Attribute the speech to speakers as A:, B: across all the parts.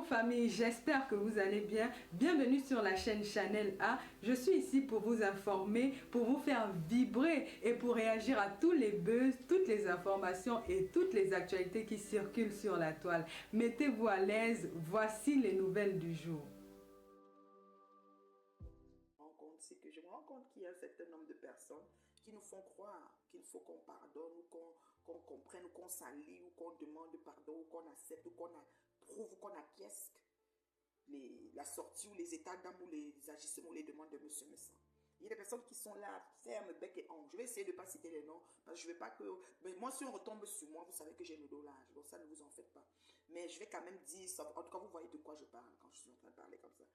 A: famille, j'espère que vous allez bien. Bienvenue sur la chaîne Chanel A. Je suis ici pour vous informer, pour vous faire vibrer et pour réagir à tous les buzz, toutes les informations et toutes les actualités qui circulent sur la toile. Mettez-vous à l'aise, voici les nouvelles du jour.
B: C'est que je me rends compte qu'il y a un certain nombre de personnes qui nous font croire qu'il faut qu'on pardonne ou qu'on comprenne ou qu'on s'allie ou qu'on demande pardon ou qu'on accepte ou qu'on approuve ou qu'on acquiesce la sortie ou les états d'âme ou les agissements ou les demandes de monsieur Messin. Il y a des personnes qui sont là, fermes, bec et ongles. Je vais essayer de ne pas citer les noms, parce que je ne veux pas que... Mais moi, si on retombe sur moi, vous savez que j'ai le dos large, donc ça, ne vous en faites pas. Mais je vais quand même dire ça. En tout cas, vous voyez de quoi je parle quand je suis en train de parler comme ça.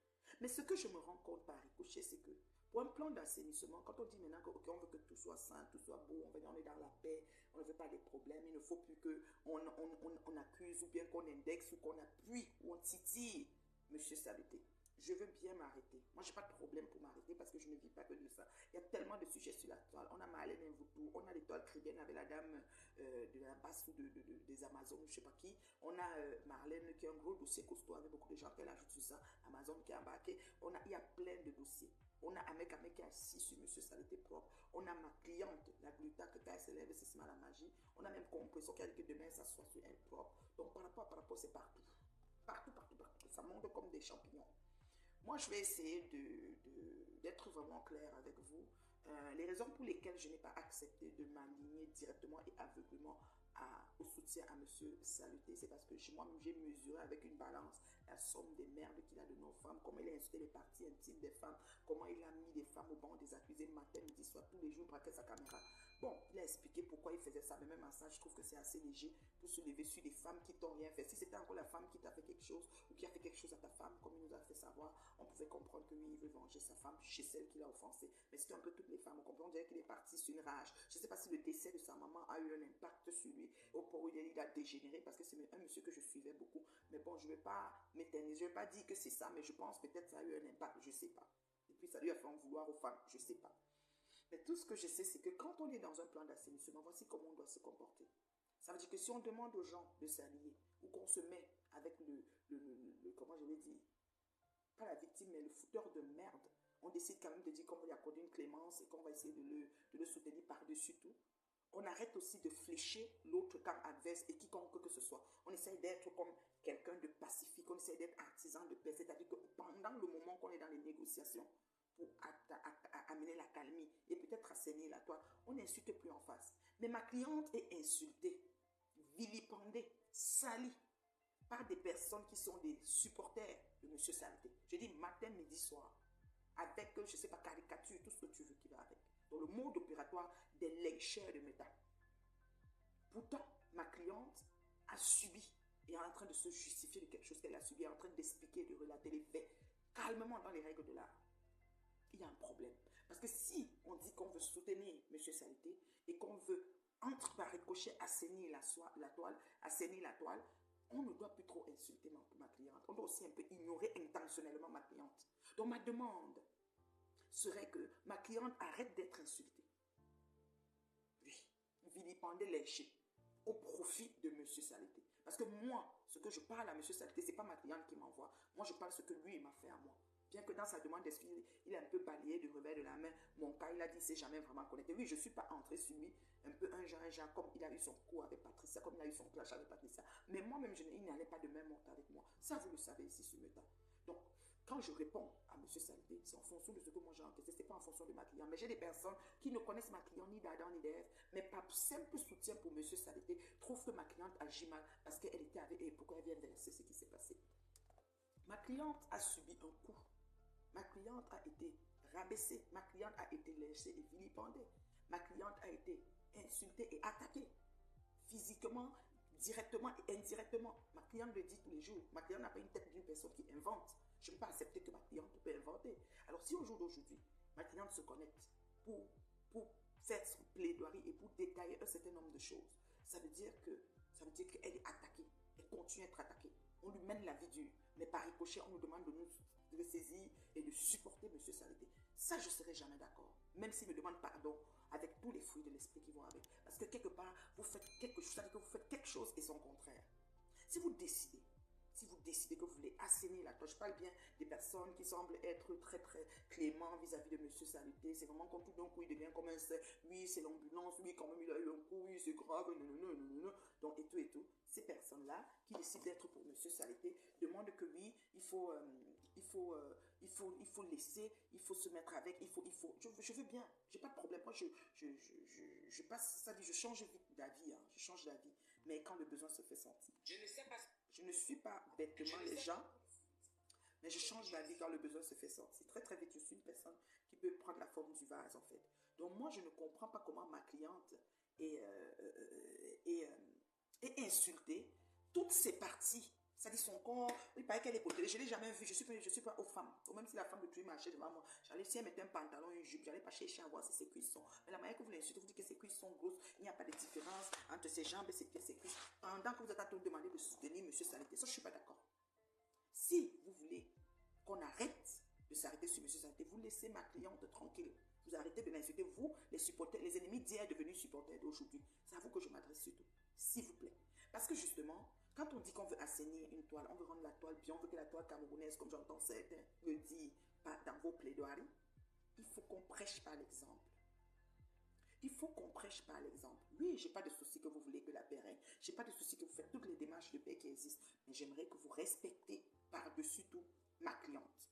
B: Mais ce que je me rends compte par ricochet, c'est que pour un plan d'assainissement, quand on dit maintenant qu'on veut que tout soit sain, tout soit beau, on est dans la paix, on ne veut pas les problèmes, il ne faut plus qu'on accuse ou bien qu'on indexe ou qu'on appuie ou on titille monsieur Saluté. Je veux bien m'arrêter. Moi, je n'ai pas de problème pour m'arrêter parce que je ne vis pas que de ça. Il y a tellement de sujets sur la toile. On a Marlène Mvutu, on a l'étoile chrétienne avec la dame de la basse ou des Amazones, je ne sais pas qui. On a Marlène qui a un gros dossier costaud avec beaucoup de gens qu'elle ajoute sur ça. Amazon qui a embarqué. Il y a plein de dossiers. On a Amek qui est assis sur monsieur Saleté propre. On a ma cliente, la gluta, qui elle s'élève, c'est la magie. On a même Compression qui a dit que demain, ça soit sur elle propre. Donc, par rapport, c'est partout. Partout. Ça monte comme des champignons. Moi, je vais essayer d'être vraiment clair avec vous. Les raisons pour lesquelles je n'ai pas accepté de m'aligner directement et aveuglément au soutien à M. Saluté, c'est parce que moi-même, j'ai mesuré avec une balance la somme des merdes qu'il a de nos femmes, comment il a insulté les parties intimes des femmes, comment il a mis des femmes au banc des accusés matin, midi, soir, tous les jours, braquer sa caméra. Bon, il a expliqué pourquoi il faisait ça, mais même à ça, je trouve que c'est assez léger pour se lever sur des femmes qui t'ont rien fait. Si c'était encore la femme qui t'a fait quelque chose ou qui a fait quelque chose à ta femme, comme il nous a fait savoir, on pouvait comprendre que oui, il veut venger sa femme chez celle qui l'a offensée. Mais c'était un peu toutes les femmes, on comprend, on dirait qu'il est parti sur une rage. Je ne sais pas si le décès de sa maman a eu un impact sur lui, au point où il a dégénéré, parce que c'est un monsieur que je suivais beaucoup. Mais bon, je ne vais pas m'éterniser, je ne vais pas dire que c'est ça, mais je pense peut-être que ça a eu un impact, je ne sais pas. Et puis ça lui a fait en vouloir aux femmes, je ne sais pas. Mais tout ce que je sais, c'est que quand on est dans un plan d'assainissement, voici comment on doit se comporter. Ça veut dire que si on demande aux gens de s'allier, ou qu'on se met avec comment je vais dire, pas la victime, mais le fouteur de merde, on décide quand même de dire qu'on va lui accorder une clémence et qu'on va essayer de le soutenir par-dessus tout. On arrête aussi de flécher l'autre camp adverse et quiconque que ce soit. On essaye d'être comme quelqu'un de pacifique, on essaye d'être artisan de paix. C'est-à-dire que pendant le moment qu'on est dans les négociations, pour amener la calmie et peut-être assainir la toile, on n'insulte plus en face. Mais ma cliente est insultée, vilipendée, salie par des personnes qui sont des supporters de M. Saleté. Je dis matin, midi, soir. Avec, je ne sais pas, caricature, tout ce que tu veux qui va avec. Dans le mode opératoire des lécheurs de métal. Pourtant, ma cliente a subi et est en train de se justifier de quelque chose qu'elle a subi, est en train d'expliquer, de relater les faits calmement dans les règles de l'art. Il y a un problème. Parce que si on dit qu'on veut soutenir M. Saleté et qu'on veut, entre par ricochet, assainir la toile, on ne doit plus trop insulter ma cliente. On doit aussi un peu ignorer intentionnellement ma cliente. Donc ma demande serait que ma cliente arrête d'être insultée. Oui, vilipendée, léchée, au profit de M. Saleté. Parce que moi, ce que je parle à M. Saleté, ce n'est pas ma cliente qui m'envoie. Moi, je parle ce que lui, il m'a fait à moi. Bien que dans sa demande d'excuses, il a un peu balayé du revers de la main mon cas. Il a dit qu'il ne s'est jamais vraiment connecté. Oui, je ne suis pas entrée sur lui, un peu un genre, comme il a eu son coup avec Patricia, comme il a eu son clash avec Patricia. Mais moi-même, il n'allait pas de même monte avec moi. Ça, vous le savez ici sur Meta. Donc, quand je réponds à M. Saleté, c'est en fonction de ce que moi j'ai encaissé, ce n'est pas en fonction de ma cliente. Mais j'ai des personnes qui ne connaissent ma cliente ni d'Adam ni d'Ève, mais par simple soutien pour M. Saleté, trouvent que ma cliente agit mal parce qu'elle était avec elle. Pourquoi elle vient verser ce qui s'est passé? Ma cliente a subi un coup. Ma cliente a été rabaissée. Ma cliente a été léchée et vilipendée. Ma cliente a été insultée et attaquée. Physiquement, directement et indirectement. Ma cliente le dit tous les jours. Ma cliente n'a pas une tête d'une personne qui invente. Je ne peux pas accepter que ma cliente peut inventer. Alors si au jour d'aujourd'hui, ma cliente se connecte pour faire son plaidoirie et pour détailler un certain nombre de choses, ça veut dire qu'elle est attaquée. Elle continue à être attaquée. On lui mène la vie dure. Mais par ricochet, on nous demande de nous saisir et de supporter M. Saleté. Ça, je ne serai jamais d'accord. Même s'il me demande pardon, avec tous les fruits de l'esprit qui vont avec. Parce que quelque part, vous faites quelque chose, ça veut dire que vous faites quelque chose et son contraire. Si vous décidez que vous voulez parle bien des personnes qui semblent être très, très cléments vis-à-vis de Monsieur Saleté. C'est vraiment comme tout d'un coup, il devient comme un... Oui, c'est l'ambulance, oui, quand même, il a eu un coup, oui, c'est grave, non, non, non, non, non. Donc, et tout, et tout. Ces personnes-là qui décident d'être pour Monsieur Saleté demandent que oui, il faut laisser, il faut se mettre avec, je veux bien, j'ai pas de problème. Moi, je passe, ça dit, je change vite d'avis, hein, je change d'avis. Mais quand le besoin se fait sentir. Je ne sais pas. Je ne suis pas bêtement les gens, mais je change d'avis quand le besoin se fait sentir. Très, très vite, je suis une personne qui peut prendre la forme du vase, en fait. Donc, moi, je ne comprends pas comment ma cliente est insultée toutes ces parties. Ça dit son corps, il paraît qu'elle est côté. Je ne l'ai jamais vu, je suis pas aux femmes. Ou même si la femme de Dieu marchait devant moi, j'allais, si elle mettait un pantalon, une jupe, j'allais pas chercher à voir si ses cuisses sont. Mais la manière que vous l'insultez, vous dites que ses cuisses sont grosses, il n'y a pas de différence entre ses jambes et ses pieds, ses cuisses. Pendant que vous êtes à tout demander de soutenir M. Saleté, ça je ne suis pas d'accord. Si vous voulez qu'on arrête de s'arrêter sur M. Saleté, vous laissez ma cliente tranquille. Vous arrêtez de l'insulter, vous, les supporters, les ennemis d'hier devenus supporters d'aujourd'hui. C'est à vous que je m'adresse surtout, s'il vous plaît. Parce que justement, quand on dit qu'on veut assainir une toile, on veut rendre la toile bien, on veut que la toile camerounaise, comme j'entends certains le dire dans vos plaidoiries, il faut qu'on prêche par l'exemple. Il faut qu'on prêche par l'exemple. Oui, je n'ai pas de souci que vous voulez que la paix règne. Je n'ai pas de souci que vous faites toutes les démarches de paix qui existent. Mais j'aimerais que vous respectez par-dessus tout ma cliente.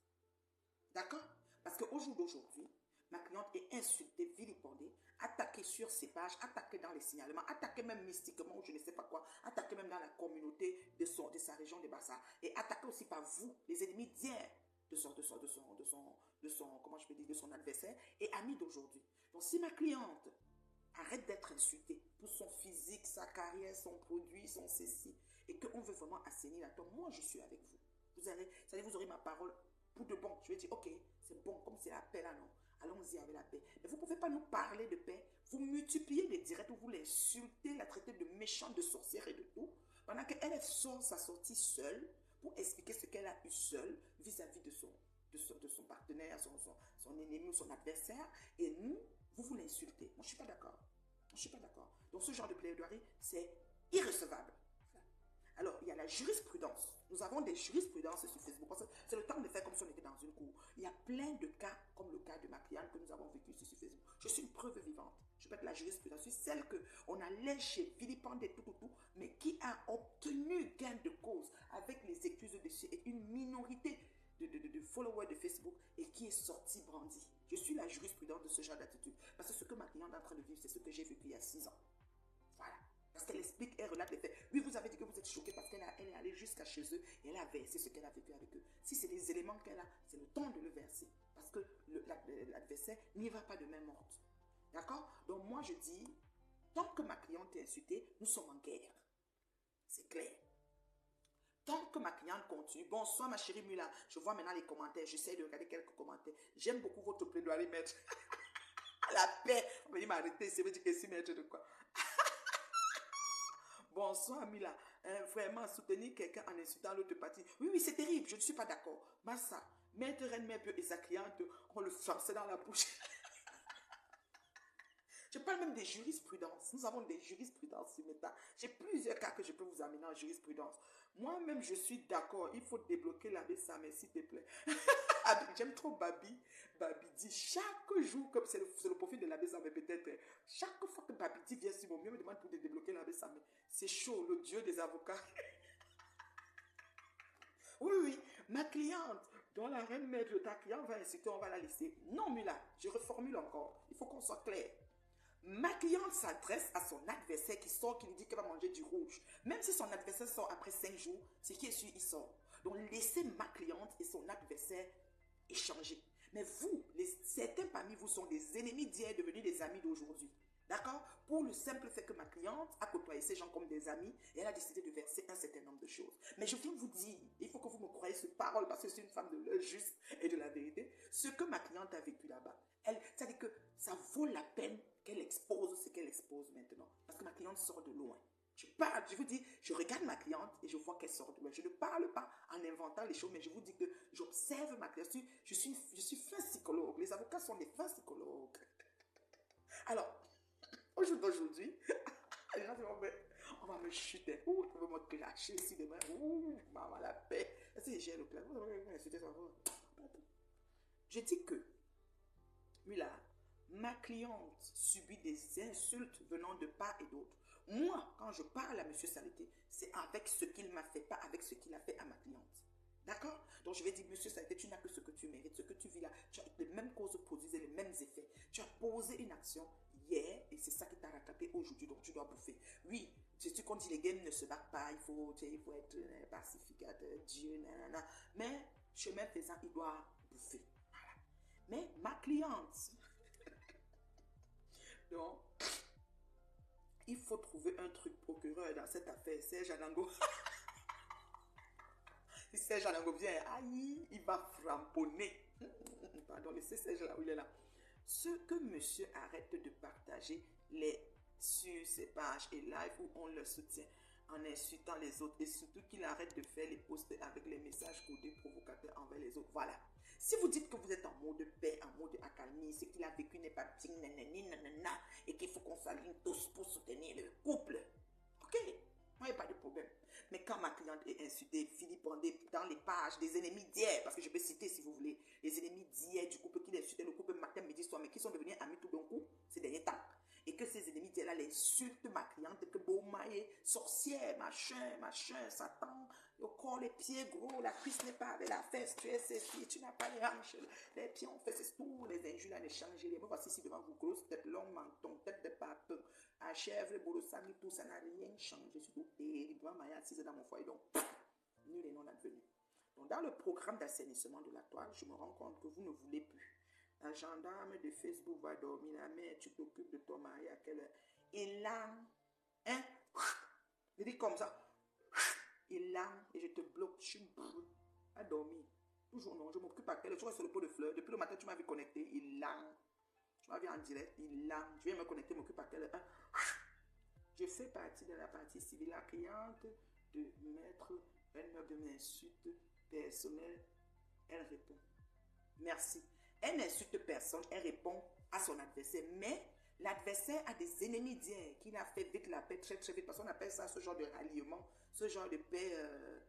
B: D'accord? Parce qu'au jour d'aujourd'hui, ma cliente est insultée, vilipendée, attaquée sur ses pages, attaquée dans les signalements, attaquée même mystiquement ou je ne sais pas quoi, attaquée même dans la communauté de sa région de Bassa et attaquée aussi par vous, les ennemis d'hier de son adversaire et ami d'aujourd'hui. Donc si ma cliente arrête d'être insultée pour son physique, sa carrière, son produit, son ceci et qu'on veut vraiment assainir la tombe, moi je suis avec vous. Vous aurez ma parole pour de bon. Je vais dire, ok, c'est bon, comme c'est la paix là, non? Allons-y avec la paix. Mais vous ne pouvez pas nous parler de paix. Vous multipliez les directs où vous l'insultez, la traitez de méchante, de sorcière et de tout. Pendant qu'elle sort sa sortie seule pour expliquer ce qu'elle a eu seule vis-à-vis de son partenaire, son ennemi ou son adversaire. Et nous, vous l'insultez. Moi, je ne suis pas d'accord. Je ne suis pas d'accord. Donc, ce genre de plaidoirie, c'est irrecevable. Alors, il y a la jurisprudence. Nous avons des jurisprudences sur Facebook. C'est le temps de faire comme si on était dans une cour. Il y a plein de cas, comme le cas de ma cliente que nous avons vécu sur Facebook. Je suis une preuve vivante. Je peux être la jurisprudence. Je suis celle qu'on a léchée, vilipendée, tout, mais qui a obtenu gain de cause avec les excuses dessus et une minorité de followers de Facebook et qui est sortie brandie. Je suis la jurisprudence de ce genre d'attitude. Parce que ce que ma cliente est en train de vivre, c'est ce que j'ai vécu il y a 6 ans. Voilà. Parce qu'elle explique, elle relate les faits. Oui, vous avez dit que vous êtes choqué parce qu'elle est allée jusqu'à chez eux et elle a versé ce qu'elle a vécu avec eux. Si c'est des éléments qu'elle a, c'est le temps de le verser. Parce que l'adversaire n'y va pas de main morte. D'accord? Donc moi je dis, tant que ma cliente est insultée, nous sommes en guerre. C'est clair. Tant que ma cliente continue, bonsoir ma chérie Mula, je vois maintenant les commentaires, j'essaie de regarder quelques commentaires. J'aime beaucoup votre plaidoirie, maître. La paix. On me dit, m'arrêter, c'est dire que si maître de quoi? Bonsoir Mila, vraiment soutenir quelqu'un en insultant l'autre partie. Oui, c'est terrible, je ne suis pas d'accord. Massa, maître Rennes et sa cliente, on le forçait dans la bouche. Je parle même des jurisprudences. Nous avons des jurisprudences sur Meta. J'ai plusieurs cas que je peux vous amener en jurisprudence. Moi-même, je suis d'accord. Il faut débloquer l'abbé Samé, s'il te plaît. J'aime trop Babi. Babi dit chaque jour, comme c'est le profil de l'abbé Samé peut-être, chaque fois que Babi dit vient sur mon mieux, me demande pour débloquer l'abbé Samé. C'est chaud, le dieu des avocats. Oui, ma cliente, dont la reine maître, ta cliente va insulter, on va la laisser. Non, Mula, je reformule encore. Il faut qu'on soit clair. Ma cliente s'adresse à son adversaire qui sort, qui lui dit qu'elle va manger du rouge. Même si son adversaire sort après 5 jours, c'est qui est sûr, il sort. Donc, laissez ma cliente et son adversaire échanger. Mais vous, certains parmi vous sont des ennemis d'hier devenus des amis d'aujourd'hui. D'accord? Pour le simple fait que ma cliente a côtoyé ces gens comme des amis et elle a décidé de verser un certain nombre de choses. Mais je viens vous dire, il faut que vous me croyez sur parole parce que je suis une femme de l'heure juste et de la vérité. Ce que ma cliente a vécu là-bas, c'est-à-dire que ça vaut la peine qu'elle expose ce qu'elle expose maintenant. Parce que ma cliente sort de loin. Je vous dis, je regarde ma cliente et je vois qu'elle sort de loin. Je ne parle pas en inventant les choses, mais je vous dis que j'observe ma cliente. Je suis fin psychologue. Les avocats sont des fins psychologues. Alors, au jour d'aujourd'hui, les gens vont on va me chuter. On va me lâcher ici demain. Maman, la paix. Est-ce que j'ai le plan? avoir. Je dis que, Mila, ma cliente subit des insultes venant de part et d'autre. Moi, quand je parle à M. Salité, c'est avec ce qu'il m'a fait, pas avec ce qu'il a fait à ma cliente. D'accord? Donc je vais dire, monsieur Salité, tu n'as que ce que tu mérites, ce que tu vis là. Tu as les mêmes causes produisent les mêmes effets. Tu as posé une action hier et c'est ça qui t'a rattrapé aujourd'hui, donc tu dois bouffer. Oui, c'est ce qu'on dit, les games ne se battent pas, il faut être pacificateur, Dieu, nanana. Mais chemin faisant, il doit bouffer. Voilà. Mais ma cliente, donc, il faut trouver un truc procureur dans cette affaire. Serge Anango. Si Serge Anango vient, aïe, il va framponner. Pardon, laissez Serge là où il est là. Ce que monsieur arrête de partager sur ses pages et live où on le soutient en insultant les autres et surtout qu'il arrête de faire les posts avec les messages codés provocateurs envers les autres. Voilà. Si vous dites que vous êtes en mode paix, en mode accalmie, ce qu'il a vécu n'est pas petit, nanani, nanana, et qu'il faut qu'on s'aligne tous pour soutenir le couple. Ok, moi, il n'y a pas de problème. Mais quand ma cliente est insultée, Philippe dans les pages des ennemis d'hier, parce que je peux citer si vous voulez, les ennemis d'hier du couple qui insultaient le couple matin, midi, soir, mais qui sont devenus amis tout d'un coup ces derniers temps. Et que ces ennemis d'hier là les insultent ma cliente, que Beaumaye, sorcière, machin, Satan, le corps, les pieds gros, la cuisse n'est pas avec la fesse, tu es ceci, tu n'as pas les hanches, les pieds ont fait, c'est tout, les injures là, les changer, les mots, voici ici devant vous, grosse tête, long menton, tête de pape, à chèvre, bolosami, tout, ça n'a rien changé, surtout, et devant Maya assise dans mon foyer, donc, nul et non advenu. Donc, dans le programme d'assainissement de la toile, je me rends compte que vous ne voulez plus. La gendarme de Facebook va dormir, la mère, tu t'occupes de ton mari à quelle heure? Et là, hein, je dis comme ça, et là, et je te bloque, je suis à dormir. Toujours non, je m'occupe à quelle heure? Tu restes sur le pot de fleurs, depuis le matin, tu m'as vu connecté, et là, tu m'as vu en direct, et là, je viens me connecter, m'occupe à quelle heure? Hein? Je fais partie de la partie civile, la cliente de mettre un meuble de m'insulte personnelle, elle répond. Merci. Elle n'insulte personne, elle répond à son adversaire. Mais l'adversaire a des ennemis d'hier qu'il a fait vite la paix très très vite. Parce qu'on appelle ça ce genre de ralliement, ce genre de paix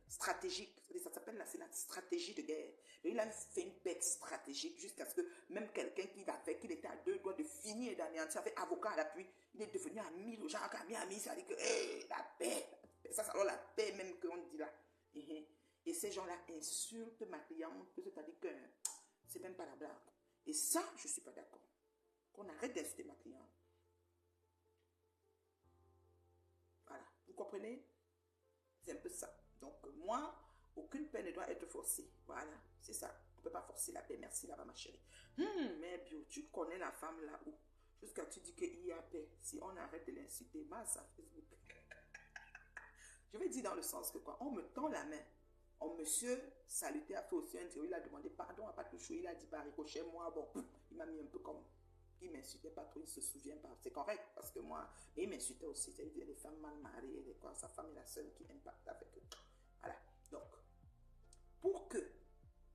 B: stratégique. Ça s'appelle la stratégie de guerre. Et il a fait une paix stratégique jusqu'à ce que même quelqu'un qu'il était à deux doigts de finir d'anéantir avec avocat à l'appui, il est devenu ami. Le genre ami, ça dit que hey, la paix. Ça, c'est alors la paix même qu'on dit là. Et ces gens-là insultent ma cliente, c'est-à-dire que c'est même pas la blague. Et ça, je ne suis pas d'accord. Qu'on arrête d'insulter ma cliente. Voilà. Vous comprenez? C'est un peu ça. Donc, moi, aucune paix ne doit être forcée. Voilà. C'est ça. On ne peut pas forcer la paix. Merci là-bas, ma chérie. Mais bio, tu connais la femme là où? Jusqu'à tu dis qu'il y a paix. Si on arrête de l'insulter, masse à Facebook. Je vais dire dans le sens que quoi? On me tend la main. Monsieur Salutaire a fait aussi un théorie, il a demandé pardon à Patouchou, il a dit par ricochet, moi, bon, il m'a mis un peu comme, il m'insultait pas trop, il se souvient pas, c'est correct, parce que moi, mais il m'insultait aussi, c'est-à-dire les femmes mal mariées, quoi, sa femme est la seule qui impacte avec eux. Voilà, donc, pour que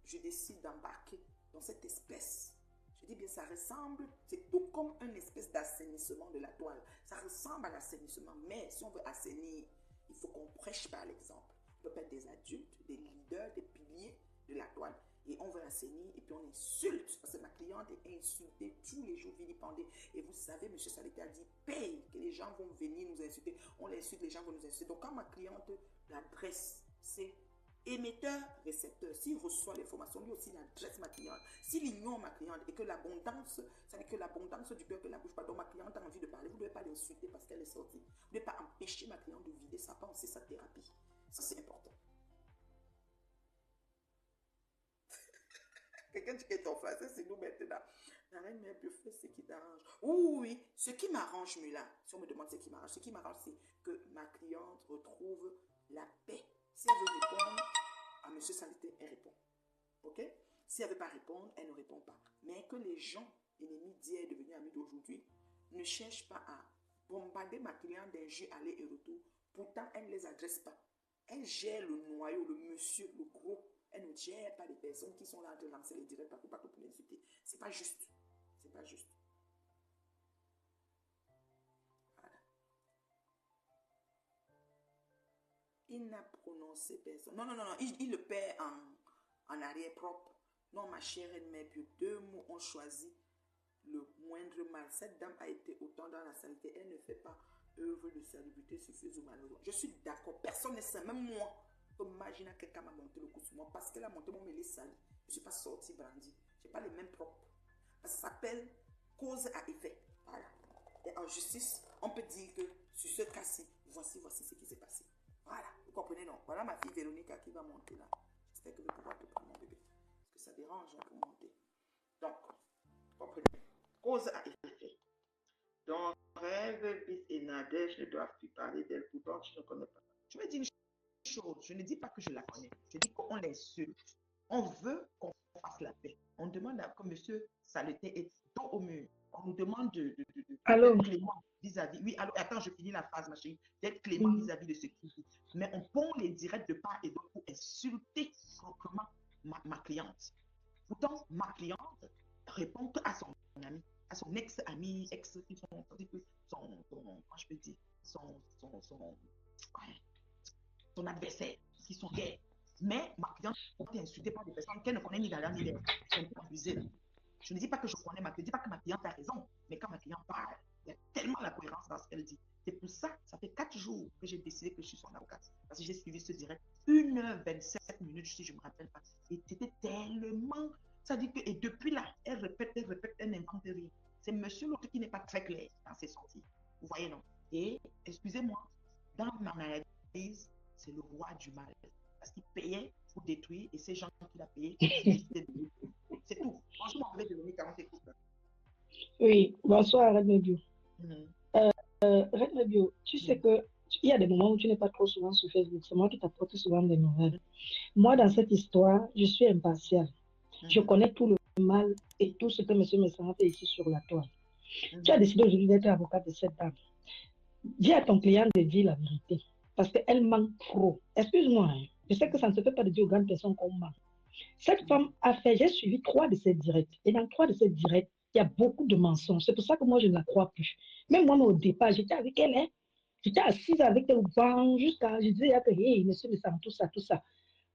B: je décide d'embarquer dans cette espèce, je dis bien, ça ressemble, c'est tout comme une espèce d'assainissement de la toile, ça ressemble à l'assainissement, mais si on veut assainir, il faut qu'on prêche par l'exemple. On peut être des adultes, des leaders, des piliers de la toile. Et on veut assainir et puis on insulte. Parce que ma cliente est insultée tous les jours, vilipendée. Et vous savez, M. Salité a dit, paye, que les gens vont venir nous insulter. On l'insulte, les gens vont nous insulter. Donc quand ma cliente l'adresse, c'est émetteur-récepteur. S'il reçoit l'information, lui aussi, il adresse ma cliente. S'il ignore ma cliente et que l'abondance, ça veut dire que l'abondance du cœur que la bouche pas, donc ma cliente a envie de parler, vous ne devez pas l'insulter parce qu'elle est sortie. Vous ne devez pas empêcher ma cliente de vider sa pensée, sa thérapie. Ça, c'est important. Quelqu'un dit que ton frère, c'est nous maintenant. La reine mère peut faire ce qui t'arrange. Oui, ce qui m'arrange, Mula, si on me demande ce qui m'arrange, c'est que ma cliente retrouve la paix. Si elle veut répondre à M. Salité, elle répond. Ok? Si elle ne veut pas répondre, elle ne répond pas. Mais que les gens, ennemis d'hier, devenus amis d'aujourd'hui, ne cherchent pas à bombarder ma cliente d'injures aller et retour. Pourtant, elle ne les adresse pas. Elle gère le noyau, le monsieur, le gros. Elle ne gère pas les personnes qui sont là de lancer les directs partout pour l'insulter. C'est pas juste. C'est pas juste. Voilà. Il n'a prononcé personne. Non. Il le perd en arrière-propre. Non, ma chère Reine-Mère Bio, 2 mots ont choisi le moindre mal. Cette dame a été autant dans la saleté. Elle ne fait pas œuvre de salubrité suffisante ou malheureuse. Je suis d'accord. Personne ne sait. Même moi. Imagine quelqu'un m'a monté le coup sur moi parce qu'elle a monté mon mêlé sali. Je ne suis pas sorti brandi. Je n'ai pas les mêmes propres. Ça s'appelle cause à effet. Voilà. Et en justice, on peut dire que sur ce cas-ci, voici ce qui s'est passé. Voilà. Vous comprenez, non? Voilà ma fille Véronica qui va monter là. J'espère que je vais pouvoir te prendre mon bébé. Parce que ça dérange pour monter. Donc, vous comprenez. Cause à effet. Donc, rêve, bis et Nadège ne doivent plus parler d'elle. Pourtant, tu ne connais pas. Je me dis une chose. Je ne dis pas que je la connais. Je dis qu'on l'insulte. On veut qu'on fasse la paix. On demande à comme monsieur Saleté est dos au mur. On nous demande d'être clément vis-à-vis. Oui, alors, attends, je finis la phrase, ma chérie. D'être clément vis-à-vis de ce qui dit. Mais on pond les directs de part et d'autre pour insulter proprement ma cliente. Pourtant, ma cliente répond à son ami, à son ex-ami, qui sont, comment je peux dire, son adversaire, qui sont gays. Mais ma cliente est insultée par des personnes qu'elle ne connaît ni d'ailleurs ni d'ailleurs. C'est un peu abusé. Je ne dis pas que je connais ma cliente, je ne dis pas que ma cliente a raison, mais quand ma cliente parle, il y a tellement la cohérence dans ce qu'elle dit. C'est pour ça, ça fait 4 jours que j'ai décidé que je suis son avocate. Parce que j'ai suivi ce direct 1h27, si je ne me rappelle pas. Et c'était tellement... Ça dit que, et depuis là, elle répète, elle n'invente rien. C'est monsieur l'autre qui n'est pas très clair dans ses sorties. Vous voyez, non? Et, excusez-moi, dans ma analyse, c'est le roi du mal. Parce qu'il payait pour détruire, et ces gens qui l'ont payé, c'est tout. Franchement, on avait devenu 40 écoutes.
C: Oui, bonsoir, Red Bio. Red Bio, tu sais que il y a des moments où tu n'es pas trop souvent sur Facebook. C'est moi qui t'apporte souvent des nouvelles. Moi, dans cette histoire, je suis impartiale. Je connais tout le mal et tout ce que M. Messana fait ici sur la toile. Tu as décidé aujourd'hui d'être avocat de cette dame. Dis à ton client de dire la vérité. Parce qu'elle manque trop. Excuse-moi, hein. Je sais que ça ne se fait pas de dire aux grandes personnes qu'on manque. Cette femme a fait, j'ai suivi 3 de ses directs. Et dans 3 de ses directs, il y a beaucoup de mensonges. C'est pour ça que moi, je ne la crois plus. Même moi, au départ, j'étais avec elle. Hein. J'étais assise avec elle au banc jusqu'à... Je disais que, hey, monsieur Messana, tout ça, tout ça.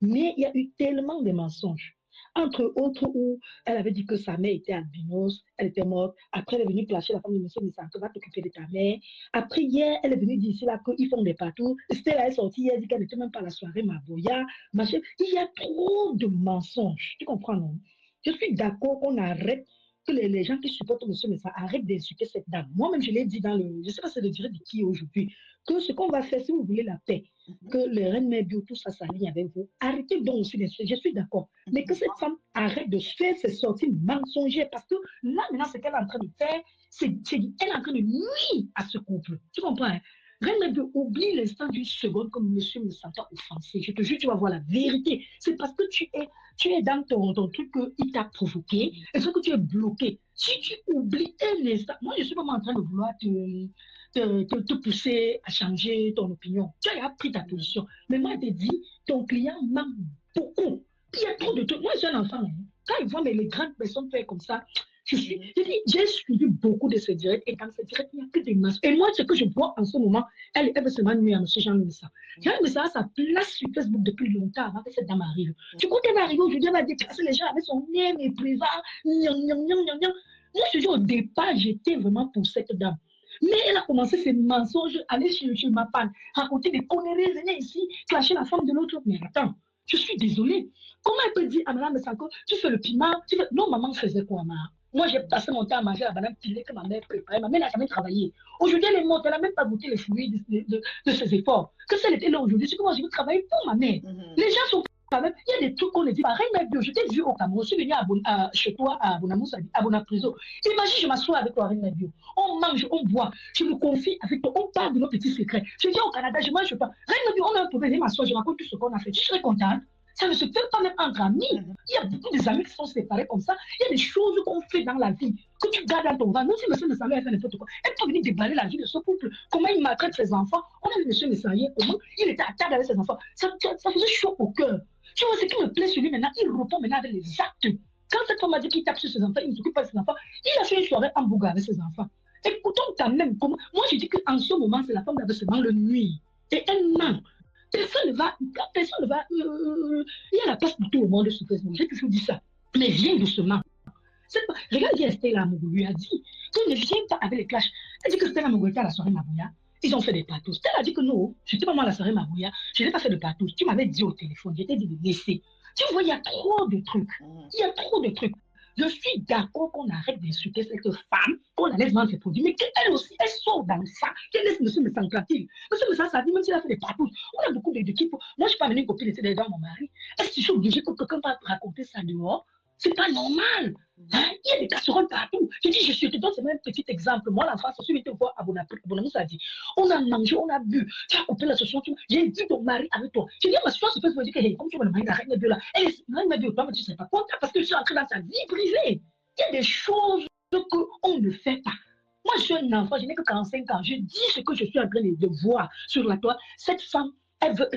C: Mais il y a eu tellement de mensonges. Entre autres, où elle avait dit que sa mère était albinos, elle était morte. Après, elle est venue placer la femme de M. Missanto, va t'occuper de ta mère. Après, hier, elle est venue dire ici là qu'ils font des partout. Stella est sortie hier, elle dit qu'elle n'était même pas à la soirée Maboya. Machin. Il y a trop de mensonges. Tu comprends, non? Je suis d'accord qu'on arrête, que les gens qui supportent M. Missanto arrêtent d'insulter cette dame. Moi-même, je l'ai dit dans le. Je ne sais pas si c'est le direct de qui aujourd'hui. Que ce qu'on va faire, si vous voulez la paix, que les reines mères bio, tout ça s'aligne avec vous. Arrêtez donc aussi les choses, je suis d'accord. Mais que cette femme arrête de faire ses sorties mensongères parce que là, maintenant, ce qu'elle est en train de faire, elle est en train de nuire à ce couple. Tu comprends? Hein? Reine mère bio, oublie l'instant d'une seconde comme monsieur me sentant offensé. Je te jure, tu vas voir la vérité. C'est parce que tu es dans ton truc qu'il t'a provoqué et ce que tu es bloqué. Si tu oublies un instant, moi, je ne suis pas en train de vouloir te pousser à changer ton opinion. Tu as pris ta position. Mais moi, je te dis, ton client manque beaucoup. Il y a trop de trucs. Moi, je suis un enfant. Hein. Quand ils voient les grandes personnes faire comme ça, j'ai suivi beaucoup de ces directs et dans ces directs, il n'y a que des masses. Et moi, ce que je vois en ce moment, elle veut seulement nuire à M. Jean-Louis Messa. Jean-Louis Messa a sa place sur Facebook depuis longtemps avant que cette dame arrive. Tu crois qu'elle va arriver aujourd'hui, elle va déclasser les gens avec son nez méprisant. Moi, je dis au départ, j'étais vraiment pour cette dame. Mais elle a commencé ses mensonges, aller chez ma femme, raconter des conneries, venir ici, clasher la femme de l'autre. Mais attends, je suis désolée. Comment elle peut dire à Mme Messako, tu fais le piment, tu fais... Non, maman faisait quoi, maman? Moi, j'ai passé mon temps à manger la banane pilée que ma mère préparait. Ma mère n'a jamais travaillé. Aujourd'hui, elle est morte, elle n'a même pas goûté les fruits de ses efforts. Que si elle était là aujourd'hui, c'est que moi, je veux travailler pour ma mère. Les gens sont quand même, il y a des trucs qu'on ne dit pas. Reine Bio, je t'ai vu au Cameroun, je suis venue chez toi à Bonamoussa, à Bonapriso. Imagine, je m'assois avec toi, Reine Bio. On mange, on boit, je me confie avec toi, on parle de nos petits secrets. Je viens au Canada, je mange pas. Reine Bio, on a un problème, je m'assois, je raconte tout ce qu'on a fait. Tu serais contente? Ça ne se fait pas même entre amis. Il y a beaucoup d'amis qui sont séparés comme ça. Il y a des choses qu'on fait dans la vie que tu gardes dans ton ventre. Même si monsieur Messayer a fait n'importe quoi, elle peut venir déballer la vie de ce couple. Comment il maltraite ses enfants. On a vu monsieur Messayer, comment il était à table avec ses enfants. Ça faisait chaud au cœur. Tu vois, ce qui me plaît sur lui maintenant, il répond maintenant avec les actes. Quand cette femme a dit qu'il tape sur ses enfants, il ne s'occupe pas de ses enfants, il a fait une soirée en Bouga avec ses enfants. Écoutons quand même comment. Moi, je dis qu'en ce moment, c'est la femme d'aveuglement le nuit. Et elle ment. Personne ne va. Il y a la passe pour tout le monde sur Facebook. J'ai toujours dit ça. Mais viens doucement. Regarde, Stella Mougou lui a dit que ne viens pas avec les clashs. Elle dit que Stella Mougou était à la soirée Mabouya. Ils ont fait des patous. Stella a dit que non, je n'étais pas moi à la soirée Mabouya. Je n'ai pas fait de patous. Tu m'avais dit au téléphone, je t'ai dit de laisser. Tu vois, il y a trop de trucs. Il y a trop de trucs. Je suis d'accord qu'on arrête d'insulter cette femme, qu'on la laisse vendre ses produits, mais qu'elle aussi, elle sort dans ça, qu'elle laisse monsieur Messang tranquille. Monsieur Messang, ça dit, même s'il a fait des patous, on a beaucoup d'équipes. Moi, je ne suis pas venue copier laisser des gens à mon mari. Est-ce que je suis obligée que quelqu'un va raconter ça dehors? C'est pas normal. Hein? Il y a des casseroles partout. Je dis, je suis étudiant, c'est même un petit exemple. Moi, l'enfant, je suis été voir à Bonamou, ça dit, on a mangé, on a bu. Tu as coupé l'association, j'ai dit ton mari avec toi. Je dis, ma soeur, c'est pas me dire que, hey, comme tu vois le mari, la reine de Dieu là, elle est, la reine de Dieu, toi, mais tu ne sais pas quoi, parce que je suis entrée dans sa vie privée. Il y a des choses qu'on ne fait pas. Moi, je suis un enfant, je n'ai que 45 ans. Je dis ce que je suis en train de voir sur la toile. Cette femme, elle veut.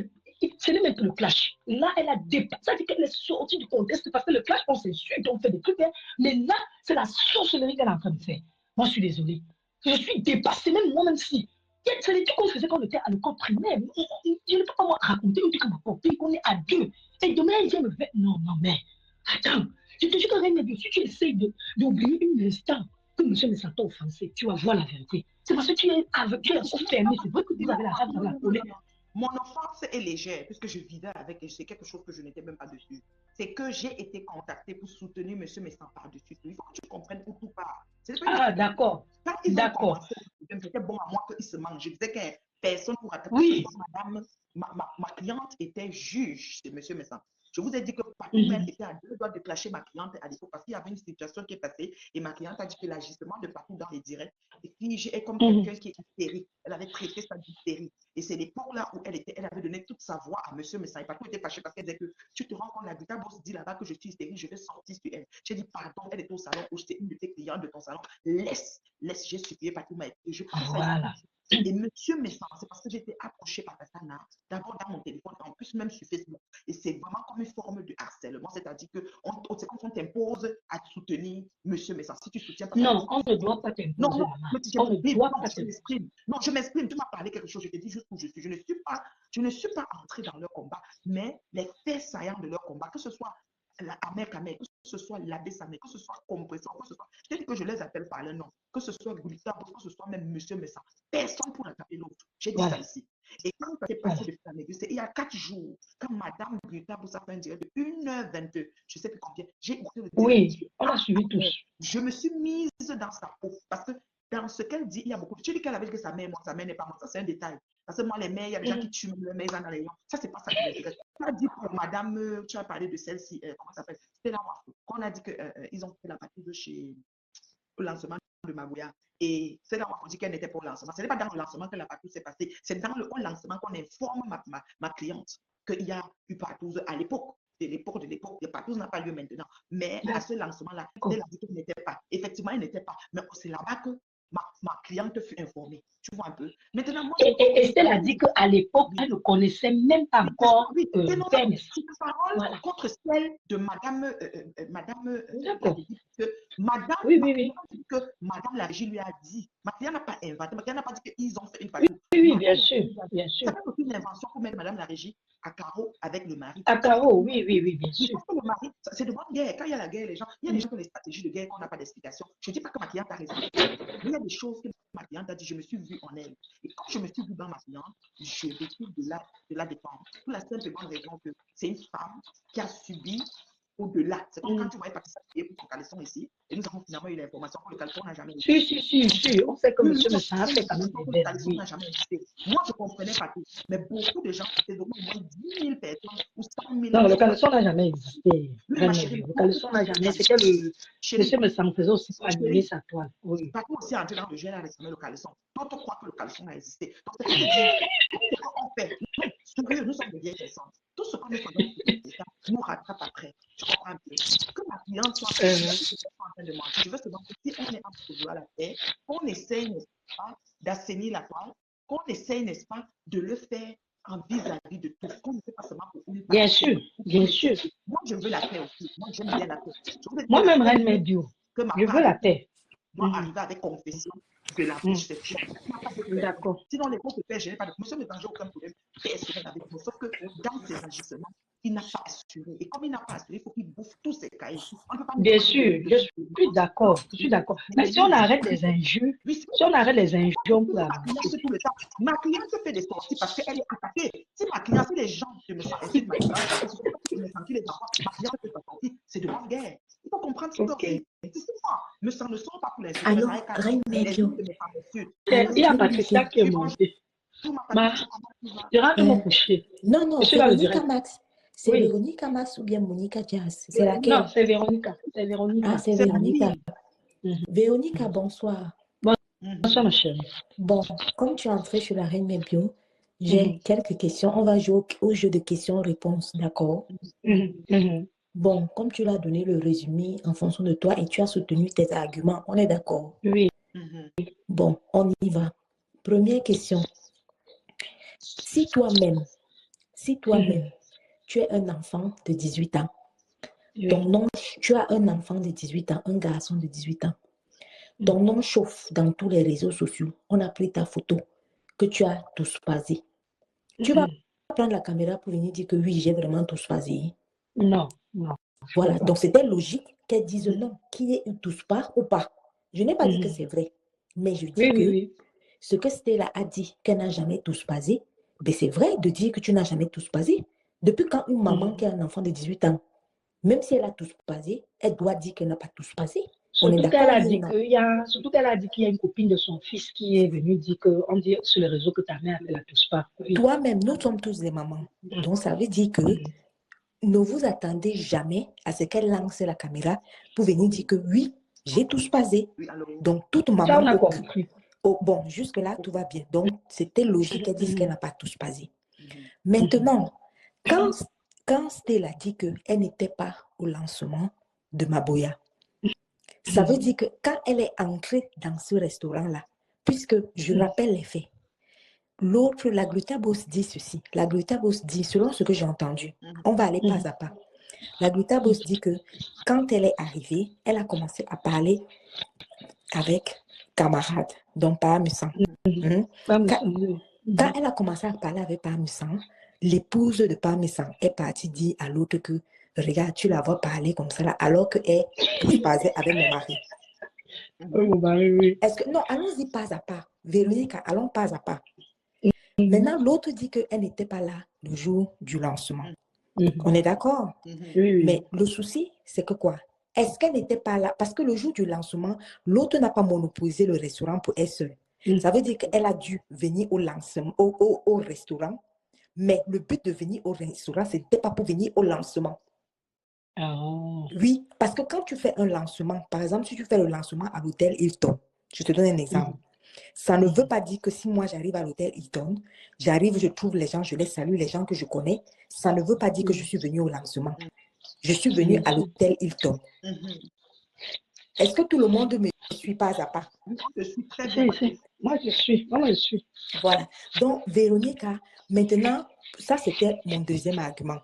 C: C'est même le clash. Là, elle a dépassé. Ça veut dire qu'elle est sortie du contexte parce que le clash, on s'insulte, on fait des trucs. Hein. Mais là, c'est la sorcellerie qu'elle est en train de faire. Moi, je suis désolée. Je suis dépassée, même moi, même si. C'est des trucs qu'on faisait quand on était à l'école primaire. Je ne peux pas moi raconter un truc à ma portée, qu'on est à deux. Et demain, elle vient me faire. Non, non, mais. Attends. Je te dis que rien n'est dessus. Tu essayes d'oublier un instant que monsieur me sentait offensé. Tu vas voir la vérité. C'est parce que tu es fermé. C'est vrai que vous avez la rage dans la colère.
B: Mon offense est légère, puisque je vivais avec et c'est quelque chose que je n'étais même pas dessus. C'est que j'ai été contactée pour soutenir M. Messan par-dessus. Il faut que tu comprennes où tout part.
C: Ah, d'accord.
B: Quand ils ont commencé, c'était bon à moi qu'ils se mangent. Je disais que personne pour attaquer.
C: Oui.
B: Madame, ma cliente était juge de M. Messan. Je vous ai dit que Patou même était à deux doigts de clasher ma cliente à l'époque parce qu'il y avait une situation qui est passée et ma cliente a dit que l'agissement de Patou dans les directs est comme quelqu'un qui est hystérique. Elle avait traité ça d'hystérie. Et c'est l'époque là où elle avait donné toute sa voix à monsieur Messan. Et Patou était fâché parce qu'elle disait que tu te rends compte, la Vita Boss dit là-bas que je suis hystérique, je vais sortir sur elle. J'ai dit pardon, elle est au salon où j'étais une de tes clientes de ton salon. Laisse, j'ai supplié Patou m'a été. Je pense
C: voilà.
B: Et monsieur Messan, c'est parce que j'ai été approchée par Tatiana, d'abord dans mon téléphone, en plus même sur Facebook. Et c'est vraiment comme une forme de harcèlement, c'est-à-dire que c'est comme on t'impose à soutenir monsieur Messan. Si tu soutiens pas.
C: Non, on ne doit pas t'imposer.
B: Non,
C: on ne doit pas
B: t'imposer. Non, je m'exprime. Tu m'as parlé quelque chose, je te dis juste où je suis. Je ne suis pas entrée dans leur combat, mais les faits saillants de leur combat, que ce soit Ahmed Kamel, que ce soit l'abbé Samé, que ce soit Compresseur, que ce soit. Je te dis que je les appelle par leur nom, que ce soit Goulita, que ce soit même monsieur Messan. Personne pour attraper l'autre. J'ai dit ça ici. Et quand ça s'est passé de famille, c'est il y a 4 jours, quand madame Goulita a fait un direct de 1h22, je ne sais plus combien, j'ai écouté le direct.
C: Oui, on a suivi tous.
B: Je me suis mise dans sa peau parce que dans ce qu'elle dit, il y a beaucoup de. Tu dis qu'elle avait dit que sa mère est morte, sa mère n'est pas morte, ça c'est un détail. Parce que moi, les mères, il y a des gens qui tuent les mères dans les lions. Ça, c'est pas ça qui m'intéresse. Tu as dit pour madame, tu as parlé de celle-ci, comment ça s'appelle? C'était là, qu'on a dit qu'ils ont fait la partie de chez le lancement de Mabouya. Et c'est là où on dit qu'elle n'était pas au lancement. Ce n'est pas dans le lancement que la partie s'est passée. C'est dans le lancement qu'on informe ma cliente qu'il y a eu partout à l'époque. De l'époque, le partout n'a pas lieu maintenant. Mais à ce lancement-là, elle a dit qu'elle n'était pas. Effectivement, elle n'était pas. Mais c'est là-bas que ma cliente fut informée. Tu vois un peu. Maintenant, moi,
C: et elle a dit qu'à l'époque, elle ne connaissait même pas encore
B: parole contre celle de madame.
C: D'accord.
B: Madame,
C: oui.
B: Que madame la régie lui a dit. Ma cliente n'a pas inventé. Ma cliente n'a pas dit qu'ils ont fait une partie.
C: Oui, bien sûr. Bien sûr.
B: C'est une invention pour mettre madame la régie à carreau avec le mari.
C: À carreau, oui, bien sûr.
B: Le mari, c'est de bonne guerre. Quand il y a la guerre, les gens, il y a des gens qui ont des stratégies de guerre qu'on n'a pas d'explication. Je ne dis pas que ma cliente a raison. Mais il y a des choses que ma cliente a dit, je me suis vue en elle. Et quand je me suis vue dans ma cliente, je décide de la défendre. Pour la simple et bonne raison que c'est une femme qui a subi au-delà. C'est comme quand tu voyais participer pour ton caleçon ici, et nous avons finalement eu l'information que le caleçon n'a jamais existé.
C: Si. On sait que monsieur Messan a fait quand même des
B: le caleçon n'a jamais existé. Moi, je ne comprenais pas tout. Mais beaucoup de gens, c'était au moins 10 000 personnes ou 100 000 personnes.
C: Non, le caleçon n'a jamais existé. Le caleçon n'a jamais. C'est que monsieur Messan faisait aussi pour animer sa toile. Oui.
B: Pas aussi entrer dans le gel à réclamer le caleçon. D'autres croient que le caleçon a existé. Donc, c'est ce qu'on fait. Sérieux, nous sommes des vieilles personnes. Tout ce que nous faisons, nous rattrape après. Tu comprends un peu? Que ma cliente soit en train de mentir. Je veux seulement que si on est en train de vouloir la paix, qu'on essaye, n'est-ce pas, d'assainir la toile, qu'on essaye, n'est-ce pas, de le faire en vis-à-vis de tout. Qu'on ne fait pas seulement pour une part.
C: Bien sûr.
B: Moi, je veux la paix aussi. Moi, j'aime bien la paix.
C: Moi-même, Reine Médio, je veux la paix.
B: Moi, arriver avec confession de la bouche, c'est sûr.
C: D'accord.
B: Sinon, les comptes de paix, je n'ai pas de. Monsieur ne danger aucun problème personnel avec moi. Sauf que dans ces agissements, il n'a pas assuré. Et comme il n'a pas assuré, il faut qu'il bouffe tous ses cahiers. On ne peut pas nous
C: Bien
B: demander
C: sûr, je suis d'accord, je suis d'accord. Mais si on arrête les injures, si on arrête les injures, on peut
B: ma cliente
C: avancer.
B: tout le temps. Ma cliente fait des sorties parce qu'elle est attaquée. Si ma cliente, si les gens se me sentent, si ma cliente, je me sens les enfants, ma cliente fait sa sortie, c'est de bonne guerre. Il faut comprendre ce
C: Ok.
B: que c'est moi. Ne sont pas pour les insultes,
D: Alors,
B: mais ça
D: Reine
B: les
D: Mekio,
B: de mes femmes dessus.
C: Il y a
D: Reine
C: Patricia
D: Mekio.
C: qui est montée. Ma, je rentre me coucher.
D: Non,
C: Je
D: non,
C: suis dans le
D: Véronica
C: direct.
D: Max. C'est
C: Oui.
D: Véronica Max ou bien Monica Jazz? C'est
C: Non,
D: laquelle?
C: c'est Véronica. C'est
D: Ah,
C: Véronica.
D: c'est
B: C'est
D: Véronica.
C: Mhm.
D: Véronica, bonsoir.
C: Bonsoir, ma chérie.
D: Bon, comme tu es entrée sur la Reine Mekio,
C: Mhm.
D: j'ai quelques questions. On va jouer au jeu de questions-réponses, d'accord?
C: Mhm. Mhm.
D: Bon, comme tu l'as donné le résumé en fonction de toi et tu as soutenu tes arguments, on est d'accord?
C: Oui.
D: Bon, on y va. Première question. Si toi-même, tu es un enfant de 18 ans,
C: Oui.
D: ton nom, tu as un enfant de 18 ans, un garçon de 18 ans, ton nom chauffe dans tous les réseaux sociaux, on a pris ta photo, que tu as tous passé. Tu vas prendre la caméra pour venir dire que oui, j'ai vraiment tous passé.
C: Non, non.
D: Voilà, donc c'était logique qu'elle dise non, qu'il y ait eu tous pas ou pas. Je n'ai pas dit que c'est vrai, mais je dis
C: Oui,
D: que
C: oui,
D: ce que Stella a dit qu'elle n'a jamais tous passé, ben c'est vrai de dire que tu n'as jamais tous passé. Depuis quand une maman qui a un enfant de 18 ans, même si elle a tous passé, elle doit dire qu'elle n'a pas tous passé. On est
C: Surtout qu'elle
D: d'accord,
C: a
D: oui ou
C: dit
D: non?
C: surtout qu'elle a dit qu'il y a une copine de son fils qui est venue dire on dit sur les réseaux que ta mère ne la touche pas. Oui.
D: Toi-même, nous sommes tous des mamans. Donc ça veut dire que ne vous attendez jamais à ce qu'elle lance la caméra pour venir dire que oui, j'ai tous passé.
B: Oui, alors,
D: Donc toute
C: Ça, on
D: maman
C: a compris.
D: bon, jusque-là, tout va bien. Donc, c'était logique qu'elle dise qu'elle n'a pas tous passé. Maintenant, quand Stella dit qu'elle n'était pas au lancement de Maboya, ça veut dire que quand elle est entrée dans ce restaurant-là, puisque je rappelle les faits, l'autre, la Glutabos dit ceci. La Glutabos dit, selon ce que j'ai entendu, on va aller pas à pas. La Glutabos dit que quand elle est arrivée, elle a commencé à parler avec camarades, donc Parmesan. Quand elle a commencé à parler avec Parmesan, l'épouse de Parmesan est partie dire à l'autre que regarde, tu la vois parler comme ça là, alors qu'elle se passait avec mon mari.
C: Oui.
D: Est-ce que non, allons-y pas à pas. Véronique, allons pas à pas. Maintenant, l'autre dit qu'elle n'était pas là le jour du lancement. On est d'accord?
C: Oui.
D: Mais le souci, c'est que quoi? Est-ce qu'elle n'était pas là? Parce que le jour du lancement, l'autre n'a pas monopolisé le restaurant pour elle seule. Ça veut dire qu'elle a dû venir au lancement, au restaurant, mais le but de venir au restaurant, ce n'était pas pour venir au lancement. Oui, parce que quand tu fais un lancement, par exemple, si tu fais le lancement à l'hôtel Hilton, je te donne un exemple. Ça ne veut pas dire que si moi j'arrive à l'hôtel Hilton, j'arrive, je trouve les gens, je les salue, les gens que je connais. Ça ne veut pas dire que je suis venue au lancement. Je suis venue à l'hôtel Hilton. Est-ce que tout le monde me suit pas à pas?
B: Je suis très bien.
C: Moi, je suis.
D: Voilà. Donc, Véronica, maintenant, ça, c'était mon deuxième argument.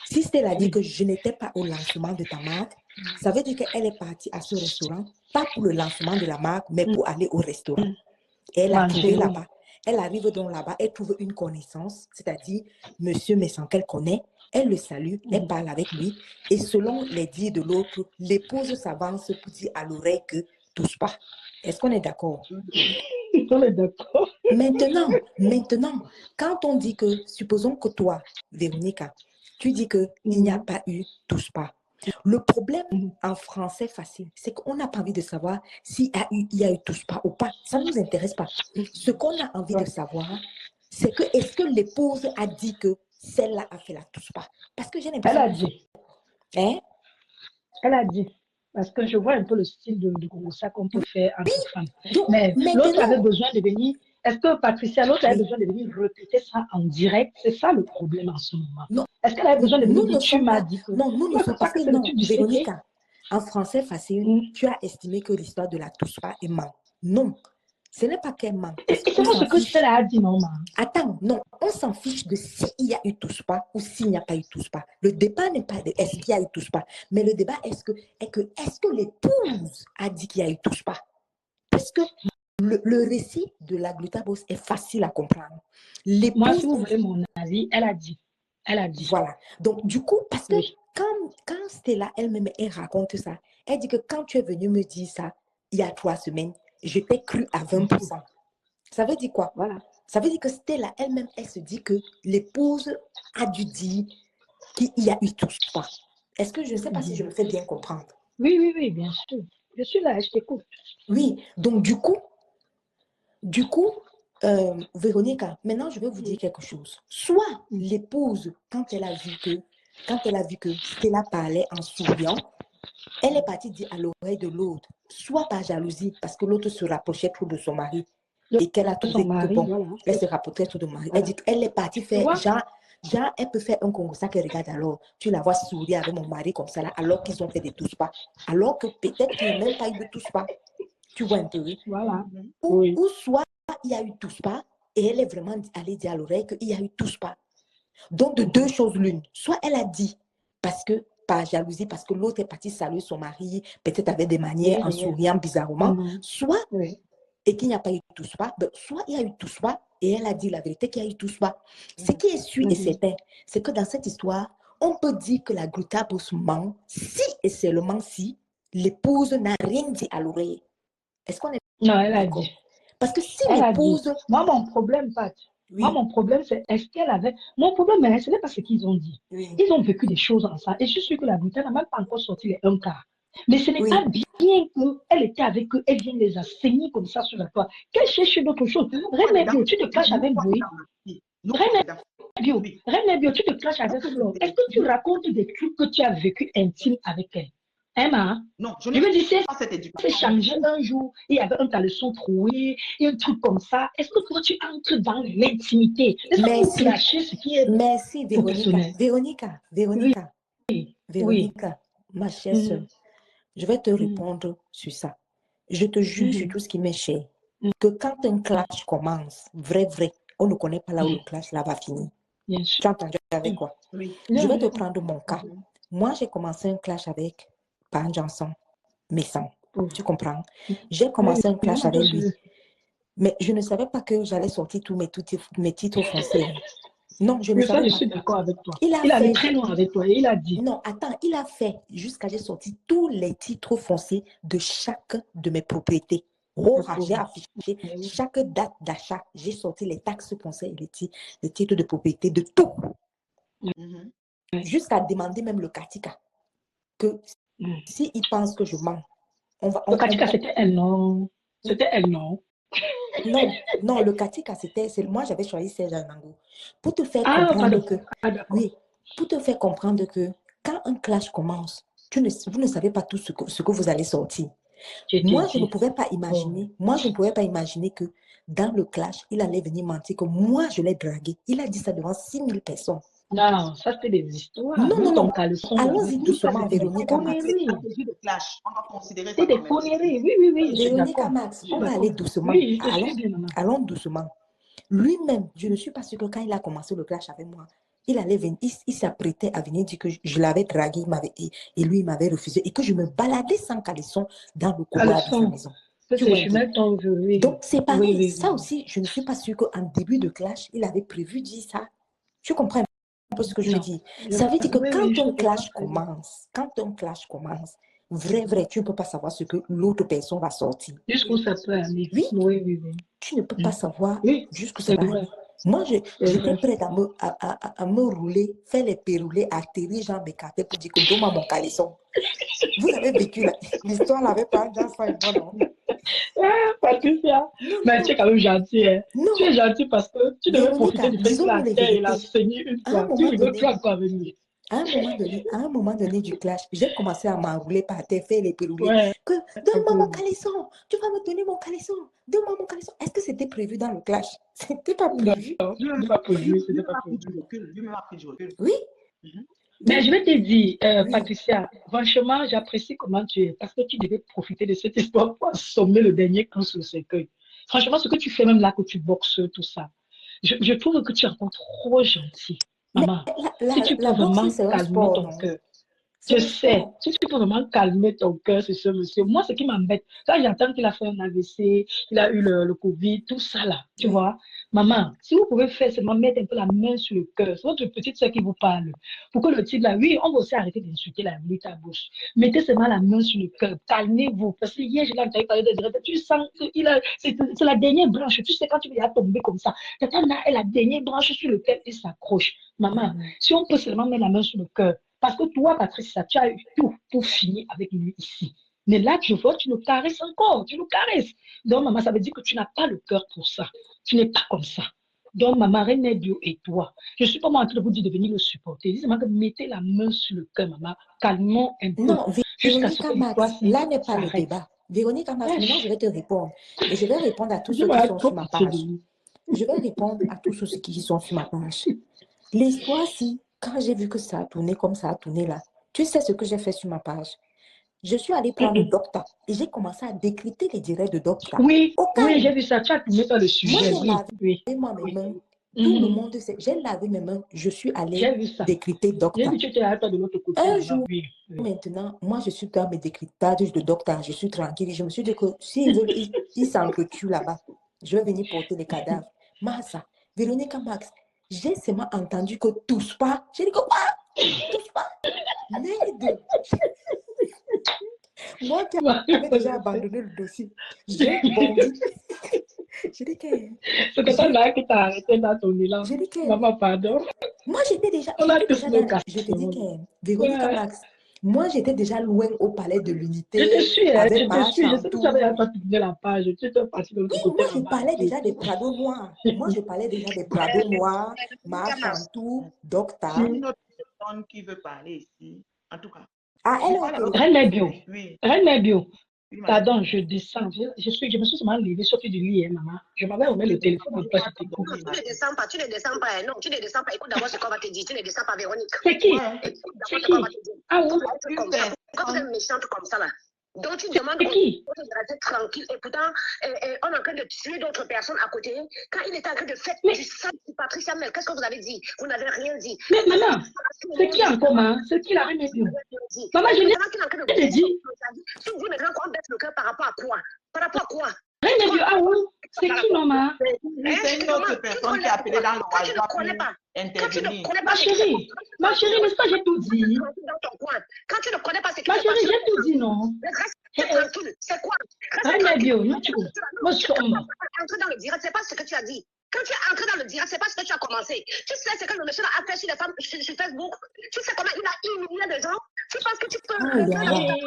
D: Si Stella a dit que je n'étais pas au lancement de ta marque, ça veut dire qu'elle est partie à ce restaurant, pas pour le lancement de la marque, mais pour aller au restaurant. Et elle a trouvé là-bas. Elle arrive donc là-bas, elle trouve une connaissance, c'est-à-dire Monsieur Messan qu'elle connaît, elle le salue, elle parle avec lui, et selon les dires de l'autre, l'épouse s'avance pour dire à l'oreille que touche pas. Est-ce qu'on est d'accord?
C: On est d'accord.
D: Maintenant, quand on dit que, supposons que toi, Véronica, tu dis qu'il n'y a pas eu touche pas. Le problème en français facile, c'est qu'on n'a pas envie de savoir s'il y a eu touche pas ou pas. Ça ne nous intéresse pas. Ce qu'on a envie de savoir, c'est que est-ce que l'épouse a dit que celle-là a fait la touche pas? Parce que j'ai l'impression...
C: Elle a dit.
D: Hein?
C: Elle a dit. Parce que je vois un peu le style de ça qu'on peut faire entre femmes.
D: Donc,
C: mais
D: maintenant,
C: l'autre avait besoin de venir... Est-ce que Patricia, l'autre avait besoin de venir répéter ça en direct? C'est ça le problème en ce moment.
D: Non.
C: Est-ce qu'elle avait besoin de venir
D: Nous
C: dire,
D: ne
C: tu
D: sommes
C: m'as
D: pas...
C: dit que...
D: Non, nous ne sommes pas...
C: que
D: Non,
C: du
D: Véronica, en français facile, tu as estimé que l'histoire de la touche pas est ment. Non, ce n'est pas qu'elle ment.
C: Et c'est pas ce que Stella a dit, non,
D: Attends, non, on s'en fiche de s'il y a eu touche pas ou s'il n'y a pas eu touche pas. Le débat n'est pas de est-ce qu'il y a eu touche pas, mais le débat est-ce que l'épouse a dit qu'il y a eu touche pas? Parce que le récit de la Glutabos est facile à comprendre.
C: Moi, si vous voulez mon avis, elle a dit. Elle a dit.
D: Voilà. Donc, du coup, parce que
C: Oui.
D: quand Stella elle-même, elle raconte ça, elle dit que quand tu es venu me dire ça, il y a 3 semaines, je t'ai cru à 20%. Ça veut dire quoi?
C: Voilà.
D: Ça veut dire que Stella elle-même, elle se dit que l'épouse a dû dire qu'il y a eu tout ça. Est-ce que je ne sais pas si je me fais bien comprendre?
C: Oui, bien sûr. Je suis là, je t'écoute.
D: Oui, donc du coup, Véronica, maintenant je vais vous dire quelque chose. Soit l'épouse, quand elle a vu que Stella parlait en souriant, elle est partie dire à l'oreille de l'autre, soit par jalousie, parce que l'autre se rapprochait trop de son mari, et qu'elle a trouvé que bon,
C: voilà.
D: elle se rapprochait trop de son mari.
C: Voilà.
D: Elle dit qu'elle est partie faire, genre, elle peut faire un Congo, ça qu'elle regarde alors, tu la vois sourire avec mon mari comme ça, là, alors qu'ils ont fait des tous pas, alors que peut-être qu'il n'y a même pas eu de tous pas. Tu vois un peu, oui.
C: Voilà.
D: Ou soit il y a eu tous pas, et elle est vraiment allée dire à l'oreille qu'il y a eu tous pas. Donc, de deux choses l'une. Soit elle a dit, parce que, par jalousie, parce que l'autre est parti saluer son mari, peut-être avec des manières, en souriant bizarrement, soit, et qu'il n'y a pas eu tous pas, soit il y a eu tous pas, et elle a dit la vérité qu'il y a eu tous pas. Ce qui est sûr et certain, c'est que dans cette histoire, on peut dire que la glutabus ment si et seulement si l'épouse n'a rien dit à l'oreille. Est-ce qu'on est
C: Non, elle a
D: d'accord?
C: dit.
D: Parce que si
C: Elle a
D: l'épouse...
C: dit. Moi, mon problème, Pat,
D: Oui.
C: moi, mon problème, c'est est-ce qu'elle avait... Mon problème, ce n'est pas ce qu'ils ont dit.
D: Oui.
C: Ils ont vécu des choses ensemble. Et je suis sûre que la Bretagne n'a même pas encore sorti les 1 quart. Mais ce n'est
D: Oui.
C: pas bien qu'elle était avec eux, elle vient les assaigner comme ça sur la toile. Qu'elle cherche d'autres choses. René, tu te caches avec Boui. René, tu te caches avec Flo. Est-ce que tu racontes des trucs que tu as vécu intimes avec elle? Emma,
B: Non,
C: je me dis, c'est
B: pas cette éducation.
C: changé un jour, il y avait un caleçon troué, et un truc comme ça. Est-ce que toi, tu entres dans l'intimité? Est-ce que vous clashez ce qui est
D: Merci, Véronica. Véronica,
C: Oui.
D: ma chère soeur, je vais te répondre sur ça. Je te jure sur tout ce qui m'est cher, que quand un clash commence, vrai, on ne connaît pas là où le clash là va finir.
C: Bien sûr.
D: Tu as entendu avec quoi?
B: Oui.
D: Je vais te prendre mon cas. Moi, j'ai commencé un clash avec Pan Johnson, Messan. Tu comprends? J'ai commencé un clash avec lui. Mais je ne savais pas que j'allais sortir tous mes titres foncés. Non, je ne savais pas.
C: Je suis d'accord avec toi.
D: Il
C: Il
D: a
C: allait
D: fait...
C: très loin avec toi et il a dit.
D: Non, attends, il a fait jusqu'à j'ai sorti tous les titres fonciers de chaque de mes propriétés. J'ai affiché chaque date d'achat. J'ai sorti les taxes foncières et les titres de propriété de tout. Jusqu'à demander même le Katika que s'il pense que je mens, on va...
C: Le Katika, c'était elle, non? C'était elle, non?
D: Non, le Katika, moi j'avais choisi Serge Anango. Pour te faire comprendre que... Oui, pour te faire comprendre que quand un clash commence, vous ne savez pas tout ce que vous allez sortir. Moi, je ne pouvais pas imaginer que dans le clash, il allait venir mentir que moi, je l'ai dragué. Il a dit ça devant 6000 personnes.
C: Non, ça c'était des histoires.
D: Non. Allons-y doucement, Véronica Max.
C: C'est des conneries. Oui.
D: Véronica Max, on va aller doucement.
C: Oui,
D: allons doucement. Lui-même, je ne suis pas sûre que quand il a commencé le clash avec moi, il allait venir, il s'apprêtait à venir dire que je l'avais dragué, et lui, il m'avait refusé, et que je me baladais sans caleçon dans le couloir de sa maison. Donc, c'est pareil. Ça aussi, je ne suis pas sûre qu'en début de clash, il avait prévu dire ça. Tu comprends un peu ce que je veux dire? Ça veut dire que quand un clash commence, vrai, tu ne peux pas savoir ce que l'autre personne va sortir.
C: Jusqu'où ça peut aller.
D: Oui. Tu ne peux pas savoir jusqu'où ça va aller. Moi, j'étais prête à me rouler, faire les péroulés, atterrir, genre m'écarter pour dire que donne-moi mon caleçon. Vous avez vécu l'histoire, n'avait pas dans ça et moi, non?
C: Patricia, mais tu es quand même gentil. Hein? Tu es gentil parce que tu devais profiter du fait que la terre et la saigner une fois. Tu rigoles plus encore avec lui.
D: À un moment donné du clash, j'ai commencé à m'enrouler par terre, faire les péroulés. Que donne-moi mon caleçon, tu vas me donner mon caleçon, donne-moi mon caleçon. Est-ce que c'était prévu dans le clash? C'était pas prévu.
C: Non, c'était pas prévu.
D: Oui.
C: Mais je vais te dire, Patricia, franchement, j'apprécie comment tu es parce que tu devais profiter de cette histoire pour assommer le dernier cran sur le cercueil. Franchement, ce que tu fais même là, que tu boxes, tout ça, je trouve que tu es encore trop gentil. Maman, si tu peux vraiment calmer ton cœur. Je sais, si tu peux vraiment calmer ton cœur, c'est ce monsieur. Moi, ce qui m'embête, quand j'entends qu'il a fait un AVC, il a eu le Covid, tout ça là, tu
D: Oui.
C: vois. Maman, si vous pouvez faire seulement mettre un peu la main sur le cœur, c'est votre petite soeur qui vous parle. Pour que le type là, oui, on va aussi arrêter d'insulter la minute à bouche. Mettez seulement la main sur le cœur, calmez-vous. Parce que hier, je l'ai entendu parler de direct, tu sens que c'est la dernière branche. Tu sais, quand tu vas tomber comme ça, quelqu'un a la dernière branche sur le cœur et s'accroche. Maman, si on peut seulement mettre la main sur le cœur, parce que toi, Patricia, tu as eu tout pour finir avec lui ici. Mais là, tu vois, tu le caresses encore, tu le caresses. Donc, maman, ça veut dire que tu n'as pas le cœur pour ça. Tu n'es pas comme ça. Donc, maman, René Bio et toi, je ne suis pas moi en train de vous dire de venir le supporter. Dis seulement que mettez la main sur le cœur, maman. Calmons un peu.
D: Non,
C: Jusqu'à ce
D: Véronica
C: que
D: Max,
C: l'histoire
D: là n'est pas le
C: s'arrête.
D: débat. Véronica Max, maintenant je vais te répondre. Et je vais répondre à tous
C: Je
D: ceux qui
C: vais
D: sont
C: trop
D: sur ma
C: pitié de
D: page.
C: lui.
D: Je vais répondre à tous ceux qui sont sur ma page. L'histoire-ci, quand j'ai vu que ça a tourné comme ça a tourné là, tu sais ce que j'ai fait sur ma page? Je suis allée prendre le Docta et j'ai commencé à décrypter les directs de Docta.
C: Oui,
D: Au
C: oui, j'ai
D: calme.
C: vu ça. Tu as tourné sur le
D: Moi,
C: sujet.
D: j'ai
C: Oui,
D: lavé
C: oui,
D: moi mes
C: oui.
D: mains. Tout le monde sait. J'ai lavé mes mains. Je suis
C: J'ai
D: allée
C: vu ça.
D: décrypter
C: J'ai
D: Docta.
C: vu que tu étais à toi de l'autre côté
D: Un
C: là-bas.
D: jour,
C: Oui, oui.
D: maintenant, moi, je suis dans mes décryptages de Docta. Je suis tranquille. Je me suis dit que s'ils veulent, ils s'entretuent là-bas. Je vais venir porter les cadavres. Massa, Véronica Max, j'ai seulement entendu que touche pas. J'ai dit que quoi? Touche pas. Merde. Moi qui avais déjà abandonné le dossier, j'ai bondi. J'ai dit que.
C: C'est que toi, là, qui t'a arrêté dans ton élan.
D: J'ai dit que.
C: Maman, pardon.
D: Moi, j'étais déjà,
C: On a
D: j'étais
C: tous
D: déjà
C: nos
D: dans. Je te dis
C: casseroles.
D: que, Véronica
C: Ouais.
D: Max, moi, j'étais déjà loin au palais de
C: Je te
D: l'unité,
C: suis, hein, je
D: avec
C: te suis. Je sais que tu avais
D: Machantou.
C: à toi tourner la page. Tu étais parti de
D: Oui,
C: l'autre côté
D: moi, je
C: là-bas.
D: parlais
C: Et
D: déjà des
C: tout.
D: Prados noirs. Moi, je parlais déjà des Prados noirs, Machantou,
B: J'ai
D: Docta.
B: une autre personne qui veut parler ici. En tout cas,
D: Ah, elle
B: je
D: est au
B: parle à l'autre
D: téléphone.
C: René Bio.
B: personne. Oui,
C: René Bio.
B: oui, madame.
C: Pardon, je descends. Je me suis seulement levée, sortie du lit, hein, maman. Je m'avais remis le téléphone en place.
B: Oui,
E: Non, tu ne descends pas, tu ne descends pas. Non, tu ne descends pas. Écoute d'abord ce qu'on va te dire. Tu ne descends pas, Véronique.
C: C'est qui?
B: Ouais.
E: Écoute
C: C'est
E: d'abord ce qu'on va
C: qui?
E: te dire.
C: Ah oui?
E: Tu es comme ça. Pourquoi tu es méchante comme ça là? Donc tu demandes
C: C'est qui?
E: de rester tranquille. Et pourtant, on est en train de tuer d'autres personnes à côté. Quand il était en train de faire
C: Mais-
E: du sang sur Patricia Mel, qu'est-ce que vous avez dit? Vous n'avez rien dit.
C: Mais maman, c'est qui encore, maman? C'est qui la René Bio? Maman, je
E: Maintenant qu'il est en train de
C: l'ai dit.
E: tu dis maintenant qu'on baisse le cœur par rapport à quoi? Par rapport à quoi?
C: René Bio, ah oui? C'est qui, maman?
B: C'est une autre personne qui a appelé dans le
E: Quand tu ne
B: WhatsApp
E: connais
B: pour
E: pas, quand tu ne
B: intervenir.
E: connais pas,
C: Ma chérie, n'est-ce pas, j'ai tout dit.
E: dans ton coin. Quand tu ne connais pas ce qui
C: Ma
E: se
C: chérie,
E: passe,
C: j'ai tout dit, non?
E: reste tranquille. C'est quoi? Reste
C: René
E: tranquille.
C: Bio, non, tu moi, je suis homme.
E: Entrer dans le direct, c'est pas ce que tu as dit. Quand tu es entré dans le direct, c'est pas ce que tu as commencé. Tu sais ce que le monsieur a fait sur les femmes sur Facebook. Tu sais comment il a humilié les gens. Tu penses que tu peux régler la situation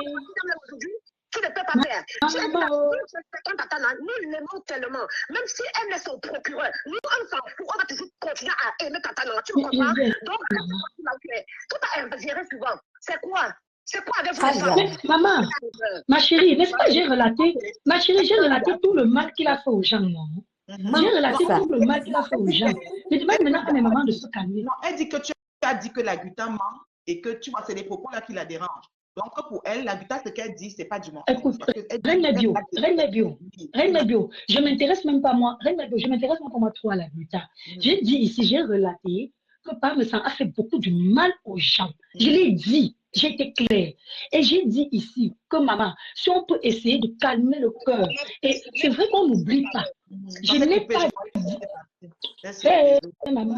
E: aujourd'hui? Tu ne peux pas faire. Tu es nous l'aimons tellement. Même si elle est son procureur, nous on s'en fout. On va toujours continuer à aimer Katana. Tu me comprends? Donc, tout a ingéré souvent. C'est quoi? C'est quoi avec vous les femmes?
C: Mais, maman, ma chérie, n'est-ce pas, j'ai relaté, ma chérie, j'ai relaté tout le mal qu'il a fait aux gens, non? J'ai relaté tout le mal qu'il a fait aux gens. Je demande maintenant à mes mamans de se calmer.
B: Non, elle dit que tu as dit que la Guta ment et que tu vois, c'est les propos là qui la dérangent. Donc pour elle, la Guta, ce qu'elle dit, c'est pas du mensonge.
C: Écoute, Reine Bio, je m'intéresse même pas moi, Reine Bio, je m'intéresse même pas moi trop à la Guta. J'ai dit ici, j'ai relaté que Parmesan a fait beaucoup de mal aux gens. Je l'ai dit, j'ai été claire. Et j'ai dit ici que maman, si on peut essayer de calmer le cœur, et c'est vrai qu'on n'oublie pas. Je n'ai pas dit. Hé, maman,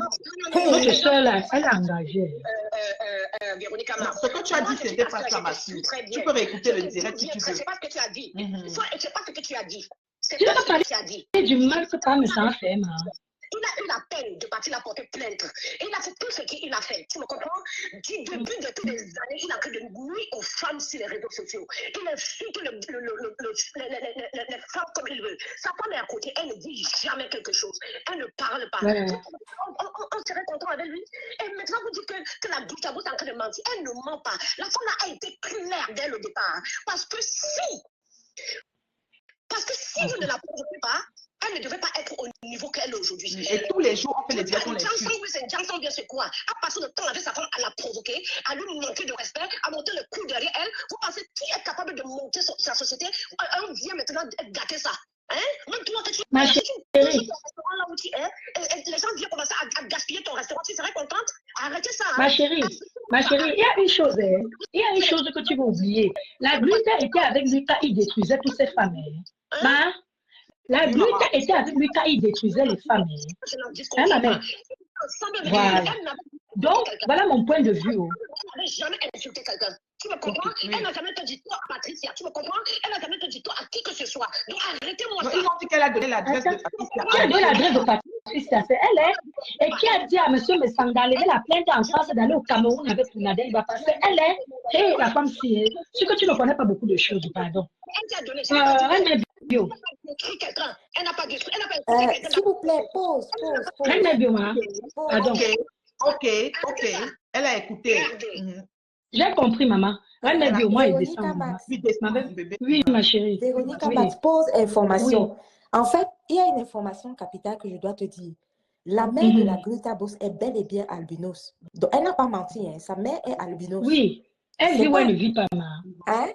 C: votre soeur là, elle est engagée.
E: Véronica,
B: ce que tu as dit, c'était pas ça, Mathieu. Tu peux réécouter le direct si tu veux.
E: C'est pas ce que tu as dit. C'est pas ce que tu as dit. C'est
C: Je
E: pas
C: n'ai pas
E: ce que
C: parlé
E: tu as dit.
C: du mal que Parmesan a fait, maman.
E: Il a eu la peine de partir la porter plainte. Et il a fait tout ce qu'il a fait. Tu me comprends? Du début de toutes les années, il a que de nuire aux femmes sur les réseaux sociaux. Il insulte les femmes comme il veut. Sa femme est à côté, elle ne dit jamais quelque chose. Elle ne parle pas.
C: Ouais.
E: On serait content avec lui. Et maintenant, vous dites que la bouche à bouche est en train de mentir. Elle ne ment pas. La femme a été claire dès le départ. Parce que si vous ne la prouvez pas, elle ne devrait pas être au niveau qu'elle est aujourd'hui.
B: Et tous les jours, on fait les directs, on les tue.
E: Johnson, bien c'est quoi? À passer le temps avec sa femme, à la provoquer, à lui manquer de respect, à monter le coup derrière elle. Vous pensez qui est capable de monter sa société? On vient maintenant gâter ça. Hein? Même toi,
C: Ma
E: si tu
C: chérie,
E: ton restaurant là où tu es, et les gens viennent commencer à gaspiller ton restaurant, tu serais contente? Arrêtez ça, hein?
C: ma chérie, ma chérie, il y a une chose, hein. Il y a une chose que tu vas oublier. La Gruyter était avec lui quand il détruisait toutes ses femmes. Hein.
E: Hein?
C: Ma, la
B: Oui, maman.
C: Gruyter était avec lui quand il détruisait les femmes. Hein,
E: Je n'en
C: hein
E: disconviens
C: ma
E: pas.
C: mère?
E: Sans bien venir,
C: Voilà.
E: elle n'avait
C: Donc,
E: quelqu'un.
C: voilà mon point de vue. Oh.
E: Elle n'avait jamais insulté quelqu'un. Tu me
B: Ok,
E: comprends?
B: oui.
E: Elle n'a jamais te dit toi à Patricia. Tu me comprends? Elle n'a jamais te dit toi à qui que ce soit. Donc arrêtez-moi
B: Non,
E: ça.
B: ils ont dit qu'elle a donné l'adresse de
C: Attends,
B: Patricia
C: qui
B: à
C: a donné
B: monsieur
C: l'adresse de
B: Messang.
C: Patricia? C'est elle, hein? Et qui a dit à monsieur Messang d'enlever la plainte en France et d'aller au Cameroun avec Nadel Bapa? C'est elle, hein? Hé, la femme si, hein? C'est que tu ne connais pas beaucoup de choses, pardon.
E: Elle t'a donné. Je n'ai pas dit
C: Elle
E: qu'elle
C: m'a bio.
E: a écrit quelqu'un. Elle n'a pas détruit. Elle n'a pas écouté quelqu'un.
D: S'il vous plaît, pause.
C: Elle m'a bio, hein? Pardon.
B: Ok. Elle a écouté.
E: Regardez.
B: Mhm.
C: J'ai compris, maman. Elle m'a bio, moi, il
D: Véronica
C: descend, maman.
D: Max.
B: Oui, descends,
C: Ma
B: mon bébé.
C: Oui, ma chérie.
D: Véronica
C: Oui,
D: Max pose information.
C: oui.
D: En fait, il y a une information capitale que je dois te dire. La mère de la Gruyter Boss est bel et bien albinos. Donc, elle n'a pas menti, hein. Sa mère est albinos.
C: Oui. Elle
D: C'est
C: vit ou elle
D: pas,
C: ne vit pas, maman.
D: hein?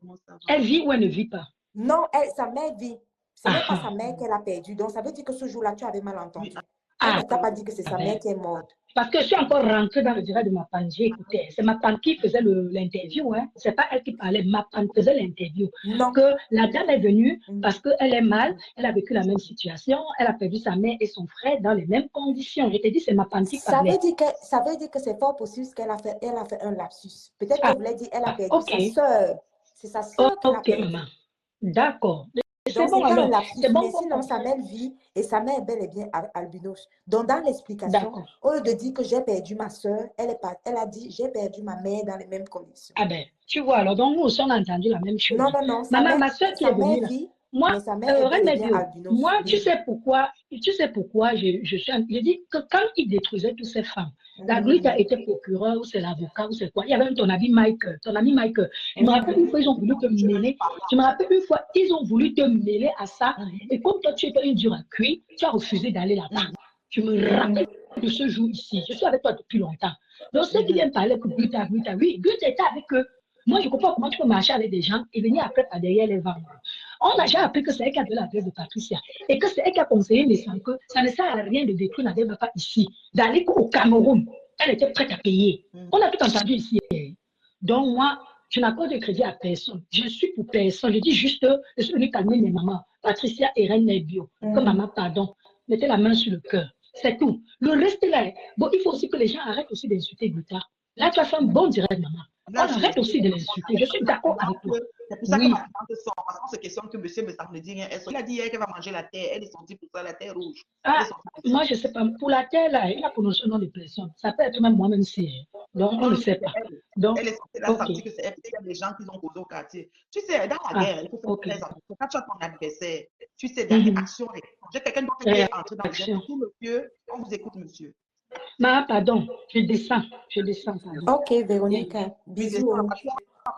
B: Comment ça va?
C: Elle vit ou elle ne vit pas.
D: Non, sa mère vit. Ce n'est pas
C: Ah,
D: sa mère qu'elle a perdue. Donc, ça veut dire que ce jour-là, tu avais mal entendu.
B: Oui.
D: Elle
C: ah,
D: ne t'a pas dit que c'est
C: ah
D: sa
C: ben.
D: mère qui est morte.
C: Parce que je suis encore rentrée dans le direct de ma tante. J'ai écouté. C'est ma tante qui faisait l'interview. Hein. Ce n'est pas elle qui parlait. Ma tante faisait l'interview.
D: Non.
C: Que la dame est venue parce qu'elle est mal. Elle a vécu la même situation. Elle a perdu sa mère et son frère dans les mêmes conditions. Je te dis, c'est ma tante qui
D: Ça
C: parlait.
D: veut dire que c'est fort possible qu'elle a fait un lapsus. Peut-être
C: Ah,
D: qu'elle voulait dire qu'elle a perdu
C: ok.
D: sa sœur. C'est sa sœur qu'elle a
C: Ok,
D: perdue.
C: maman. D'accord. C'est
D: Donc,
C: bon
D: c'était un
C: alors.
D: lapsus,
C: C'est bon
D: mais
C: pour
D: sinon, sa mère vit et sa mère est bel et bien albinos. Donc, dans l'explication,
C: D'accord.
D: au lieu de dire que j'ai perdu ma soeur, elle a dit j'ai perdu ma mère dans les mêmes conditions.
C: Ah ben, tu vois, alors, donc nous aussi, on a entendu la même chose.
D: Non,
C: Maman, ma soeur qui est venue là,
D: vit,
C: moi,
D: mais sa mère est bel et bien
C: Bio,
D: albinos.
C: moi,
D: Oui.
C: tu sais pourquoi je dis que quand il détruisait toutes ces femmes, la Gruyter était procureur ou c'est l'avocat ou c'est quoi, il y avait même ton ami Mike. Je me rappelle une fois, ils ont voulu te mêler, je me rappelle une fois, ils ont voulu te mêler à ça, et comme toi, tu étais une dure à cuire, tu as refusé d'aller là-bas. Je me rappelle de ce jour ici, je suis avec toi depuis longtemps. Donc, ceux qui viennent parler que Gruyter, oui, Gruyter était avec eux. Moi, je ne comprends pas comment tu peux marcher avec des gens et venir après par derrière les vendre. On a déjà appris que c'est elle qui a donné l'adresse de Patricia et que c'est elle qui a conseillé les gens que ça ne sert à rien de détruire l'adresse de Papa ici, d'aller au Cameroun. Elle était prête à payer. On a tout entendu ici. Donc, moi, je n'accorde de crédit à personne. Je suis pour personne. Je dis juste, je suis venue calmer mes mamans, Patricia et Reine Bio. Que maman, pardon, mettez la main sur le cœur. C'est tout. Le reste là, bon, il faut aussi que les gens arrêtent aussi d'insulter Guta. Là, tu as fait un bon direct, maman. On arrête aussi de l'insulter. Je suis d'accord avec toi.
B: C'est pour ça que
C: Oui.
B: ma tante sort. Parce qu'on se questionne que monsieur Messang ne dit rien. Il a dit hier qu'elle va manger la terre. Elle est sortie pour ça, la terre rouge.
C: Ah, moi, je ne sais pas. Pour la terre, là, il a prononcé le nom de personne. Ça peut être même moi-même si. Donc, on ne sait pas. Donc,
B: Elle est sortie, elle a senti que c'est elle. Il y a des gens qui ont causé au quartier. Tu sais, dans la guerre, il faut faire très attention. Quand tu as ton adversaire, tu sais, dans les actions, j'ai quelqu'un d'autre qui est entré dans le jeu. Tout monsieur, on vous écoute, monsieur.
C: Ma, pardon, je descends. Pardon.
D: Ok, Véronica, bisous.
B: On va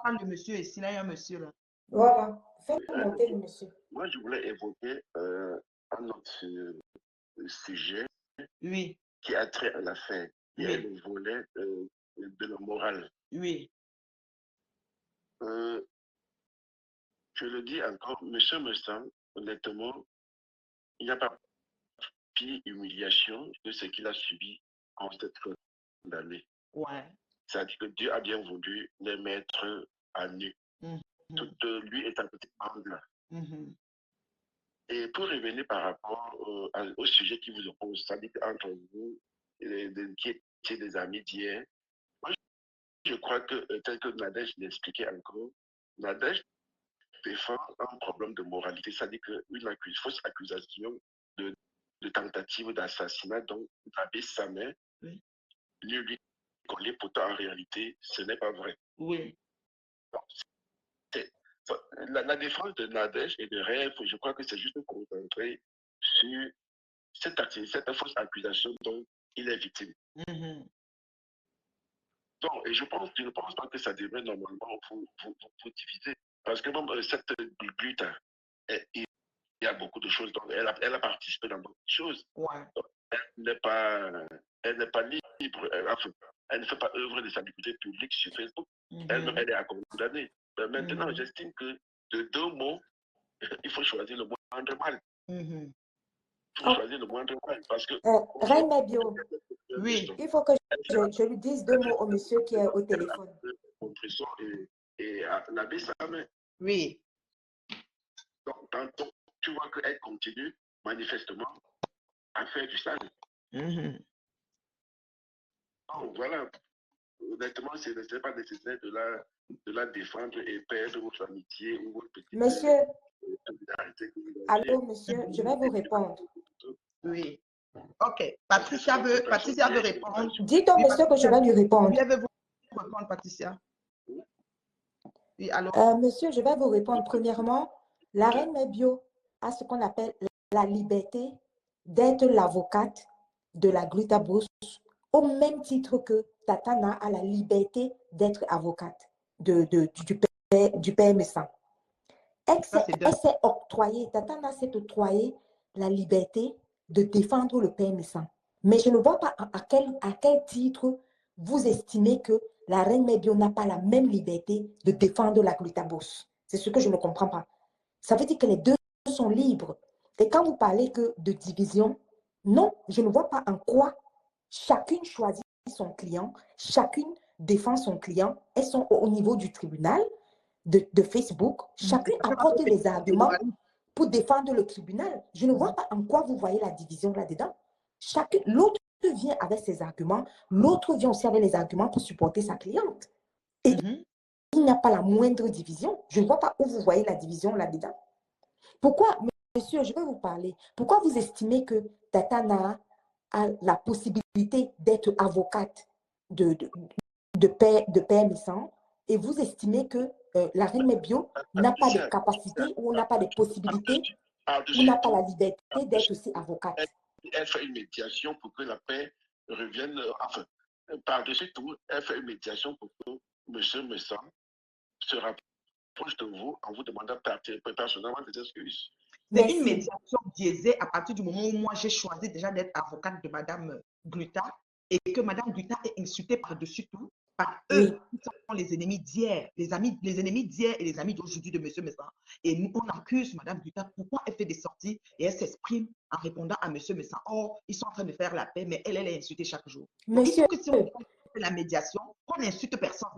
B: prendre le monsieur ici, là, il y a un monsieur là.
D: Voilà, faites monter le monsieur.
F: Moi, je voulais évoquer un autre sujet
B: Oui,
F: qui a trait à l'affaire, qui est
B: oui,
F: le volet de la morale.
B: oui.
F: Je le dis encore, monsieur Messang, honnêtement, il n'y a pas pire humiliation de ce qu'il a subi en cette condamné.
B: Ouais.
F: C'est-à-dire que Dieu a bien voulu les mettre à nu. Toute lui est un petit bande là. Et pour revenir par rapport au sujet qui vous oppose, c'est-à-dire entre vous, qui étiez des amis d'hier, moi je crois que, tel que Nadège l'expliquait encore, Nadège défend un problème de moralité, c'est-à-dire qu'une fausse accusation de tentative d'assassinat, donc taper sa mère, lui coller, pourtant en réalité, ce n'est pas vrai.
B: Oui.
F: Donc, la défense de Nadège et de Rêve, je crois que c'est juste concentrer sur cette fausse accusation dont il est victime. Donc, et je ne pense pas que ça devrait normalement vous diviser. Parce que même cette lutte, il y a beaucoup de choses. Donc, elle a participé dans beaucoup de choses.
B: Ouais.
F: Donc, elle n'est pas libre. Elle ne fait pas œuvre de salubrité publique sur Facebook. Elle est à condamner. Mais maintenant, j'estime que de deux mots, il faut choisir le mot moindre mal.
B: Mhm.
F: Il faut choisir le moindre mal parce que...
D: Reine Mebio,
B: Oui.
D: il faut que je lui dise 2 mots au monsieur qui est au téléphone.
F: Et l'abbé Sam.
B: Oui.
F: Donc, tu vois qu'elle continue manifestement à faire du sale.
B: Mhm.
F: Donc, voilà. Honnêtement, ce n'est pas nécessaire de la défendre et perdre votre amitié ou votre petite
D: Monsieur,
F: solidarité.
D: allô, monsieur, je vais vous répondre.
B: Oui. Ok. Patricia veut répondre.
D: Dites au monsieur que je vais lui répondre.
B: Lèvez-vous pour répondre, Patricia. Oui, alors.
D: Monsieur, je vais vous répondre. Premièrement, la reine Mebio a ce qu'on appelle la liberté d'être l'avocate de la Glutabos, au même titre que Tatana a la liberté d'être avocate du père Messan. Elle s'est octroyée, Tatana s'est octroyée la liberté de défendre le père Messan. Mais je ne vois pas à quel titre vous estimez que la reine Mebio n'a pas la même liberté de défendre la Glutabos. C'est ce que je ne comprends pas. Ça veut dire que les deux sont libres. Et quand vous parlez que de division, non, je ne vois pas en quoi chacune choisit son client, chacune défend son client. Elles sont au niveau du tribunal de Facebook. Chacune apporte les arguments pour défendre le tribunal. Je ne vois pas en quoi vous voyez la division là-dedans. L'autre vient avec ses arguments, l'autre vient aussi avec les arguments pour supporter sa cliente. Et il n'y a pas la moindre division. Je ne vois pas où vous voyez la division là-dedans. Pourquoi, monsieur, je vais vous parler. Pourquoi vous estimez que Tatana a la possibilité d'être avocate de père Messan et vous estimez que la reine Mebio n'a pas de capacité ou n'a pas de possibilité ou n'a pas la liberté d'être aussi avocate?
F: Elle fait une médiation pour que la paix revienne, enfin, par-dessus tout, elle fait une médiation pour que M. Messan se rapproche de vous en vous demandant personnellement des excuses.
B: C'est une médiation biaisée à partir du moment où moi j'ai choisi déjà d'être avocate de Madame Gluta et que Madame Gluta est insultée par-dessus tout par eux qui sont les ennemis d'hier, les ennemis d'hier et les amis d'aujourd'hui de M. Messan. Et nous, on accuse Madame Gluta pourquoi elle fait des sorties et elle s'exprime en répondant à M. Messan. Or, ils sont en train de faire la paix, mais elle est insultée chaque jour. Donc, il faut que si on fait la médiation, qu'on n'insulte personne.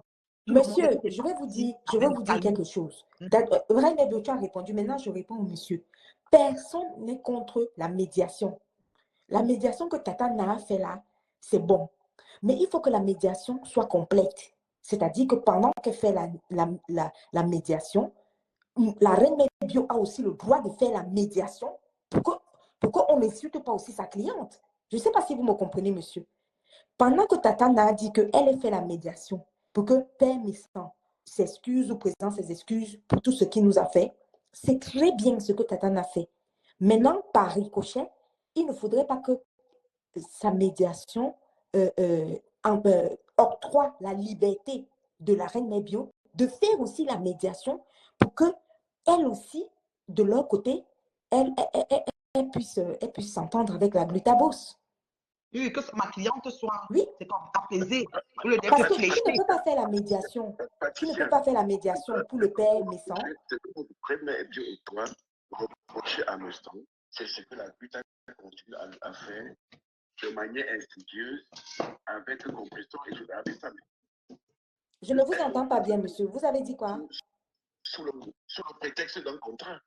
D: Monsieur, je vais vous dire quelque chose. Reine Mebio, tu as répondu. Maintenant, je réponds au monsieur. Personne n'est contre la médiation. La médiation que Tatana a fait là, c'est bon. Mais il faut que la médiation soit complète. C'est-à-dire que pendant qu'elle fait la médiation, la reine Mebio a aussi le droit de faire la médiation pour qu'on n'insulte pas aussi sa cliente. Je ne sais pas si vous me comprenez, monsieur. Pendant que Tatana a dit qu'elle a fait la médiation pour que Père Messan s'excuse ou présente ses excuses pour tout ce qu'il nous a fait, c'est très bien ce que Tatana a fait. Maintenant, par ricochet, il ne faudrait pas que sa médiation octroie la liberté de la reine Mebio de faire aussi la médiation pour que elle aussi, de leur côté, elle puisse s'entendre avec la Glutabos.
B: Oui, que ma cliente soit
D: c'est
B: comme apaisée.
D: Parce que tu ne peux pas faire la médiation. Tu ne peux pas faire la médiation pour le père Messan.
F: Ce que vous prenez Dieu et toi, reprocher à Messan, c'est ce que la Gluta continue à faire de manière insidieuse, avec compression et je avec ça.
D: Je ne vous entends pas bien, monsieur. Vous avez dit quoi?
F: Sous le prétexte d'un contrat.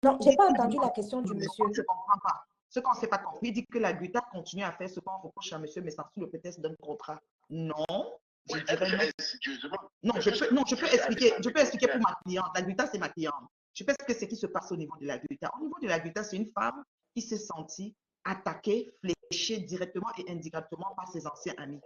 D: Non, je n'ai pas entendu la question du monsieur.
B: Je ne comprends pas. Ce qu'on ne s'est pas compris, il dit que la Gluta continue à faire ce qu'on reproche à monsieur Messan sous le prétexte d'un contrat. Non.
F: Je dirais non.
B: Non, je peux expliquer pour ma cliente. La Gluta, c'est ma cliente. Je peux expliquer ce qui se passe au niveau de la Gluta. Au niveau de la Gluta, c'est une femme qui s'est sentie attaquée, fléchée directement et indirectement par ses anciens amis.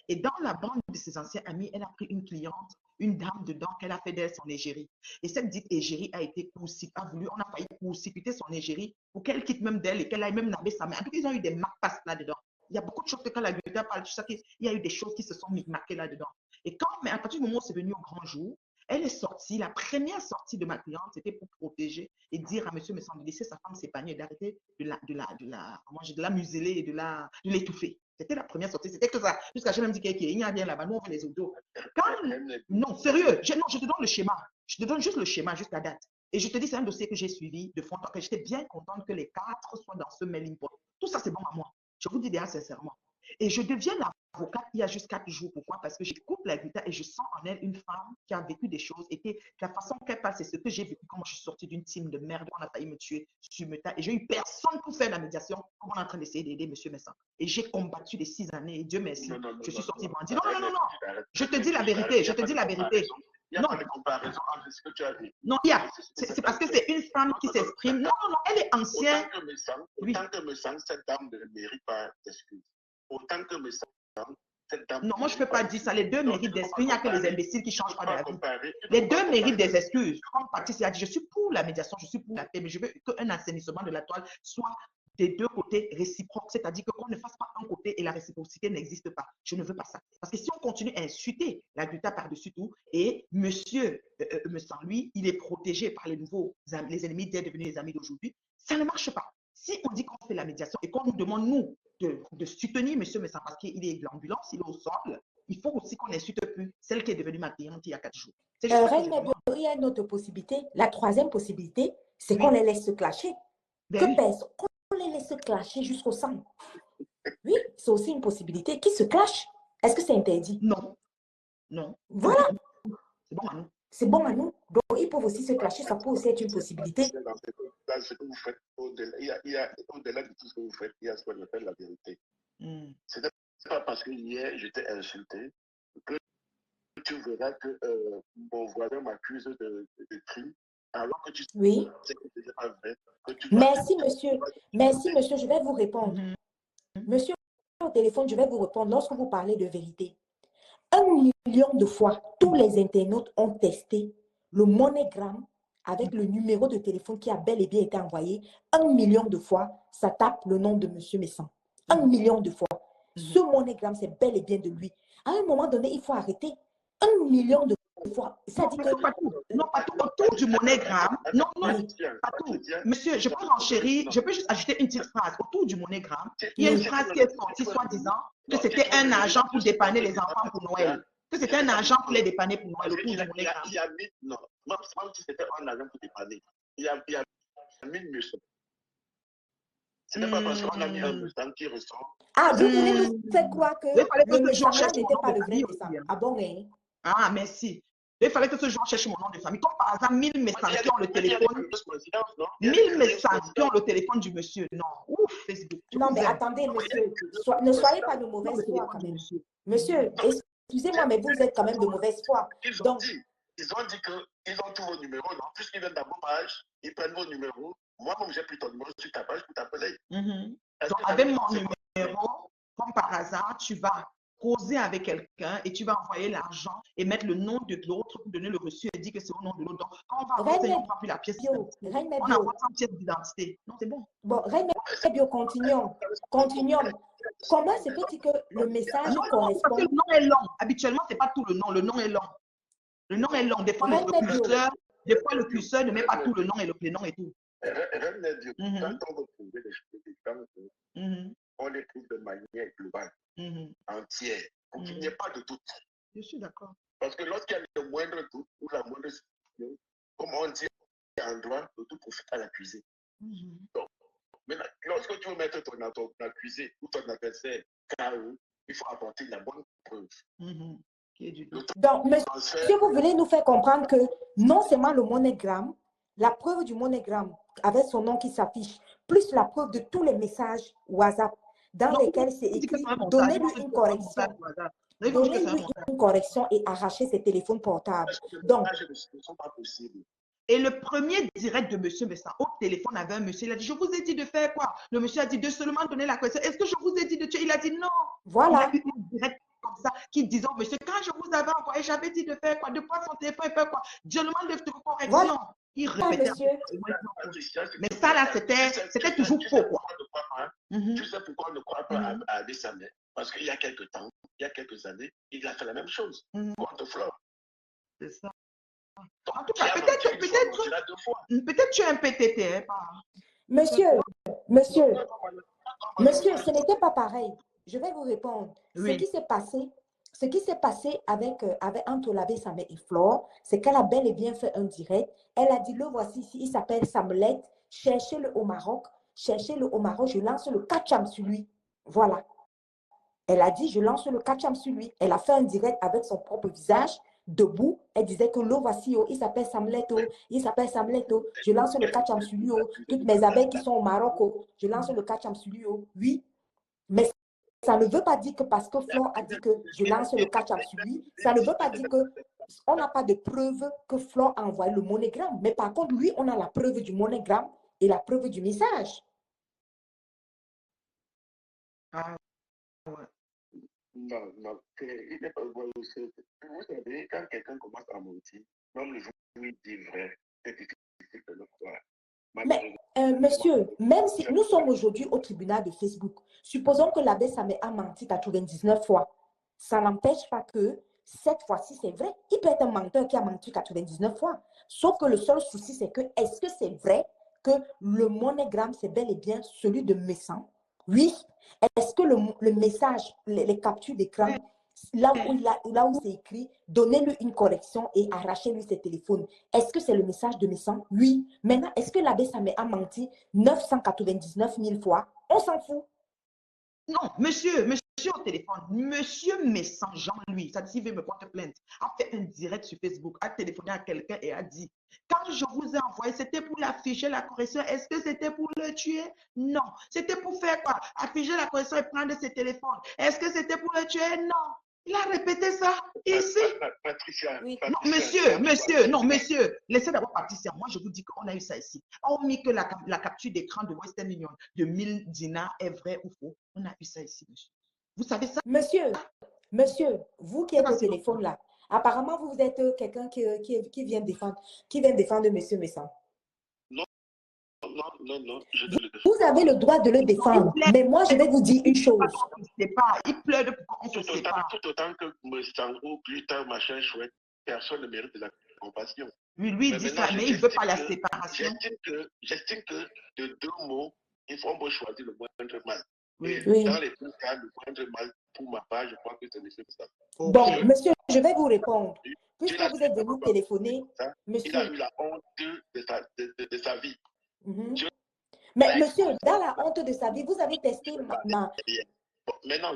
B: Et dans la bande de ses anciens amis, elle a pris une cliente, une dame dedans, qu'elle a fait d'elle son égérie. Et cette dite égérie a été on a failli court-circuiter son égérie pour qu'elle quitte même d'elle et qu'elle aille même laver sa main. En tout cas, ils ont eu des marques là-dedans. Il y a beaucoup de choses que quand la Gluta parle, tu sais qu'il y a eu des choses qui se sont marquées là-dedans. Et mais à partir du moment où c'est venu au grand jour, elle est sortie, la première sortie de ma cliente, c'était pour protéger et dire à monsieur Messan de laisser sa femme s'épanouir et d'arrêter de la museler et de l'étouffer. C'était la première sortie, c'était que ça. Jusqu'à je même dit qu'il y a bien là-bas, nous on fait les autos. Non, sérieux, je te donne le schéma. Je te donne juste le schéma jusqu'à date. Et je te dis, c'est un dossier que j'ai suivi de fond en comble. J'étais bien contente que les 4 soient dans ce melting pot. Tout ça, c'est bon à moi. Je vous dis déjà sincèrement. Et je deviens l'avocate il y a juste 4 jours. Pourquoi? Parce que j'écoute la Grita et je sens en elle une femme qui a vécu des choses et que la façon qu'elle passe, c'est ce que j'ai vécu quand je suis sortie d'une team de merde. On a failli me tuer sur Meta et j'ai eu personne pour faire la médiation. On est en train d'essayer d'aider M. Messin. Et j'ai combattu les 6 années et Dieu merci, je suis sortie bandit. Non. Je te dis la vérité. Je te dis la vérité.
F: Il n'y a pas de comparaison entre ce que tu as dit.
B: Non, c'est parce que c'est une femme qui s'exprime. Non, elle est ancienne.
F: Autant que me semble, cette dame ne mérite pas d'excuses. Autant que me semble, cette dame.
B: Non, moi, je ne peux pas dire ça. Les deux méritent d'excuses. Il n'y a que les imbéciles qui ne changent pas de la vie. Les deux méritent des excuses. Comme Patricia a dit, je suis pour la médiation, je suis pour la paix, mais je veux qu'un assainissement de la toile soit des deux côtés réciproques. C'est-à-dire qu'on ne fasse pas un côté et la réciprocité n'existe pas. Je ne veux pas ça. Parce que si on continue à insulter la Grita par-dessus tout, et monsieur lui, il est protégé par les ennemis d'hier devenus les amis d'aujourd'hui, ça ne marche pas. Si on dit qu'on fait la médiation et qu'on nous demande, nous, de soutenir monsieur Messin parce qu'il est de l'ambulance, il est au sol, il faut aussi qu'on n'insulte plus celle qui est devenue ma cliente il y a 4 jours.
D: Il y a une autre possibilité. La troisième possibilité, c'est qu'on les laisse se clasher. Qu'on les laisse se clasher jusqu'au sang. Oui, c'est aussi une possibilité. Qui se clash? Est-ce que c'est interdit?
B: Non.
D: Voilà.
B: C'est bon à nous.
D: C'est bon à nous. Donc, ils peuvent aussi se clasher. Ça peut aussi être une possibilité.
F: Dans ce que vous faites, au-delà de tout ce que vous faites, il y a ce qu'on appelle la vérité. Ce n'est pas parce que hier, j'étais insulté que tu verras que mon voisin m'accuse de crime, alors que tu sais que ce n'est pas vrai.
D: Merci, monsieur. Merci, monsieur. Je vais vous répondre. Monsieur, au téléphone, je vais vous répondre lorsque vous parlez de vérité. 1 million de fois, tous les internautes ont testé le MoneyGram avec le numéro de téléphone qui a bel et bien été envoyé. 1 million de fois, ça tape le nom de monsieur Messin. 1 million de fois. Ce MoneyGram, c'est bel et bien de lui. À un moment donné, il faut arrêter. 1 million de fois. Ça dit que...
B: pas tout. Autour du MoneyGram. Non, pas tout. Monsieur, je peux renchérir, je peux juste ajouter une petite phrase. Autour du MoneyGram, il y a une phrase qui est sortie, soi-disant, que c'était un agent pour dépanner les enfants pour Noël. Que c'était un agent pour les dépanner pour Noël autour du MoneyGram.
F: Non, même si c'était un agent pour dépanner, il y a mis une mission. Ce n'est pas parce qu'on a mis un Messin qui ressort.
D: Ah, vous voulez nous faire croire que le Messin n'était pas le vrai Messin. Ah bon, hein?
B: Ah, merci. Il fallait que ce jour cherche mon nom de famille. Comme par exemple, 1000 messages qui ont le téléphone. 1000 messages qui ont le téléphone du monsieur. Non, ouf, Facebook.
D: Non, mais attendez, monsieur. Ne soyez pas de mauvaise foi quand même. Monsieur, excusez-moi, mais vous êtes quand même de mauvaise foi.
F: Ils ont dit qu'ils ont tous vos numéros, non? Puisqu'ils viennent dans vos pages, ils prennent vos numéros. Moi-même, j'ai pris ton numéro sur ta page pour t'appeler.
B: Donc, avec mon numéro, comme par hasard, tu vas causer avec quelqu'un et tu vas envoyer l'argent et mettre le nom de l'autre pour donner le reçu et dire que c'est au nom de l'autre. Donc, quand on va avancer, on ne prend plus la pièce d'identité. On a 400 pièces d'identité. Non, c'est bon.
D: Bon, Bio, continuons. Comment se fait-il que le message correspond?
B: Parce que le nom est long. Habituellement, ce n'est pas tout le nom. Le nom est long. Le nom est long. Des fois, le curseur ne met pas tout le nom et le nom et tout.
F: Quand on veut prouver les choses, on les trouve de manière globale, entière, pour qu'il n'y ait pas de doute.
B: Je suis d'accord.
F: Parce que lorsqu'il y a le moindre doute ou la moindre situation, comme on dit en droit, le tout profite à l'accusé. Donc, maintenant, lorsque tu veux mettre ton accusé ou ton adversaire KO, il faut apporter la bonne preuve.
D: Donc, monsieur, vous voulez nous faire comprendre que non seulement le MoneyGram, la preuve du MoneyGram avec son nom qui s'affiche, plus la preuve de tous les messages WhatsApp dans lesquels c'est écrit « Donnez-lui une correction ». Donnez-lui une correction et arrachez ses téléphones portables. Donc,
F: ne sont pas possibles.
B: Et le premier direct de monsieur Messin au téléphone avait un monsieur, il a dit, je vous ai dit de faire quoi? Le monsieur a dit de seulement donner la correction. Est-ce que je vous ai dit de tuer? Il a dit non.
D: Voilà.
B: Il a eu un direct comme ça qui disait au monsieur, quand je vous avais envoyé, j'avais dit de faire quoi? De prendre son téléphone et faire quoi? Je demande de correction.
D: Voilà.
B: Il répétait. Mais ça là, c'était toujours faux quoi.
F: Tu sais pourquoi on ne croit pas à Adesanya? Parce qu'il y a quelques temps, il y a quelques années, il a fait la même chose contre Flore.
B: C'est ça. En tout cas, peut-être tu es un PTT. Hein,
D: monsieur, ce n'était pas pareil. Je vais vous répondre. Ce qui s'est passé, ce qui s'est passé entre l'abbé Samet et Flore, c'est qu'elle a bel et bien fait un direct. Elle a dit, le voici ici, il s'appelle Samlet, cherchez-le au Maroc, je lance le catcham sur lui. Voilà. Elle a dit, je lance le catcham sur lui. Elle a fait un direct avec son propre visage, debout. Elle disait que le voici, il s'appelle Samleto, je lance le catcham sur lui. Toutes mes abeilles qui sont au Maroc, je lance le catcham sur lui. Oui, mais ça ne veut pas dire que parce que Flore a dit que je lance le catch-up sur lui, ça ne veut pas dire qu'on n'a pas de preuve que Flore a envoyé le monogramme. Mais par contre, lui, on a la preuve du monogramme et la preuve du message.
F: Ah, ouais. Non, non, il n'est pas bon. Vous savez, quand quelqu'un commence à mentir, même le jour où il dit vrai, c'est difficile de le croire.
D: Mais, monsieur, même si nous sommes aujourd'hui au tribunal de Facebook, supposons que l'abbé Samet a menti 99 fois, ça n'empêche pas que cette fois-ci, c'est vrai. Il peut être un menteur qui a menti 99 fois. Sauf que le seul souci, c'est que est-ce que c'est vrai que le monogramme, c'est bel et bien celui de Messan? Oui. Est-ce que le message, les captures d'écran, là où c'est écrit, donnez-lui une correction et arrachez-lui ses téléphones. Est-ce que c'est le message de Messan? Oui. Maintenant, est-ce que l'abbé Samet a menti 999 000 fois? On s'en fout.
G: Non, monsieur au téléphone, monsieur Messan, Jean-Louis, ça dit, s'il veut me porter plainte, a fait un direct sur Facebook, a téléphoné à quelqu'un et a dit, quand je vous ai envoyé, c'était pour l'afficher, la correction, est-ce que c'était pour le tuer? Non. C'était pour faire quoi? Afficher la correction et prendre ses téléphones. Est-ce que c'était pour le tuer? Non. Il a répété ça ici.
F: Patricia,
G: oui.
F: Patricia,
G: Non, monsieur, laissez d'abord Patricia. Moi, je vous dis qu'on a eu ça ici. On mis que la capture d'écran de Western Union de 1000 dinars est vrai ou faux. On a eu ça ici, monsieur. Vous savez ça?
D: Monsieur, vous qui êtes au téléphone là, apparemment, vous êtes quelqu'un qui vient défendre monsieur Messan.
F: Non,
D: Vous avez le droit de le défendre, mais moi, je vais vous dire une chose.
G: Il pleure de pourquoi on se sépare.
F: Tout autant que Messan ou plus tard, machin chouette, personne ne mérite de la compassion.
G: Lui dit ça, mais il ne veut pas la séparation.
F: J'estime que de deux mots, il faut choisir le moindre mal.
D: Oui.
F: Dans les deux cas, le moindre mal, pour ma part, je crois que c'est monsieur Messan.
D: Bon, monsieur, je vais vous répondre. Puisque vous êtes venu téléphoner, monsieur.
F: Il a eu la honte de sa vie.
D: Mais monsieur, dans la honte de sa vie, vous avez testé ma...
F: Maintenant,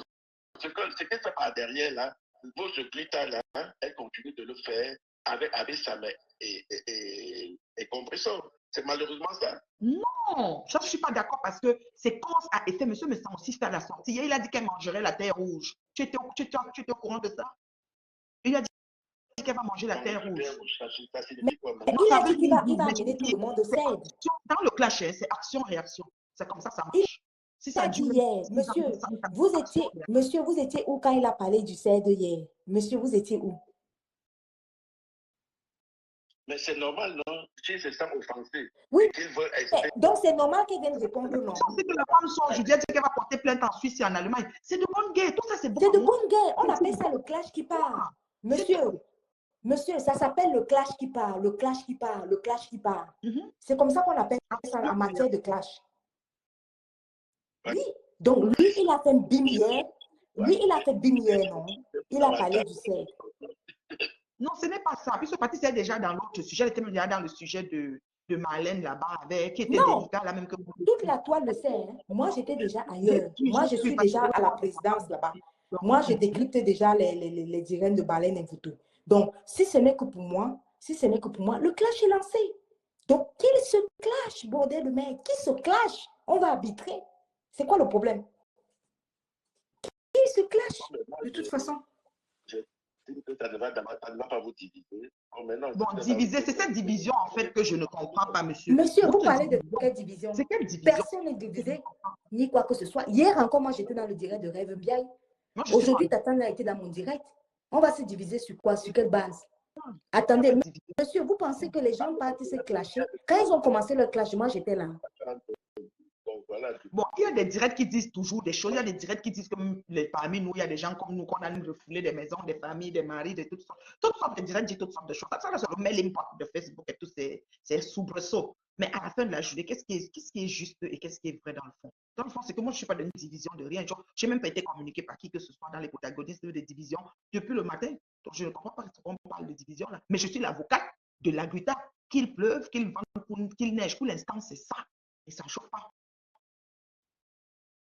F: ce que c'est par derrière, là, vos secrétaires, là, elle continue de le faire avec Samet et Compression. C'est malheureusement ça.
G: Non, ça, je ne suis pas d'accord parce que c'est cause à effet. Monsieur Messan aussi fait la sortie. Il a dit qu'elle mangerait la terre rouge. Tu étais au courant de ça? Il a dit qu'elle va manger la terre rouge.
D: Il a dit qu'il va amener tout le monde au CED.
G: Dans le clash, c'est action-réaction. C'est comme ça marche.
D: Si ça dit hier, monsieur, vous étiez où quand il a parlé du CED hier? Monsieur, vous étiez où?
F: Mais c'est normal, non? Si c'est ça offensé.
D: Oui. Donc c'est normal qu'elle vienne répondre non.
G: C'est que la femme sort, je dis qu'elle va porter plainte en Suisse et en Allemagne. C'est de bonne guerre. Tout ça, c'est bon.
D: C'est de bonne guerre. On appelle ça le clash qui part. Monsieur, ça s'appelle le clash qui part, le clash qui part, le clash qui part. C'est comme ça qu'on appelle ça en matière de clash. Oui. Donc lui, il a fait une bim hier. Non? Il a parlé du CED.
G: Non, ce n'est pas ça. Puisque Patricia est déjà dans l'autre sujet. Elle était déjà dans le sujet de Marlène là-bas, qui était délicat, là même que vous.
D: Toute la toile le sait. Hein? Moi, j'étais déjà ailleurs. Moi, je suis déjà à la présidence là-bas. Moi, je décrypte déjà les dirènes de Baleine et Voutou. Donc, si ce n'est que pour moi, le clash est lancé. Donc, qu'il se clash, bordel de merde. Qui se clash? On va arbitrer. C'est quoi le problème? Qui se clash? De toute façon.
F: Ça ne va pas vous diviser.
G: Bon, diviser, c'est cette division en fait que je ne comprends pas, monsieur.
D: Monsieur, vous parlez de quelle division?
G: C'est quelle division?
D: Personne n'est divisé, ni quoi que ce soit. Hier encore, moi, j'étais dans le direct de Rêve Biaï. Aujourd'hui, Tatane a été dans mon direct. On va se diviser sur quoi? Sur quelle base? Attendez, monsieur, vous pensez que les gens partent se clasher? Quand ils ont commencé le clash, moi, j'étais là.
F: malade.
G: Bon, il y a des directs qui disent toujours des choses. Il y a des directs qui disent que parmi nous, il y a des gens comme nous qu'on a refoulé des maisons, des familles, des maris, de toutes sortes. Toutes sortes de directs disent toutes sortes de choses. Ça remet l'impact de Facebook et tous ces soubresauts. Mais à la fin de la journée, qu'est-ce qui est juste et qu'est-ce qui est vrai dans le fond? Dans le fond, c'est que moi, je ne suis pas dans une division de rien. Je n'ai même pas été communiqué par qui que ce soit dans les protagonistes des divisions depuis le matin. Donc, je ne comprends pas pourquoi on parle de division là. Mais je suis l'avocate de l'Agruta. Qu'il pleuve, qu'il vente, qu'il neige, pour l'instant, c'est ça. Et ça ne chauffe pas.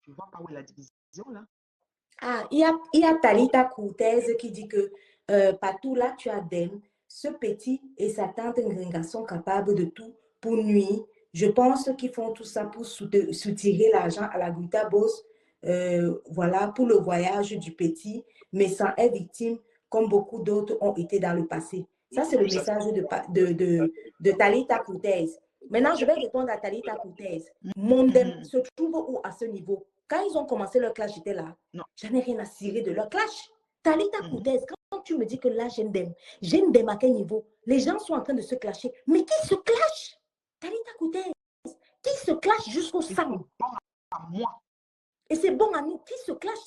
G: Je ne vois pas où est la division là.
D: Ah, il y a Talita Cortez qui dit que partout là, tu as Dem, ce petit et sa tante Ngringa sont capables de tout pour nuire. Je pense qu'ils font tout ça pour soutirer l'argent à la Guta Boss, voilà, pour le voyage du petit, mais sans être victime, comme beaucoup d'autres ont été dans le passé. Ça, c'est le message de Talita Cortez. Maintenant, je vais répondre à Talita Cortez. Mon Dem se trouve où à ce niveau? Quand ils ont commencé leur clash, j'étais là. Je n'ai rien à cirer de leur clash. Talita Cortez, quand tu me dis que là, j'aime à quel niveau? Les gens sont en train de se clasher. Mais qui se clash? Talita Cortez, qui se clash jusqu'au sang?
G: À moi.
D: Et c'est bon à nous. Qui se clash?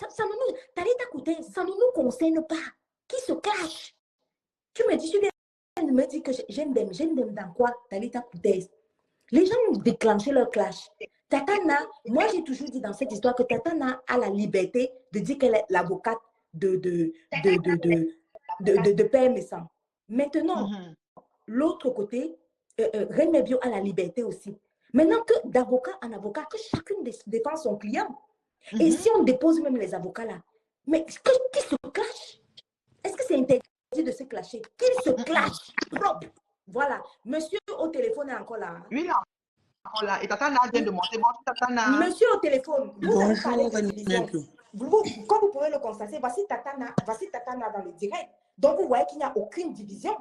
D: Talita Cortez, ça ne nous concerne pas. Qui se clash? Tu me dis, tu viens de me dire que j'aime dans quoi? Talita Cortez. Les gens ont déclenché leur clash. Tatana, moi j'ai toujours dit dans cette histoire que Tatana a la liberté de dire qu'elle est l'avocate de Père Messant. Maintenant, l'autre côté, René Bio a la liberté aussi. Maintenant que d'avocat en avocat, que chacune défend son client. Et si on dépose même les avocats là, mais qui se clash? Est-ce que c'est interdit de se clasher? Qui se clash? Propre. Voilà. Monsieur au téléphone est encore là.
G: Oui, là. Voilà. Et Tatana vient de monter. Bonjour, Tatana.
D: Monsieur au téléphone, vous avez parlé de division.
H: Bonjour.
D: Comme vous pouvez le constater, voici Tatana dans le direct. Donc, vous voyez qu'il n'y a aucune division.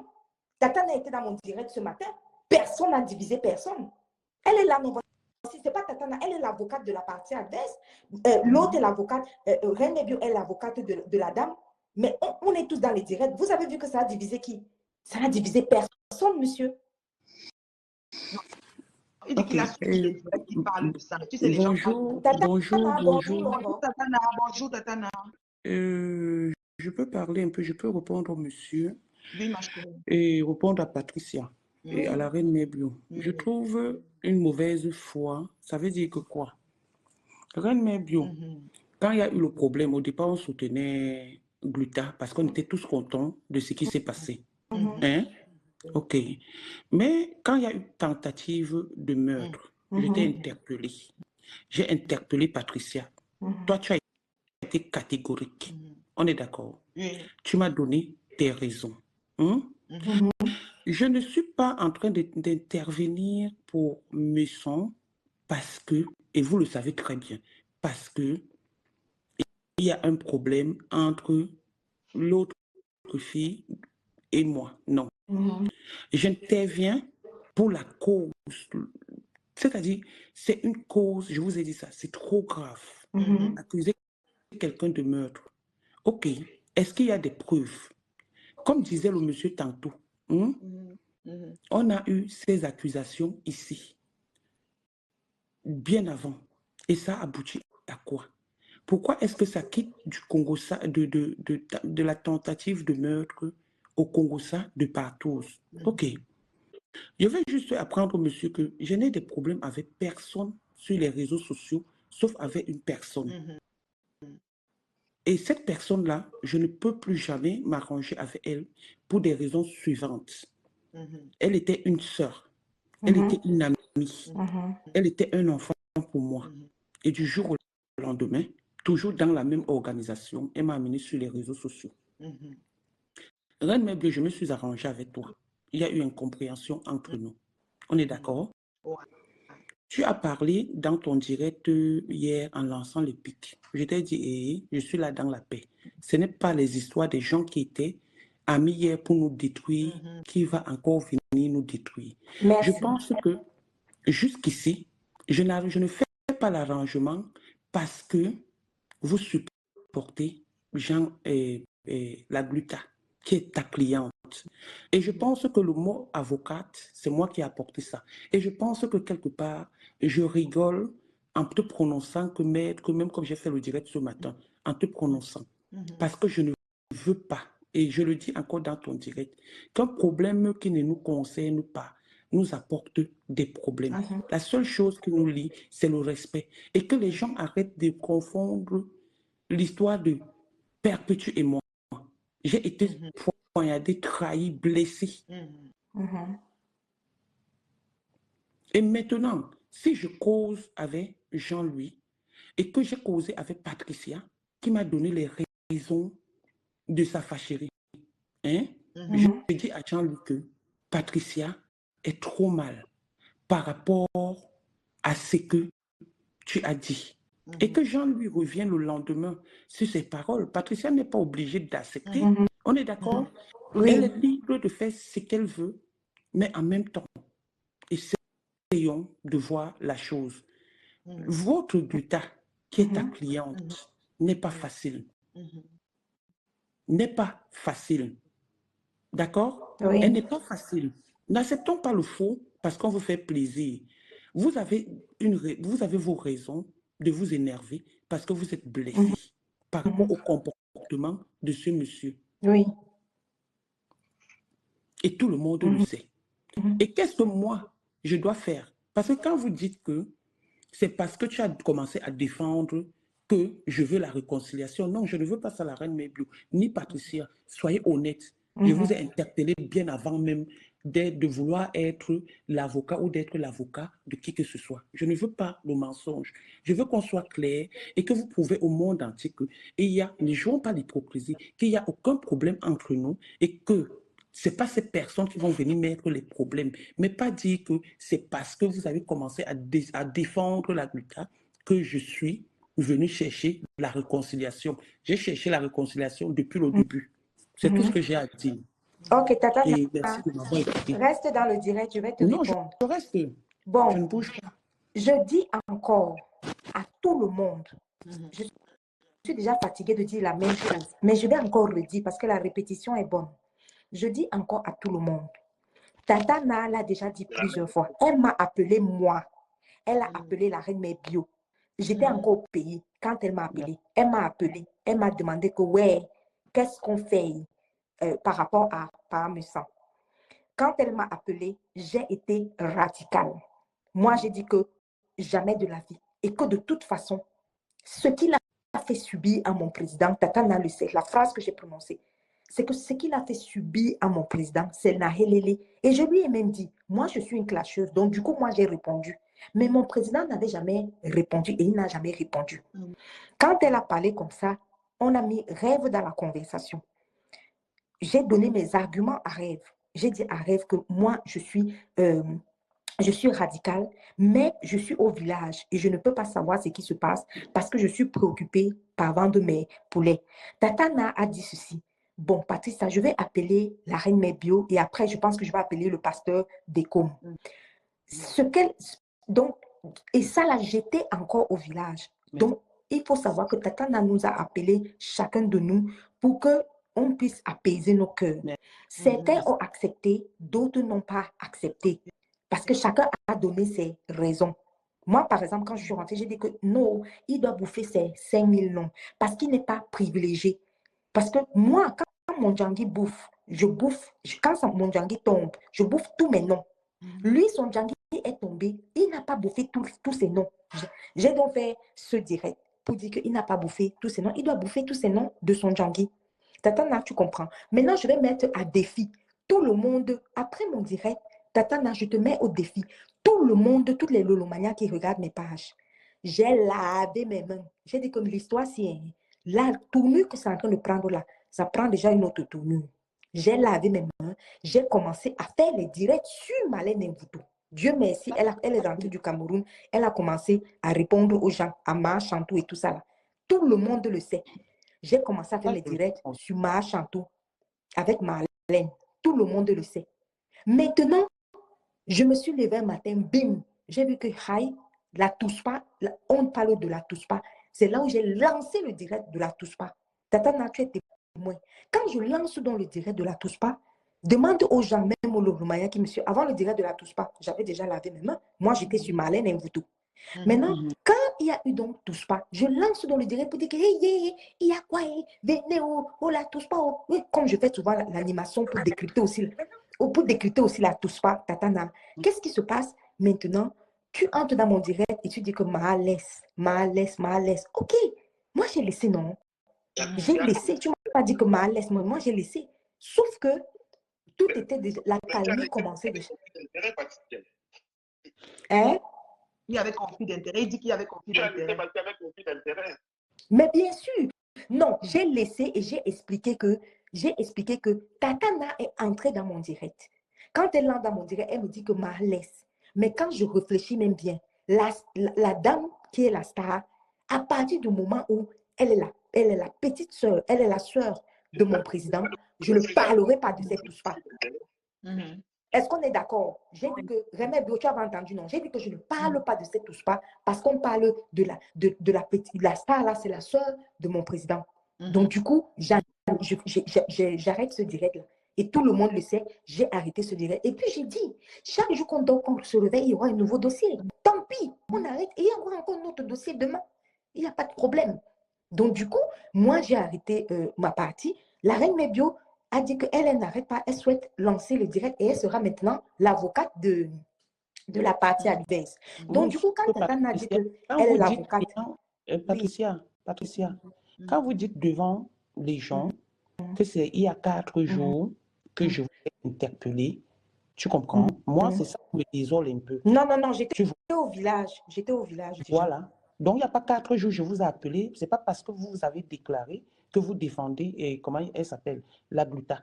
D: Tatana était dans mon direct ce matin. Personne n'a divisé personne. Elle est là, non, voici, c'est pas Tatana, elle est l'avocate de la partie adverse. L'autre est l'avocate, René Bio est l'avocate de la dame. Mais on est tous dans les directs. Vous avez vu que ça a divisé qui? Ça n'a divisé personne, monsieur.
G: Il dit qu'il a suivi les directs qui parlent de ça. Tu sais, les
H: Bonjour,
G: gens
H: bonjour.
G: Tatana, bonjour, Tatana.
H: Je peux parler un peu, je peux répondre au monsieur
G: Oui, ma chérie.
H: et répondre à Patricia et à la reine Mebio. Je trouve une mauvaise foi. Ça veut dire que quoi? Reine Mebio, quand il y a eu le problème, au départ, on soutenait Gluta parce qu'on était tous contents de ce qui s'est passé. Hein? Ok. Mais quand il y a eu tentative de meurtre, j'étais interpellée. J'ai interpellé Patricia. Toi, tu as été catégorique. On est d'accord? Tu m'as donné tes raisons. Je ne suis pas en train d'intervenir pour Messon parce que, et vous le savez très bien, parce que il y a un problème entre l'autre fille et moi. Non. J'interviens pour la cause. C'est-à-dire, c'est une cause, je vous ai dit ça, c'est trop grave. Accuser quelqu'un de meurtre. Ok, est-ce qu'il y a des preuves? Comme disait le monsieur tantôt, on a eu ces accusations ici, bien avant. Et ça aboutit à quoi? Pourquoi est-ce que ça quitte du Congo, de la tentative de meurtre au Congo de partout? Ok. Je vais juste apprendre au monsieur que je n'ai des problèmes avec personne sur les réseaux sociaux, sauf avec une personne. Et cette personne-là, je ne peux plus jamais m'arranger avec elle pour des raisons suivantes. Elle était une sœur, elle était une amie, elle était un enfant pour moi. Et du jour au lendemain, toujours dans la même organisation, elle m'a amené sur les réseaux sociaux. Reine Meuble, je me suis arrangé avec toi. Il y a eu une compréhension entre nous. On est d'accord? Tu as parlé dans ton direct hier en lançant les pics. Je t'ai dit, je suis là dans la paix. Ce n'est pas les histoires des gens qui étaient amis hier pour nous détruire, qui va encore venir nous détruire.
D: Merci.
H: Je pense que jusqu'ici, je ne fais pas l'arrangement parce que vous supportez Jean la Gluta, qui est ta cliente. Et je pense que le mot avocate, c'est moi qui ai apporté ça. Et je pense que quelque part, je rigole en te prononçant que maître, même comme j'ai fait le direct ce matin, en te prononçant. Parce que je ne veux pas, et je le dis encore dans ton direct, qu'un problème qui ne nous concerne pas nous apporte des problèmes. La seule chose qui nous lie, c'est le respect. Et que les gens arrêtent de confondre l'histoire de Perpétue et moi. J'ai été poignardé, trahi, blessé. Et maintenant, si je cause avec Jean-Louis et que j'ai causé avec Patricia, qui m'a donné les raisons de sa fâcherie, hein? Je dis à Jean-Louis que Patricia est trop mal par rapport à ce que tu as dit. Et que Jean-Louis revienne le lendemain sur ses paroles. Patricia n'est pas obligée d'accepter. On est d'accord?
D: Oui.
H: Elle est libre de faire ce qu'elle veut, mais en même temps, essayons de voir la chose. Votre Guta, qui est ta cliente, n'est pas facile. N'est pas facile. D'accord?
D: Oui.
H: Elle n'est pas facile. N'acceptons pas le faux parce qu'on vous fait plaisir. Vous avez vos raisons de vous énerver parce que vous êtes blessé par rapport au comportement de ce monsieur.
D: Oui.
H: Et tout le monde le sait. Et qu'est-ce que moi, je dois faire? Parce que quand vous dites que c'est parce que tu as commencé à défendre que je veux la réconciliation. Non, je ne veux pas ça, la reine Méblu, ni Patricia. Soyez honnête. Je vous ai interpellé bien avant même de vouloir être l'avocat ou d'être l'avocat de qui que ce soit. Je ne veux pas le mensonge. Je veux qu'on soit clair et que vous prouvez au monde entier que ne jouons pas l'hypocrisie, qu'il n'y a aucun problème entre nous et que ce n'est pas ces personnes qui vont venir mettre les problèmes, mais pas dire que c'est parce que vous avez commencé à défendre la Guta que je suis venu chercher la réconciliation. J'ai cherché la réconciliation depuis le début. C'est tout ce que j'ai à dire.
D: Ok, Tata,
H: Et merci de m'avoir écouté.
D: reste dans le direct, je vais te
H: Non,
D: répondre.
H: je reste.
D: Bon,
H: Je ne bouge pas.
D: je dis encore à tout le monde, je suis déjà fatiguée de dire la même chose, mais je vais encore le dire parce que la répétition est bonne. Je dis encore à tout le monde, Tata Na l'a déjà dit plusieurs fois. Elle m'a appelé moi. Elle a appelé la reine Mébio. J'étais encore au pays quand elle m'a appelé. Elle m'a appelé. Elle m'a demandé que, ouais, qu'est-ce qu'on fait par rapport à Parmesan. Quand elle m'a appelé, j'ai été radicale. Moi, j'ai dit que jamais de la vie. Et que de toute façon, ce qu'il a fait subir à mon président, Tata Na le sait, la phrase que j'ai prononcée, c'est que ce qu'il a fait subir à mon président, c'est Nahelele. Et je lui ai même dit, moi, je suis une clasheuse. Donc, du coup, moi, j'ai répondu. Mais mon président n'avait jamais répondu et il n'a jamais répondu. Quand elle a parlé comme ça, on a mis Rêve dans la conversation. J'ai donné mes arguments à Rêve. J'ai dit à Rêve que moi, je suis radicale, mais je suis au village et je ne peux pas savoir ce qui se passe parce que je suis préoccupée par vendre mes poulets. Tata Na a dit ceci. Bon, Patricia, je vais appeler la reine Mébio et après, je pense que je vais appeler le pasteur Décom. Donc, et ça l'a jeté encore au village. Donc, il faut savoir que Tata Na nous a appelés, chacun de nous, pour qu'on puisse apaiser nos cœurs. Certains ont accepté, d'autres n'ont pas accepté. Parce que chacun a donné ses raisons. Moi, par exemple, quand je suis rentrée, j'ai dit que non, il doit bouffer ses 5 000 noms. Parce qu'il n'est pas privilégié. Parce que moi, quand mon Djangui bouffe, je bouffe. Quand mon Djangui tombe, je bouffe tous mes noms. Lui, son Djangui est tombé. Il n'a pas bouffé tous ses noms. J'ai donc fait ce direct pour dire qu'il n'a pas bouffé tous ses noms. Il doit bouffer tous ses noms de son Djangui. Tata Na, tu comprends. Maintenant, je vais mettre à défi tout le monde. Après mon direct, Tata Na, je te mets au défi. Tout le monde, tous les lolomanias qui regardent mes pages, j'ai lavé mes mains. J'ai dit comme l'histoire, c'est la tournure que c'est en train de prendre là, ça prend déjà une autre tournure. J'ai lavé mes mains. J'ai commencé à faire les directs sur Malène Mvuto. Dieu merci, elle est rentrée du Cameroun. Elle a commencé à répondre aux gens, à Ma Chantou et tout ça là. Tout le monde le sait. J'ai commencé à faire les directs sur Ma Chantou avec Malène. Tout le monde le sait. Maintenant, je me suis levée un matin, bim, j'ai vu que la Touspa, on parle de la Touspa. C'est là où j'ai lancé le direct de la Touspa. Tata Na, tu es témoin. Quand je lance dans le direct de la Touspa, demande aux gens, même au Lorumaya qui me suivent, avant le direct de la Touspa, j'avais déjà lavé mes mains. Moi, j'étais sur Malène Mvuto.
C: Maintenant, quand il y a eu donc touche pas, je lance dans le direct pour dire que hey, il y a quoi, venez, oh la touche pas. Oh. Oui, comme je fais souvent l'animation pour décrypter aussi, la touche pas, tatana. Qu'est-ce qui se passe maintenant? Tu entres dans mon direct et tu dis que malaise. Ok, moi j'ai laissé, non? J'ai laissé, tu m'as pas dit que malaise, moi j'ai laissé. Sauf que tout était déjà, la calmie commençait déjà. Hein?
G: Il y avait conflit d'intérêt. Il dit qu'il y avait conflit d'intérêt.
C: Mais bien sûr, non, j'ai laissé et j'ai expliqué que Tatana est entrée dans mon direct. Quand elle entre dans mon direct, elle me dit que ma laisse. Mais quand je réfléchis même bien, la dame qui est la star, à partir du moment où elle est la petite sœur, elle est la sœur de mon président, je ne parlerai pas de cette touche pas. Est-ce qu'on est d'accord? J'ai dit que, René Bio, tu avais entendu, non? J'ai dit que je ne parle pas de cette touche pas parce qu'on parle de la petite, la star là, c'est la sœur de mon président. Donc, du coup, j'arrête ce direct-là. Et tout le monde le sait, j'ai arrêté ce direct. Et puis, j'ai dit, chaque jour qu'on se réveille, il y aura un nouveau dossier. Tant pis, on arrête et il y aura encore un autre dossier demain. Il n'y a pas de problème. Donc, du coup, moi, j'ai arrêté ma partie. La reine Mebio a dit qu'elle n'arrête pas, elle souhaite lancer le direct et elle sera maintenant l'avocate de la partie adverse. Donc,
H: Oui,
C: du coup, quand Tatana a dit qu'elle est l'avocate...
H: Patricia, quand vous dites devant les gens que c'est il y a 4 jours que je vous ai interpellé, tu comprends? Moi, c'est ça qui me désole un peu.
C: Non, j'étais au village.
H: Voilà. Donc, il n'y a pas 4 jours, je vous ai appelé. Ce n'est pas parce que vous avez déclaré que vous défendez, et comment elle s'appelle, la gluta.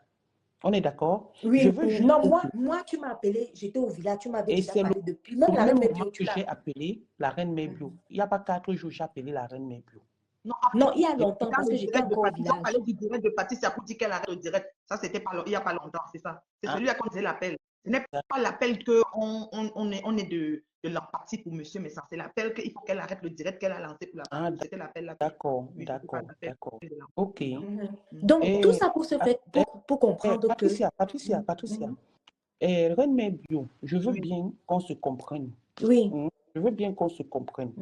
H: On est d'accord?
C: Oui, non, moi, tu m'as appelé, j'étais au village, tu m'avais déjà parlé depuis. Même la reine Mebio,
H: que j'ai appelé la reine Mebio. Il n'y a pas 4 jours, j'ai appelé la reine Mebio.
C: Non, il y a longtemps, parce que j'étais encore au village.
G: On parlait du direct de Patricia pour dire qu'elle arrête le direct. Ça, c'était il n'y a pas longtemps, c'est ça. C'est celui-là qu'on disait l'appel. Ce n'est pas l'appel qu'on on est de l'empathie pour monsieur, mais ça, c'est l'appel qu'il faut qu'elle arrête le direct qu'elle a lancé pour la partie. C'était l'appel là.
H: D'accord. Ok.
C: Donc, tout ça pour se faire, pour comprendre
H: Patricia, Reine Mebio, je veux bien qu'on se comprenne.
C: Oui.
H: Je veux bien qu'on se comprenne.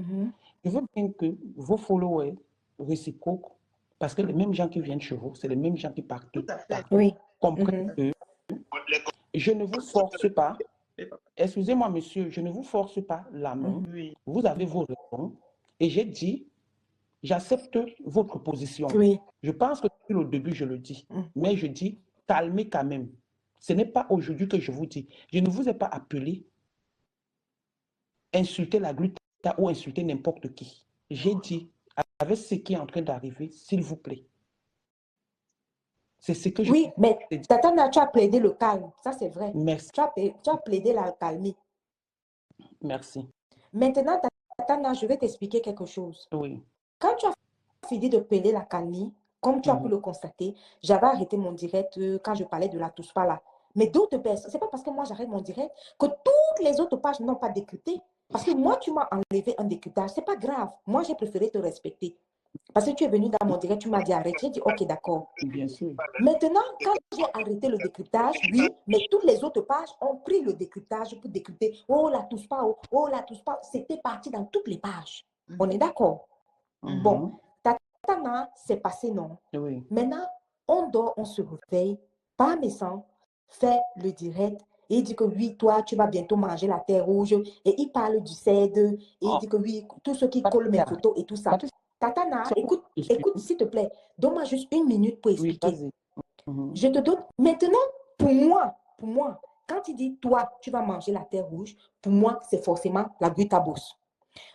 H: Je veux bien que vos followers réciproques, parce que les mêmes gens qui viennent chez vous, c'est les mêmes gens qui partent.
G: Tout à fait.
C: Oui.
H: Comprennent que je ne vous force pas. Excusez-moi, monsieur, je ne vous force pas la main. Vous avez vos raisons. Et j'ai dit, j'accepte votre position.
C: Oui.
H: Je pense que depuis le début, je le dis. Mais je dis, calmez quand même. Ce n'est pas aujourd'hui que je vous dis. Je ne vous ai pas appelé insulter la gluta ou insulter n'importe qui. J'ai dit, avec ce qui est en train d'arriver, s'il vous plaît. C'est ce que je...
C: Oui, mais Tatana, tu as plaidé le calme. Ça, c'est vrai.
H: Merci.
C: Tu as plaidé la calmie.
H: Merci.
C: Maintenant, Tatana, je vais t'expliquer quelque chose.
H: Oui.
C: Quand tu as fini de plaider la calmie, comme tu as pu le constater, j'avais arrêté mon direct quand je parlais de la touche-pas là. Mais d'autres personnes, c'est pas parce que moi j'arrête mon direct que toutes les autres pages n'ont pas décrypté. Parce que moi, tu m'as enlevé un décryptage. C'est pas grave. Moi, j'ai préféré te respecter. Parce que tu es venu dans mon direct, tu m'as dit arrête. J'ai dit ok, d'accord.
H: Bien sûr.
C: Maintenant, quand j'ai arrêté le décryptage, oui, mais toutes les autres pages ont pris le décryptage pour décrypter. Oh, la touche pas, oh, la touche pas. C'était parti dans toutes les pages. On est d'accord? Bon, Tatana, c'est passé, non?
H: Oui.
C: Maintenant, on dort, on se réveille. Par mes sangs, fait le direct. Et il dit que oui, toi, tu vas bientôt manger la terre rouge. Et il parle du CED. Et il dit que oui, tous ceux qui collent mes photos et tout ça. Tatana, écoute, s'il te plaît. Donne-moi juste 1 minute pour expliquer.
H: Oui,
C: je te donne. Maintenant, pour moi, quand il dit toi, tu vas manger la terre rouge, pour moi, c'est forcément la Guitabos.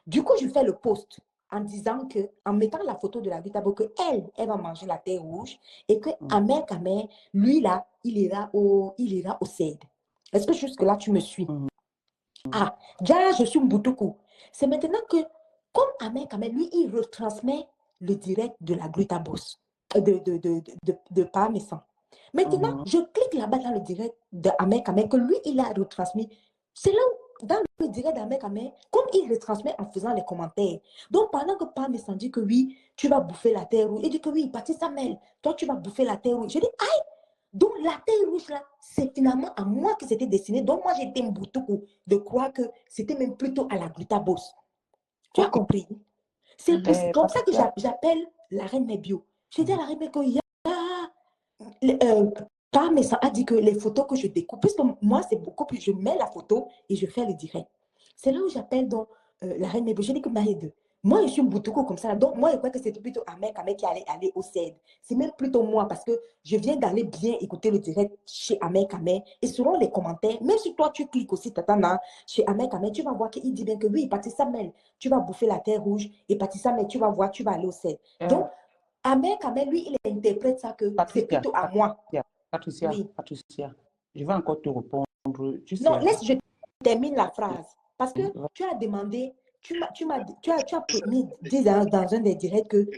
C: Du coup, je fais le post en disant que, en mettant la photo de la Guitabos, que elle va manger la terre rouge et que Amer Kamer, lui là, il ira au CED. Est-ce que jusque-là, tu me suis? Ah, déjà, je suis Mbutuku. C'est maintenant que, comme Amer Kamer, lui, il retransmet le direct de la Guitabos, de Parmesan. Maintenant, je clique là-bas dans le direct d'Amer Kamer, que lui, il a retransmis. C'est là où, dans le direct d'Amer Kamer, comme il retransmet en faisant les commentaires. Donc, pendant que Parmesan dit que oui, tu vas bouffer la terre rouge, il dit que oui, Patrice Samuel, toi, tu vas bouffer la terre rouge. Je dis, aïe! Donc, la terre rouge, là, c'est finalement à moi que c'était destiné. Donc, moi, j'étais Mbutuku de croire que c'était même plutôt à la Glutabos.
D: Tu as
H: Ok.
D: compris? C'est comme ça que
H: Patricia,
D: j'appelle la reine Mebio. J'ai dit à la reine Mebio qu'il y a... Par message, a dit que les photos que je découpe, puisque moi, c'est beaucoup plus... Je mets la photo et je fais le direct. C'est là où j'appelle donc la reine Mebio. Je dis que Marie-de, moi, je suis un boutouko comme ça. Donc, moi, je crois que c'était plutôt Ahmed qui allait aller au CED. C'est même plutôt moi parce que je viens d'aller bien écouter le direct chez Ahmed Kamé. Et selon les commentaires, même si toi, tu cliques aussi, Tatana, chez Ahmed Kamé, tu vas voir qu'il dit bien que oui, Patricia Mel, tu vas bouffer la terre rouge. Et Patricia Mel, tu vas voir, tu vas aller au CED. Donc, Ahmed Kamé, lui, il interprète ça que c'est
H: Patricia,
D: plutôt à moi.
H: Patricia,
D: Oui.
H: Patricia, je vais encore te répondre. Tu
D: Non,
H: sais,
D: laisse, je termine la phrase. Parce que
H: va-
D: tu as demandé, tu as dit dans un des directs que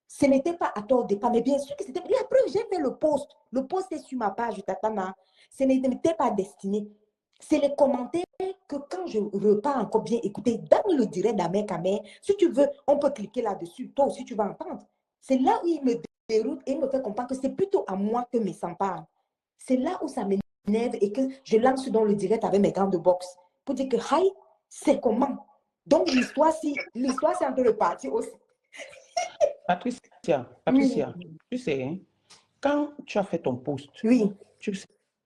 D: ce n'était pas à toi au départ, mais bien sûr que c'était. La preuve, j'ai fait le post. Le post est sur ma page, Tatana. Ce n'était pas destiné. C'est les commentaires que quand je repars encore bien écouter dans le direct d'Amer Kamer, si tu veux, on peut cliquer là-dessus. Toi aussi, tu vas entendre. C'est là où il me déroute et il me fait comprendre que c'est plutôt à moi que mes s'en parle. C'est là où ça m'énerve et que je lance dans le direct avec mes gants de boxe pour dire que, hi, c'est comment? Donc, l'histoire, c'est en train de partir aussi.
H: Patricia,
D: Oui,
H: tu sais, hein, quand tu as fait ton post,
D: oui,
H: tu sais,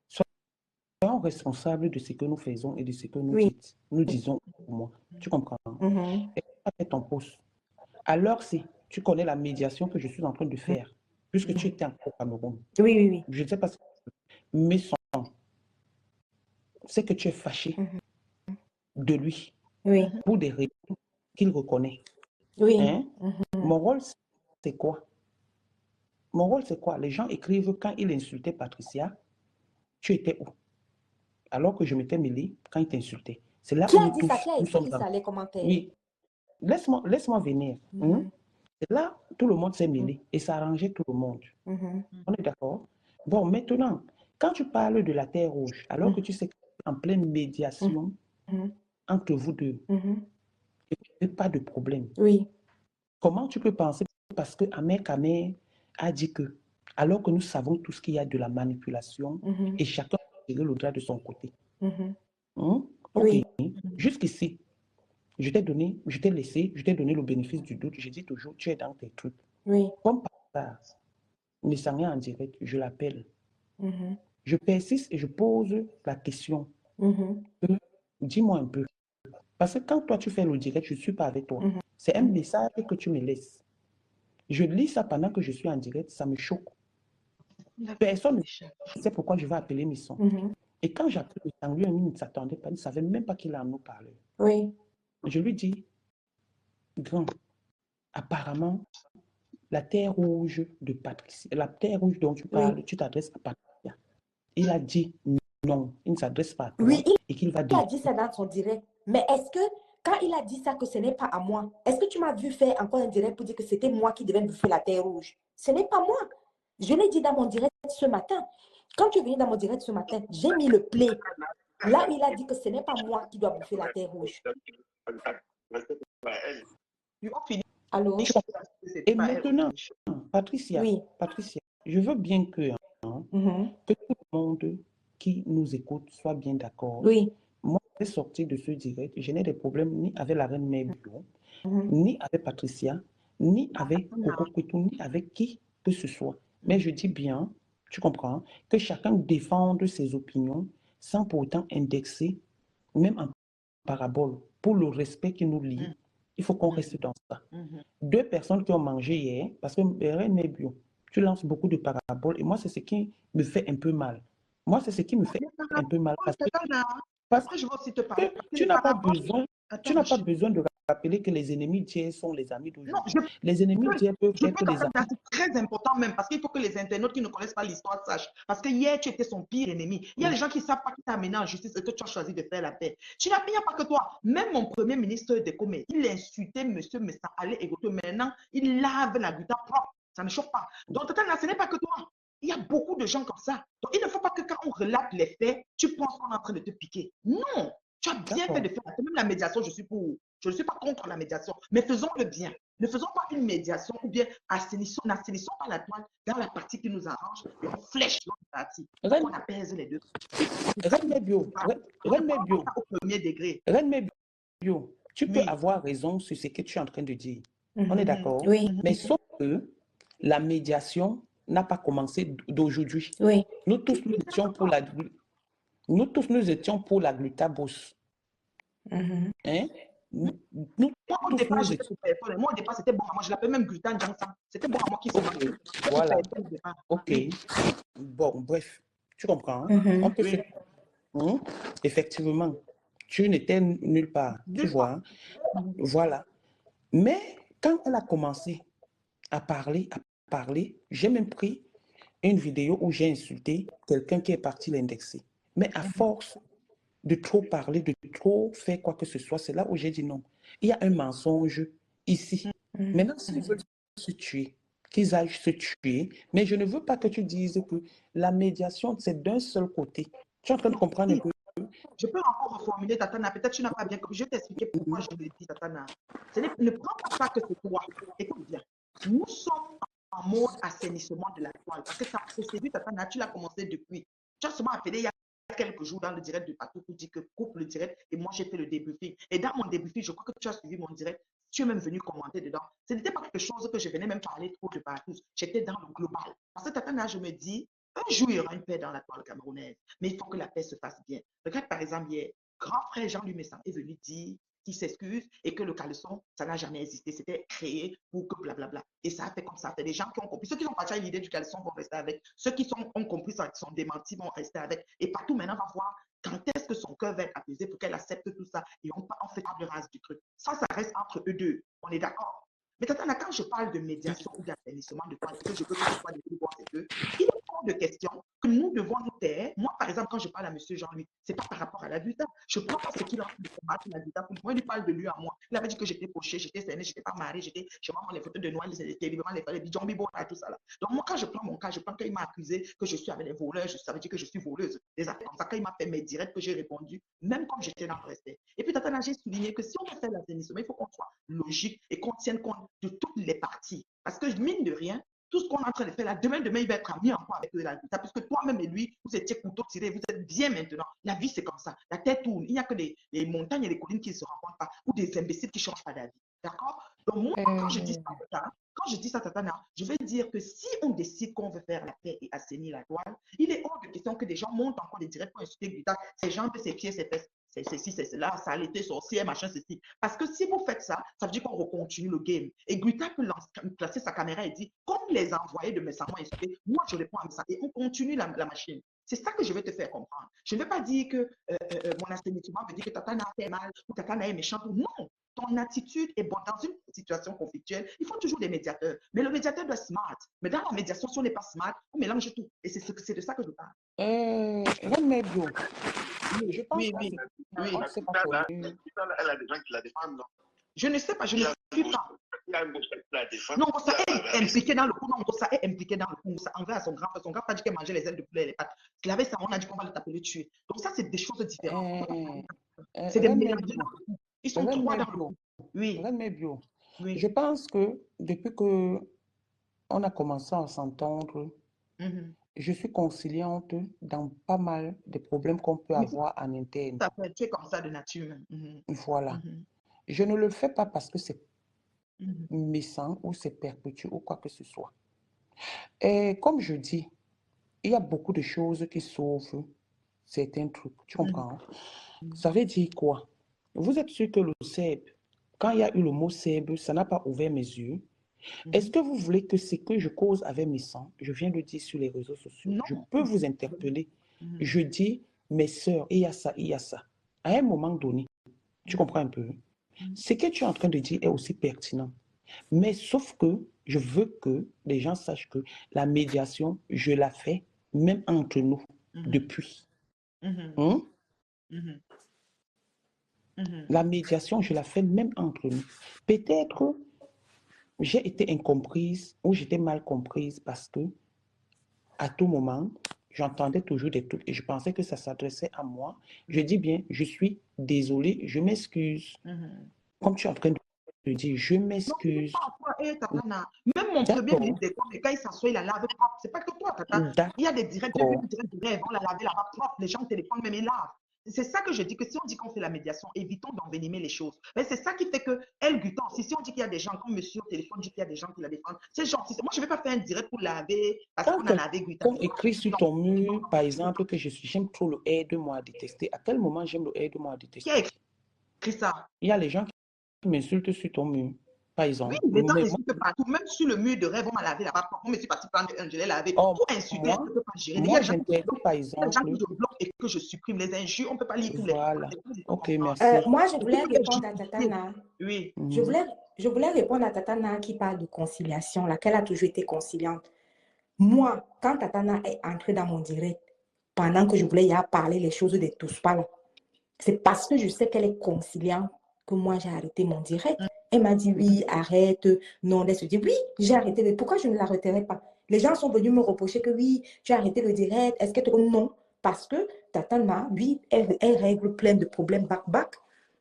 H: soyons responsables de ce que nous faisons et de ce que
D: oui.
H: nous disons au moins. Tu comprends?
D: Mhm.
H: Et tu as fait ton post. Alors, si tu connais la médiation que je suis en train de faire, puisque tu étais encore au Cameroun,
D: Oui, oui, oui.
H: je ne sais pas si... Mais c'est que tu es fâché de lui
D: Oui,
H: pour des raisons qu'il reconnaît.
D: oui.
H: Hein? Mon rôle, c'est quoi? Mon rôle, c'est quoi? Les gens écrivent quand il insultait Patricia, tu étais où? Alors que je m'étais mêlé quand il t'insultait. C'est là
D: Qui
H: où
D: a
H: nous
D: dit ça?
H: tous,
D: Qui a
H: nous sommes
D: écrit
H: dans...
D: ça, les commentaires?
H: Oui, laisse-moi venir. C'est là tout le monde s'est mêlé et ça arrangeait tout le monde. On est d'accord? Bon, maintenant, quand tu parles de la Terre rouge, alors que tu sais qu'en pleine médiation entre vous deux, il n'y a pas de problème.
D: Oui.
H: Comment tu peux penser parce que Ahmed Kamé a dit que, alors que nous savons tout ce qu'il y a de la manipulation et chacun a tiré le droit de son côté. Ok,
D: Oui.
H: jusqu'ici, je t'ai laissé, je t'ai donné le bénéfice du doute. Je dis toujours, tu es dans tes trucs.
D: Oui.
H: Comme par hasard, Nessania en direct, je l'appelle. Je persiste et je pose la question. Dis-moi un peu. Parce que quand toi tu fais le direct, je ne suis pas avec toi. C'est un message que tu me laisses. Je lis ça pendant que je suis en direct, ça me choque. Personne ne sait pourquoi je vais appeler mes sons. Et quand j'appelle le sang, lui, il ne s'attendait pas, il ne savait même pas qu'il en nous parlait.
D: Oui.
H: Je lui dis, grand, apparemment, la terre rouge de Patricia, la terre rouge dont tu parles, tu t'adresses à Patricia. Il a dit non, il ne s'adresse pas à toi.
D: Oui,
H: et qu'il va
D: il a dit ça dans son direct. Mais est-ce que, quand il a dit ça, que ce n'est pas à moi, est-ce que tu m'as vu faire encore un direct pour dire que c'était moi qui devais bouffer la terre rouge? Ce n'est pas moi. Je l'ai dit dans mon direct ce matin. Quand tu es venu dans mon direct ce matin, j'ai mis le play. Là où il a dit que ce n'est pas moi qui dois bouffer la terre rouge. Allô?
H: Et maintenant, Patricia,
D: Oui.
H: Patricia, je veux bien que tout le monde qui nous écoute soit bien d'accord.
D: Oui.
H: Moi, je suis sorti de ce direct, je n'ai des problèmes ni avec la reine Mebio, ni avec Patricia, ni avec Coco Kwetu, ni avec qui que ce soit. Mais je dis bien, tu comprends, que chacun défende ses opinions sans pour autant indexer, même en parabole, pour le respect qui nous lie. Il faut qu'on reste dans ça. Deux personnes qui ont mangé hier, parce que reine Mebio, tu lances beaucoup de paraboles et moi, c'est ce qui me fait un peu mal. Moi, c'est ce qui me fait un peu mal parce que
G: je vais aussi te parler.
H: tu n'as pas besoin de rappeler que les ennemis d'hier sont les amis d'aujourd'hui. Les ennemis d'hier peuvent être les amis.
G: C'est très important même parce qu'il faut que les internautes qui ne connaissent pas l'histoire sachent. Parce que hier, tu étais son pire ennemi. Il y a des gens qui ne savent pas qui t'a amené en justice et que tu as choisi de faire la paix. Tu n'as pas que toi. Même mon premier ministre de Comé, il insultait monsieur Messa Allé Egoto. Maintenant, il lave la guitare propre. Ça ne chauffe pas. Donc, ce n'est pas que toi. Il y a beaucoup de gens comme ça. Donc, il ne faut pas que quand on relate les faits, tu penses qu'on est en train de te piquer. Non, tu as bien fait de faire. Même la médiation, je suis pour. Je ne suis pas contre la médiation, mais faisons-le bien. Ne faisons pas une médiation ou bien n'assainissons pas la toile dans la partie qui nous arrange et on flèche l'autre partie. On apaise les deux.
H: Reine Mebio,
G: au premier degré.
H: Reine Mebio, Tu peux
G: Oui.
H: avoir raison sur ce que tu es en train de dire. On est d'accord?
D: Oui,
H: Mais sauf que la médiation n'a pas commencé d'aujourd'hui.
D: oui.
H: Nous tous, nous étions pour nous étions pour la glutabose.
D: Mhm.
H: Hein? Nous
G: Moi, au
H: tous,
G: départ,
H: nous
G: j'étais
H: étions...
G: pour personne. Moi, au départ, c'était bon à moi. Je l'appelais même gluten Johnson. C'était bon à moi qui se mange.
H: Ok,
G: C'était pour
H: voilà.
G: personne au départ.
H: Ok.
G: Oui.
H: Bon, bref. Tu comprends?
D: Mhm.
H: On peut
G: Oui.
H: Effectivement, tu n'étais nulle part. Tu
G: Nulle part.
H: vois? Voilà. Mais quand elle a commencé à parler, j'ai même pris une vidéo où j'ai insulté quelqu'un qui est parti l'indexer. Mais à force de trop parler, de trop faire quoi que ce soit, c'est là où j'ai dit non. Il y a un mensonge ici.
D: Mhm.
H: Maintenant, s'ils veulent se tuer, qu'ils aillent se tuer, mais je ne veux pas que tu dises que la médiation, c'est d'un seul côté. Tu es en train de comprendre un peu?
G: Je peux encore reformuler, Tatana. Peut-être que tu n'as pas bien compris. Je vais t'expliquer pourquoi je le dis, Tatana. Ne prends pas ça que c'est toi. Écoute bien. Nous sommes en mode assainissement de la toile. Parce que ta procédure, Tatana, tu l'as commencé depuis. Tu as seulement appelé il y a quelques jours dans le direct de Patou pour dire que coupe le direct et moi j'ai fait le débriefing. Et dans mon débriefing, je crois que tu as suivi mon direct. Tu es même venu commenter dedans. Ce n'était pas quelque chose que je venais même parler trop de Patou. J'étais dans le global. Parce que Tatana, je me dis, un jour, il y aura une paix dans la toile camerounaise. Mais il faut que la paix se fasse bien. Regarde, par exemple, hier, grand frère Jean-Louis Messan est venu dire qu'il s'excuse et que le caleçon, ça n'a jamais existé. C'était créé pour que blablabla. Et ça a fait comme ça. C'est des gens qui ont compris. Ceux qui ont partagé l'idée du caleçon vont rester avec. Ceux qui ont compris ça, qui sont démentis, vont rester avec. Et partout maintenant, on va voir quand est-ce que son cœur va être apaisé pour qu'elle accepte tout ça. Et on fait table rase du truc. Ça reste entre eux deux. On est d'accord. Mais quand je parle de médiation ou d'assainissement de toile, et que je veux que ce soit des plus c'est que il est hors de question que nous devons nous taire. Moi, par exemple, quand je parle à M. Jean-Louis, ce n'est pas par rapport à l'adultère. Je prends pas ce qu'il a envie de combattre l'adultère. Pour moi, il lui parle de lui à moi. Il avait dit que j'étais poché, j'étais cerné, je n'étais pas marié, je m'en les photos de Noël, les librement les bidons, bibo, et tout ça là. Donc, moi, quand je prends mon cas, je prends qu'il m'a accusé que je suis avec les voleurs, ça veut dire que je suis voleuse. Des affaires comme ça, quand il m'a fait mes directs, que j'ai répondu, même comme j'étais dans le respect. Et puis, Tatana, j'ai souligné que si on veut faire l'assainissement, il faut qu'on soit logique et qu'on tienne compte de toutes les parties. Parce que, mine de rien, tout ce qu'on est en train de faire là, demain, il va être mis en point avec l'adultère, puisque toi-même et lui, vous étiez couteau tiré, vous êtes bien maintenant. La vie, c'est comme ça. La tête tourne. Il n'y a que des montagnes et des collines qui ne se rencontrent pas, ou des imbéciles qui ne changent pas d'avis. D'accord? Donc, moi, quand je dis ça, Tatana, je vais dire que si on décide qu'on veut faire la paix et assainir la toile, il est hors de question que des gens montent encore des directs pour insulter Glita, ses jambes, ses pieds, ses fesses. C'est ceci, c'est cela, ça a été sorcier, machin, ceci. Parce que si vous faites ça, ça veut dire qu'on recontinue le game. Et Glita peut placer sa caméra et dire, comme les envoyés de messages m'ont insulté, moi je réponds à ça et on continue la machine. C'est ça que je vais te faire comprendre. Je ne vais pas dire que mon assainissement veut dire que Tatana a fait mal ou Tatana est méchante. Non, ton attitude est bonne. Dans une situation conflictuelle, il faut toujours des médiateurs. Mais le médiateur doit être smart. Mais dans la médiation, si on n'est pas smart, on mélange tout. Et c'est de ça que je parle.
H: Je pense
G: Oui.
F: Elle a des gens qui la défendent, non?
G: Je ne sais pas, je ne suis pas.
F: Il y a un beau qui la défend.
G: Non, ça est impliqué dans le coup. Non, ça est impliqué dans le coup. Ça envers son grand frère. Son grand frère a dit qu'elle mangeait les ailes de poulet et les pattes. Il avait ça, on a dit qu'on va le tuer. Donc ça, c'est des choses différentes. C'est des mélanges. Ils sont trois dans le coup. Oui.
H: Oui. Je pense que depuis que on a commencé à s'entendre, je suis conciliante dans pas mal de problèmes qu'on peut avoir en interne.
G: Tu es comme ça de nature.
H: Voilà. Je ne le fais pas parce que c'est méchant ou c'est perpétuel ou quoi que ce soit. Et comme je dis, il y a beaucoup de choses qui sauvent certains trucs. Tu comprends? Ça veut dire quoi? Vous êtes sûr que le CEB, quand il y a eu le mot CEB, ça n'a pas ouvert mes yeux. Est-ce que vous voulez que ce que je cause avec mes sangs, je viens de le dire sur les réseaux sociaux, je peux vous interpeller. Je dis, mes sœurs, il y a ça, il y a ça. À un moment donné, tu comprends un peu? Ce que tu es en train de dire est aussi pertinent. Mais sauf que je veux que les gens sachent que la médiation, je la fais même entre nous depuis. La médiation, je la fais même entre nous. Peut-être j'ai été incomprise ou j'étais mal comprise parce que à tout moment, j'entendais toujours des trucs et je pensais que ça s'adressait à moi. Je dis bien, je suis désolée, je m'excuse. Comme tu es en train de dire, je m'excuse.
G: Même mon premier ministre, quand il s'assoit, il la lave propre. C'est pas que toi, Tata. Il y a des directs de rêve, on l'a lavé là-bas propre. Les gens téléphonent, même ils lavent. c'est ça que je dis, que si on dit qu'on fait la médiation, évitons d'envenimer les choses. Mais c'est ça qui fait que elle Gutan, si on dit qu'il y a des gens, comme monsieur au téléphone dit qu'il y a des gens qui la défendent, c'est gentil. Moi, je ne vais pas faire un direct pour laver parce
H: Quand
G: qu'on en avait Gutan.
H: quelqu'un écrit sur ton mur, par exemple, que j'aime trop le aide-moi à détester, à quel moment j'aime le aide-moi à détester?
G: Qui a écrit ça?
H: Il y a les gens qui m'insultent sur ton mur, par exemple.
G: Oui, les gens n'insultent pas partout. Même sur le mur de rêve, on m'a lavé là-bas. Moi, je suis parti prendre un, je l'ai lavé. Pour insulter, on ne peut pas gérer. Il y a des gens
H: par exemple,
G: que je bloque et que je supprime. Les injures, on ne peut pas lire tous les
H: voilà. Ok, merci.
D: Moi, je voulais répondre à Tatana.
G: Oui.
D: Je voulais répondre à Tatana qui parle de conciliation, laquelle a toujours été conciliante. Moi, quand Tatana est entrée dans mon direct, pendant que je voulais y parler les choses de tous pas là, c'est parce que je sais qu'elle est conciliante que moi, j'ai arrêté mon direct. Elle m'a dit, oui, arrête. Non, elle se dit, oui, j'ai arrêté. Mais pourquoi je ne l'arrêterai pas? Les gens sont venus me reprocher que oui, tu as arrêté le direct. Est-ce que tu... Non, parce que Tatana, oui, elle règle plein de problèmes back-back.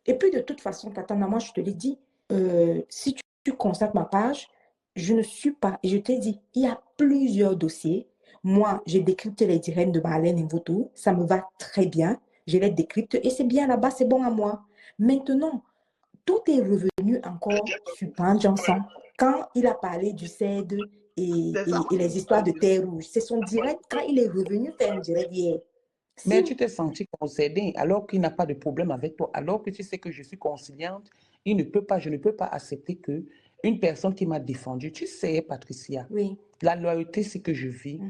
D: Et puis, de toute façon, Tatana, moi, je te l'ai dit, si tu constates ma page, je ne suis pas, et je t'ai dit, il y a plusieurs dossiers. Moi, j'ai décrypté les directs de Marlène Mvoto. Ça me va très bien. Je les décrypte et c'est bien là-bas, c'est bon à moi. Maintenant, tout est revenu encore sur Pan Johnson. Quand il a parlé du CED et les histoires de Terre Rouge, c'est son direct, quand il est revenu faire un direct hier.
H: Mais tu t'es senti concédé alors qu'il n'a pas de problème avec toi, alors que tu sais que je suis conciliante, je ne peux pas accepter que une personne qui m'a défendu, tu sais, Patricia,
D: oui.
H: La loyauté, c'est que je vis.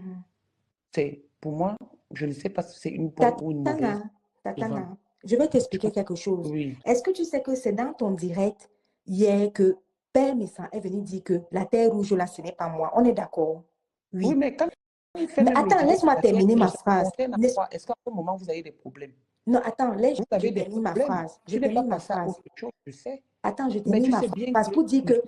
H: C'est, pour moi, je ne sais pas si c'est une bonne ou une mauvaise.
D: Tatana, je vais t'expliquer quelque chose.
H: Oui.
D: Est-ce que tu sais que c'est dans ton direct hier que Père Messan est venu dire que la Terre Rouge, là, ce n'est pas moi. On est d'accord?
H: Oui, mais quand il fait
D: mais attends, laisse-moi terminer ma phrase.
H: Est-ce qu'à un moment, vous avez des problèmes?
D: Non, attends, laisse,
H: vous avez des problèmes.
D: Je termine ma phrase.
H: Autre chose, je sais.
D: Attends, je termine ma phrase pour dire que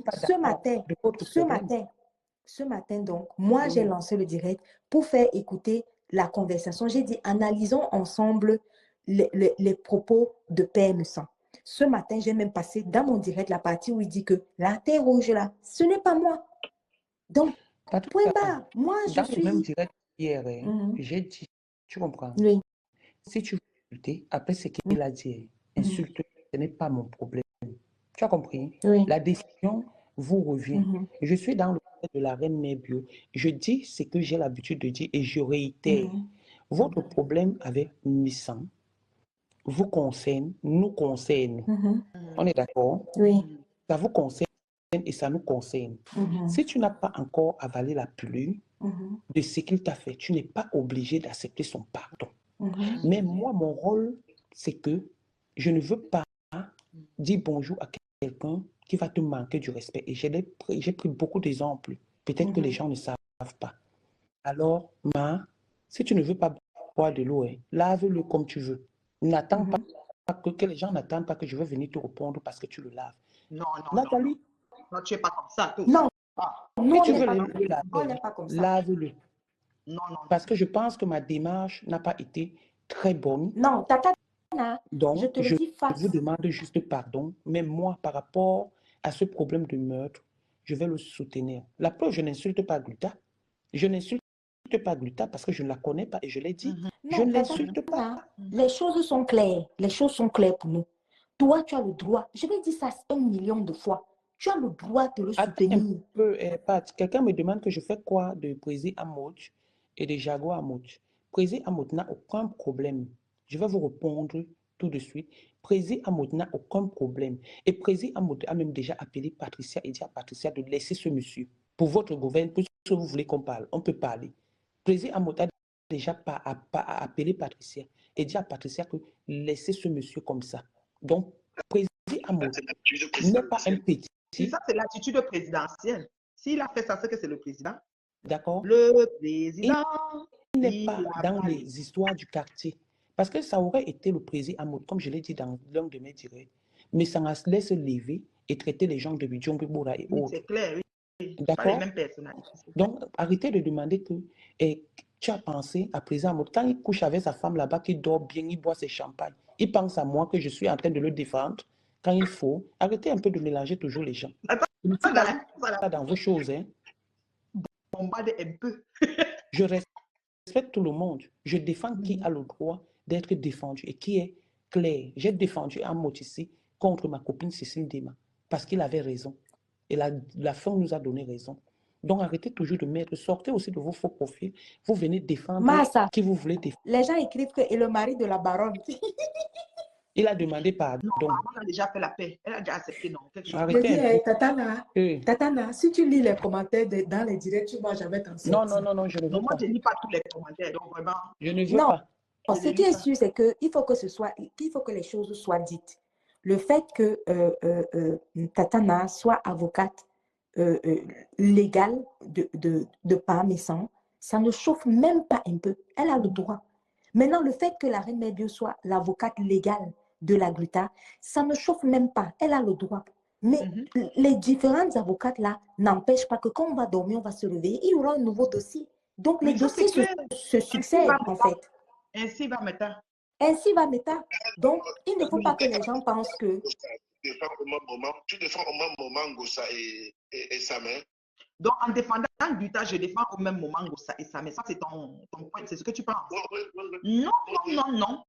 D: ce matin, donc, moi, j'ai lancé le direct pour faire écouter la conversation. J'ai dit, analysons ensemble les propos de Père Messan. Ce matin, j'ai même passé dans mon direct la partie où il dit que la Terre Rouge, là, ce n'est pas moi. Donc, point barre. Moi, je suis...
H: Dans le même direct hier, j'ai dit, tu comprends?
D: Oui.
H: Si tu veux insulter, après ce qu'il a dit, insulte, ce n'est pas mon problème. Tu as compris?
D: Oui.
H: La décision vous revient. Je suis dans le cadre de la Reine Mère Bio. Je dis ce que j'ai l'habitude de dire et je réitère. Votre problème avec Nissan vous concerne, nous concerne. On est d'accord?
D: Oui.
H: Ça vous concerne et ça nous concerne. Si tu n'as pas encore avalé la pilule de ce qu'il t'a fait, tu n'es pas obligé d'accepter son pardon. Mais moi, mon rôle, c'est que je ne veux pas dire bonjour à quelqu'un qui va te manquer du respect. Et j'ai pris beaucoup d'exemples. Peut-être que les gens ne savent pas. Alors, si tu ne veux pas boire de l'eau, lave-le comme tu veux. N'attends pas que les gens n'attendent pas que je vais venir te répondre parce que tu le laves.
G: Non,
H: Nathalie,
G: non, tu n'es pas comme ça.
D: Non,
H: si tu veux le laver, lave-le.
G: Non.
H: Parce que je pense que ma démarche n'a pas été très bonne.
D: Non,
H: donc,
D: je te le dis face.
H: vous demande juste pardon. Mais moi, par rapport à ce problème de meurtre, je vais le soutenir. La preuve, je n'insulte pas Gluta. Je n'insulte pas Gluta parce que je ne la connais pas et je l'ai dit. Je ne l'insulte pas.
D: Les choses sont claires. Les choses sont claires pour nous. Toi, tu as le droit. Je vais dire ça 1 million de fois. Tu as le droit de le soutenir.
H: Quelqu'un me demande que je fais quoi de Prési Amouch et de Jago Amouch. Prési Amouch n'a aucun problème. Je vais vous répondre tout de suite. Prési Amouch n'a aucun problème. Et Prési Amouch a même déjà appelé Patricia et dit à Patricia de laisser ce monsieur. Pour votre gouvernement, pour ce que vous voulez qu'on parle, on peut parler. Prési Amouch a déjà appelé Patricia et dit à Patricia que laissez ce monsieur comme ça. Donc, Prési Amouch n'est pas un petit.
G: Ça, c'est l'attitude présidentielle. S'il a fait ça, c'est que c'est le président.
H: D'accord.
G: Le président.
H: Il n'est pas dans les histoires du quartier. Parce que ça aurait été le président Amouch, comme je l'ai dit dans l'un de mes directs. Mais ça laisse lever et traiter les gens de Bidjong Bibora et autres.
G: C'est clair, oui.
H: D'accord.
G: Pas les mêmes personnalités.
H: Donc, arrêtez de demander que tu as pensé à président Amouch. Quand il couche avec sa femme là-bas, qu'il dort bien, il boit ses champagnes, il pense à moi que je suis en train de le défendre. Quand il faut, arrêtez un peu de mélanger toujours les gens. Pas dans vos choses.
G: Bombardez un peu.
H: Je respecte tout le monde. Je défends qui a le droit d'être défendu et qui est clair. J'ai défendu Amotissi contre ma copine Cécile Dema parce qu'il avait raison. Et la fin nous a donné raison. Donc, arrêtez toujours de mettre, sortez aussi de vos faux profils. Vous venez défendre
D: Massa,
H: qui vous voulez défendre.
D: les gens écrivent que et le mari de la baronne.
H: Il a demandé pardon.
G: Non, maman a déjà fait la paix. Elle a déjà accepté, non. Quelque chose.
C: Je
H: Arrêtez
C: dis,
H: un peu.
C: Tatana,
H: Oui.
C: Tatana, si tu lis les commentaires dans les directs, tu vois, j'avais t'en
H: Non,
C: sortir.
H: non, je ne veux
G: Donc, moi,
H: pas.
G: je ne lis pas tous les commentaires. Donc, vraiment,
H: Je ne veux
D: Non,
H: pas.
D: ce qui est sûr, c'est qu'il faut que les choses soient dites. Le fait que Tatana soit avocate légale de Parmesan, ça ne chauffe même pas un peu. Elle a le droit. Maintenant, le fait que la reine Mère Bio soit l'avocate légale de la Gruta, ça ne chauffe même pas. Elle a le droit. Mais les différentes avocates là n'empêchent pas que quand on va dormir, on va se réveiller, il y aura un nouveau dossier. Donc, les
G: mais ça,
D: dossiers
G: c'est clair.
D: se succèdent en fait.
G: Ainsi va maintenant.
D: Ainsi va Meta. Donc, il ne faut pas que les gens pensent que...
F: Tu défends au même moment Gossa et sa mère.
G: Donc, en défendant Guta, je défends au même moment Gossa et ça. Mais ça, c'est ton point. C'est ce que tu penses. Non.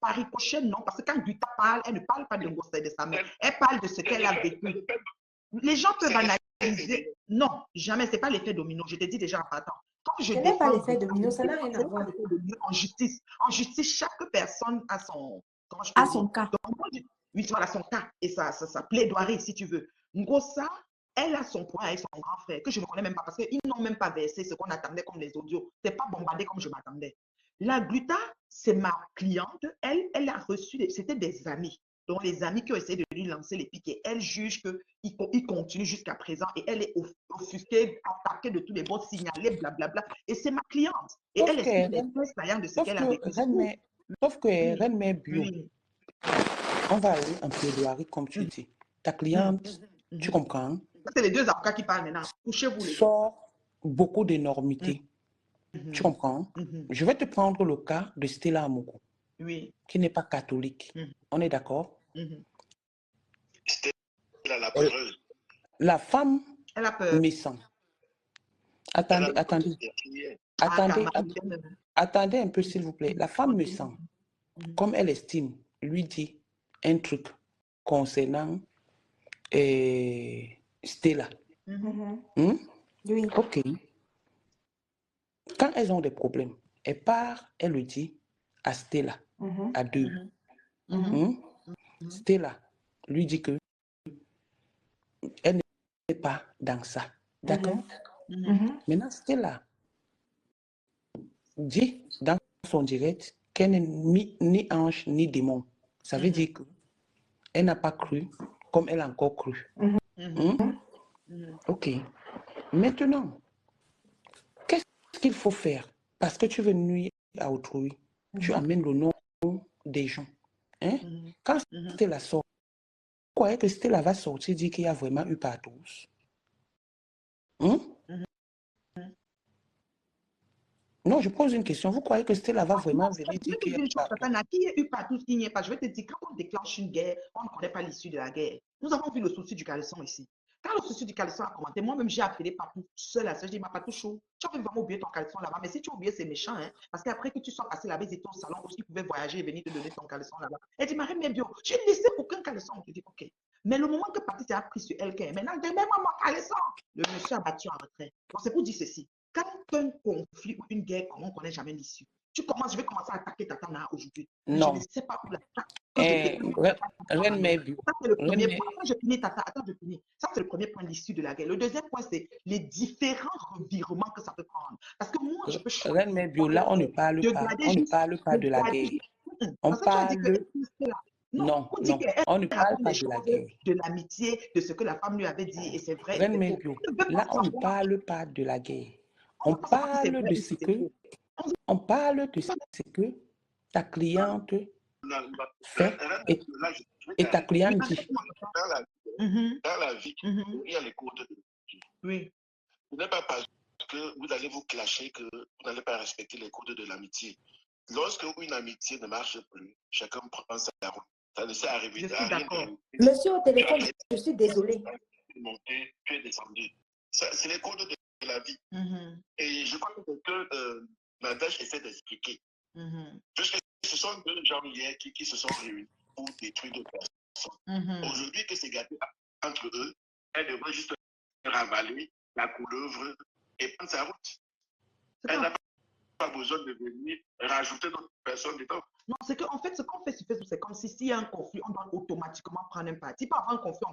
G: Par ricochet, non. Parce que quand Guta parle, elle ne parle pas de Gossa et de sa mère. Elle parle de ce qu'elle a vécu. Les gens peuvent analyser. Non, jamais. Ce n'est pas l'effet domino. Je te dis déjà en partant. Quand je
D: Ce n'est pas
G: défends
D: l'effet domino, ça n'a rien à voir.
G: en justice. En justice, chaque personne a son...
D: À son cas.
G: Donc, moi, oui, voilà son cas et sa plaidoirie, si tu veux. Ngossa, elle a son point avec son grand frère, que je ne connais même pas, parce qu'ils n'ont même pas versé ce qu'on attendait comme les audios. Ce n'est pas bombardé comme je m'attendais. La Gluta, c'est ma cliente. Elle a reçu, c'était des amis. Donc, les amis qui ont essayé de lui lancer les pics et elle juge qu'il continue jusqu'à présent et elle est offusquée, attaquée de tous les bords, signalée, blablabla. Et c'est ma cliente. Et
H: Sauf
G: elle
H: que,
G: explique les points saillants de ce qu'elle a vécu.
H: sauf que Reine Mère Bio,
G: Oui.
H: on va aller en plaidoirie comme tu dis. Ta cliente, tu comprends,
G: C'est les deux avocats qui parlent maintenant. Couchez-vous les deux.
H: sort beaucoup d'énormités. Tu comprends? Je vais te prendre le cas de Stella Amogo,
G: Oui.
H: qui n'est pas catholique. On est d'accord?
F: Stella, la peureuse.
H: La femme
G: Elle a peur.
H: méchante. Attendez un peu, s'il vous plaît. La femme méchante, comme elle estime, lui dit un truc concernant Stella.
D: Oui.
H: Ok. Quand elles ont des problèmes, elle part, elle le dit à Stella, à deux. Stella lui dit que elle n'est pas dans ça. D'accord? Maintenant, Stella dit dans son direct qu'elle n'est ni ange ni démon. Ça veut dire qu'elle n'a pas cru comme elle a encore cru. Ok. Maintenant, qu'est-ce qu'il faut faire? Parce que tu veux nuire à autrui, tu amènes le nom des gens. Hein? Quand Stella sort, vous croyez que Stella va sortir dire qu'il y a vraiment eu par tous? Non, je pose une question. Vous croyez que Stella va vraiment venir dire qu'il y a eu par tous?
G: Qui a eu partout, qui n'y est pas. Je vais te dire, quand on déclenche une guerre, on ne connaît pas l'issue de la guerre. Nous avons vu le souci du caleçon ici. Quand le souci du caleçon a commenté, moi-même, j'ai appelé Papou seul à ça. Je dis, ma Patou chaud, tu avais vraiment oublié ton caleçon là-bas. Mais si tu as oublié, c'est méchant. Hein? Parce qu'après que tu sois passé là-bas, ils étaient au salon aussi, ils pouvaient voyager et venir te donner ton caleçon là-bas. Elle dit, Marie, mais bio, je ne laissé aucun caleçon. Je dis, OK. Mais le moment que Patricia a pris sur elle, maintenant, demain-moi mon caleçon. Le monsieur a battu en retrait. Donc, c'est pour dire ceci. Quand un conflit ou une guerre, on ne connaît jamais l'issue. Je vais commencer à attaquer Tatana aujourd'hui.
H: Non.
G: Je ne sais pas où la
H: Reine Mère Bio.
G: Ça, c'est le premier point. Quand je finis, attends, je finis. Ça, c'est le premier point de l'issue de la guerre. Le deuxième point, c'est les différents revirements que ça peut prendre. Parce que moi, je peux choisir.
H: Reine Mère Bio, là, on ne parle pas de la guerre. On parle... Non, on ne parle pas de la guerre.
G: De l'amitié, de ce que la femme lui avait dit, et c'est vrai.
H: Reine Mère Bio, là, on ne parle pas de la guerre. On parle de ce que ta cliente fait et ta cliente dit.
F: Dans la vie, il y a les codes de l'amitié.
G: Oui.
F: Ce n'est pas parce que vous allez vous clasher que vous n'allez pas respecter les codes de l'amitié. Lorsque une amitié ne marche plus, chacun prend sa route. Ça ne s'est arrivé.
G: Je suis d'accord.
D: Monsieur au téléphone, je suis désolée.
F: Tu es descendu. C'est les codes de la vie. Et je crois que Nadège essaie d'expliquer. Puisque ce sont deux gens hier qui se sont réunis pour détruire d'autres personnes. Aujourd'hui, que c'est gâté entre eux, elle devrait juste ravaler la couleuvre et prendre sa route. Elle n'a pas besoin de venir rajouter d'autres personnes dedans.
G: Non, c'est qu'en fait, ce qu'on fait sur Facebook, c'est comme si s'il y a un conflit, on doit automatiquement prendre un parti. Pas avant un conflit,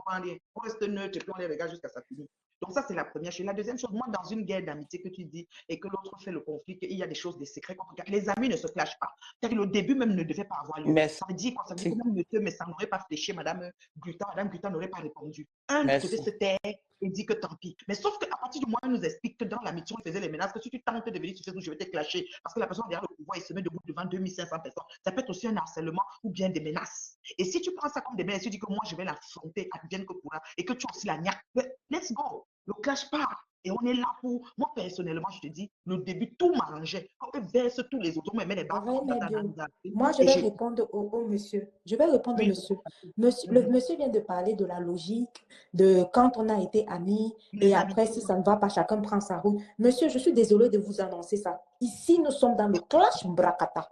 G: on reste neutre et puis on les regarde jusqu'à ça finisse. Donc ça, c'est la première chose. La deuxième chose, moi, dans une guerre d'amitié que tu dis et que l'autre fait le conflit, qu'il y a des choses, des secrets. Les amis ne se clashent pas. C'est-à-dire que le début même ne devait pas avoir lieu.
H: Merci.
G: Ça veut dire quoi? Ça veut dire que même monsieur, mais ça n'aurait pas fléché, Madame Guta n'aurait pas répondu. Un
H: Merci.
G: devait se taire et dire que tant pis. Mais sauf qu'à partir du moment où il nous explique que dans l'amitié, on faisait les menaces, que si tu tentes de venir sur Facebook, je vais te clasher parce que la personne derrière le pouvoir, il se met debout devant 2500 personnes. Ça peut être aussi un harcèlement ou bien des menaces. Et si tu prends ça comme des menaces, tu dis que moi, je vais l'affronter, advienne que pourra, et que tu as aussi la niaque, let's go. Ne clash pas. Et on est là pour... Moi, personnellement, je te dis, le début, tout m'arrangeait. Quand on verse tous les autres, on me met les barres.
D: Moi, je vais répondre au monsieur. Je vais répondre au monsieur. Le monsieur vient de parler de la logique, de quand on a été amis, et après, si ça ne va pas, chacun prend sa route. Monsieur, je suis désolée de vous annoncer ça. Ici, nous sommes dans le clash Mbrakata.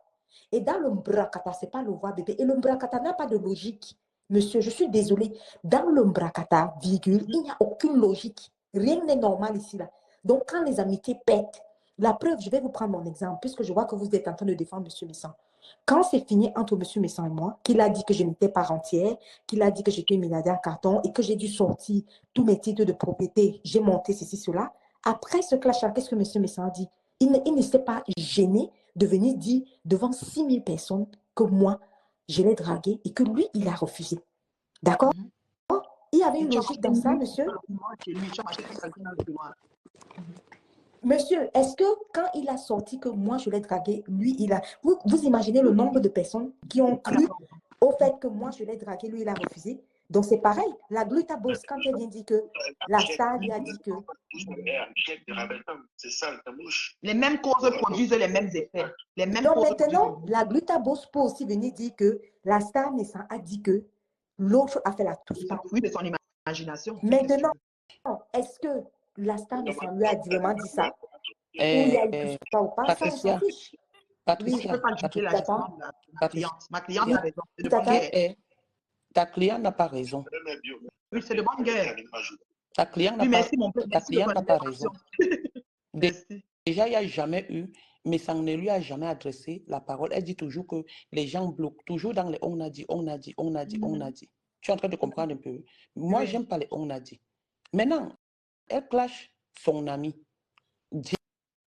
D: Et dans le Mbrakata, ce n'est pas le roi bébé. Et le Mbrakata n'a pas de logique. Monsieur, je suis désolée. Dans le Mbrakata, virgule, il n'y a aucune logique. Rien n'est normal ici, là. Donc, quand les amitiés pètent, la preuve, je vais vous prendre mon exemple, puisque je vois que vous êtes en train de défendre M. Messan. Quand c'est fini entre M. Messan et moi, qu'il a dit que je n'étais pas rentière, qu'il a dit que j'étais milliardaire carton et que j'ai dû sortir tous mes titres de propriété, j'ai monté ceci, cela. Après ce clash, qu'est-ce que M. Messan a dit? Il ne s'est pas gêné de venir dire devant 6000 personnes que moi, je l'ai dragué et que lui, il a refusé. D'accord? Il y avait une logique dans ça, monsieur. Monsieur, est-ce que quand il a sorti que moi, je l'ai dragué, lui, il a... Vous imaginez le nombre de personnes qui ont cru au fait que moi, je l'ai dragué, lui, il a refusé? Donc, c'est pareil. La Glutabos, quand elle vient dire que la star lui a dit que...
F: C'est ça, ta bouche.
G: Les mêmes causes produisent les mêmes effets. Les mêmes
D: Donc, maintenant, la Glutabos peut aussi venir dire que la star Messan a dit que l'autre a fait la touche.
G: Oui, de son imagination.
D: Maintenant, est-ce que la star Messan lui a vraiment dit ça? Ou il y a eu tout ça ou pas? Ça, on s'en fiche.
G: Oui, je ne peux pas juger la gestion de ma cliente. Ma cliente a raison. C'est de bonne guerre.
H: Ta cliente n'a pas raison.
G: Oui, c'est de bonne guerre.
H: Ta cliente n'a pas raison. Déjà, il n'y a jamais eu, mais ça ne lui a jamais adressé la parole. Elle dit toujours que les gens bloquent, toujours dans les on a dit, on a dit, on a dit, on a dit. Tu es en train de comprendre un peu. Moi, j'aime pas les on a dit. Maintenant, elle clash son ami.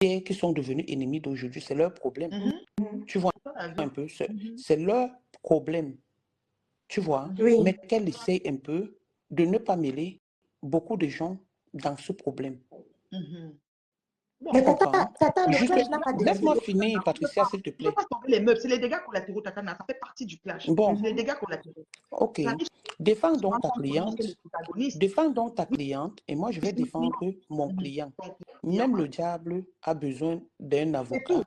H: Qui sont devenus ennemis d'aujourd'hui, c'est leur problème. Tu vois un peu, c'est leur problème. Tu vois, mais qu'elle essaie un peu de ne pas mêler beaucoup de gens dans ce problème.
D: Mais Tata, le clash n'a pas de...
H: Laisse-moi finir, Patricia, s'il te plaît.
G: Il ne faut pas tomber les meubles, c'est les dégâts collatéraux, Tata, ça fait partie du clash.
H: Bon.
G: C'est les dégâts collatéraux.
H: Ok. Défends donc ta cliente. Défends donc ta cliente et moi, je vais défendre mon client. Même le diable a besoin d'un avocat.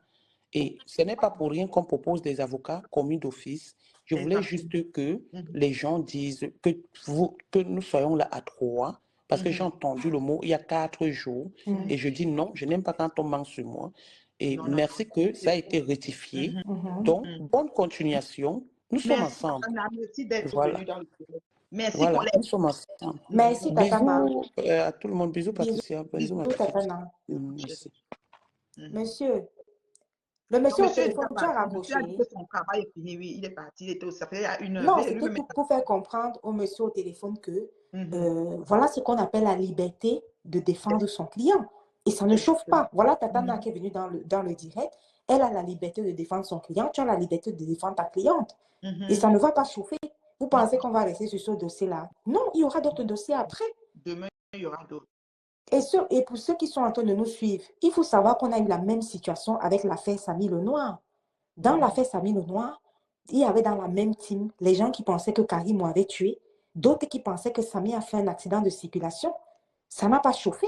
H: Et ce n'est pas pour rien qu'on propose des avocats commis d'office. Je voulais juste que les gens disent que nous soyons là à 3, parce que j'ai entendu le mot il y a 4 jours, et je dis non, je n'aime pas quand on ment sur moi. Et merci que ça a été rectifié. Donc, bonne continuation. Nous sommes ensemble.
G: Merci d'être
H: voilà.
G: venu dans le bureau. Merci,
H: voilà, nous sommes ensemble.
D: Merci,
H: bisous à tout le monde. Bisous, Patricia. Bisous, ma
D: Merci. Monsieur, le monsieur au téléphone, tu as raccroché.
G: Son travail est fini, oui, il est parti. Ça fait une heure.
D: Non, c'était pour faire comprendre au monsieur au téléphone que voilà ce qu'on appelle la liberté de défendre son client. Et ça ne chauffe pas. Voilà Tatana qui est venue dans le direct. Elle a la liberté de défendre son client. Tu as la liberté de défendre ta cliente. Et ça ne va pas chauffer. Vous pensez qu'on va rester sur ce dossier-là? Non, il y aura d'autres dossiers après.
G: Demain, il y aura d'autres.
D: Et pour ceux qui sont en train de nous suivre, il faut savoir qu'on a eu la même situation avec l'affaire Samy Lenoir. Dans l'affaire Samy Lenoir, il y avait dans la même team les gens qui pensaient que Karim avait tué, d'autres qui pensaient que Samy a fait un accident de circulation. Ça n'a pas chauffé.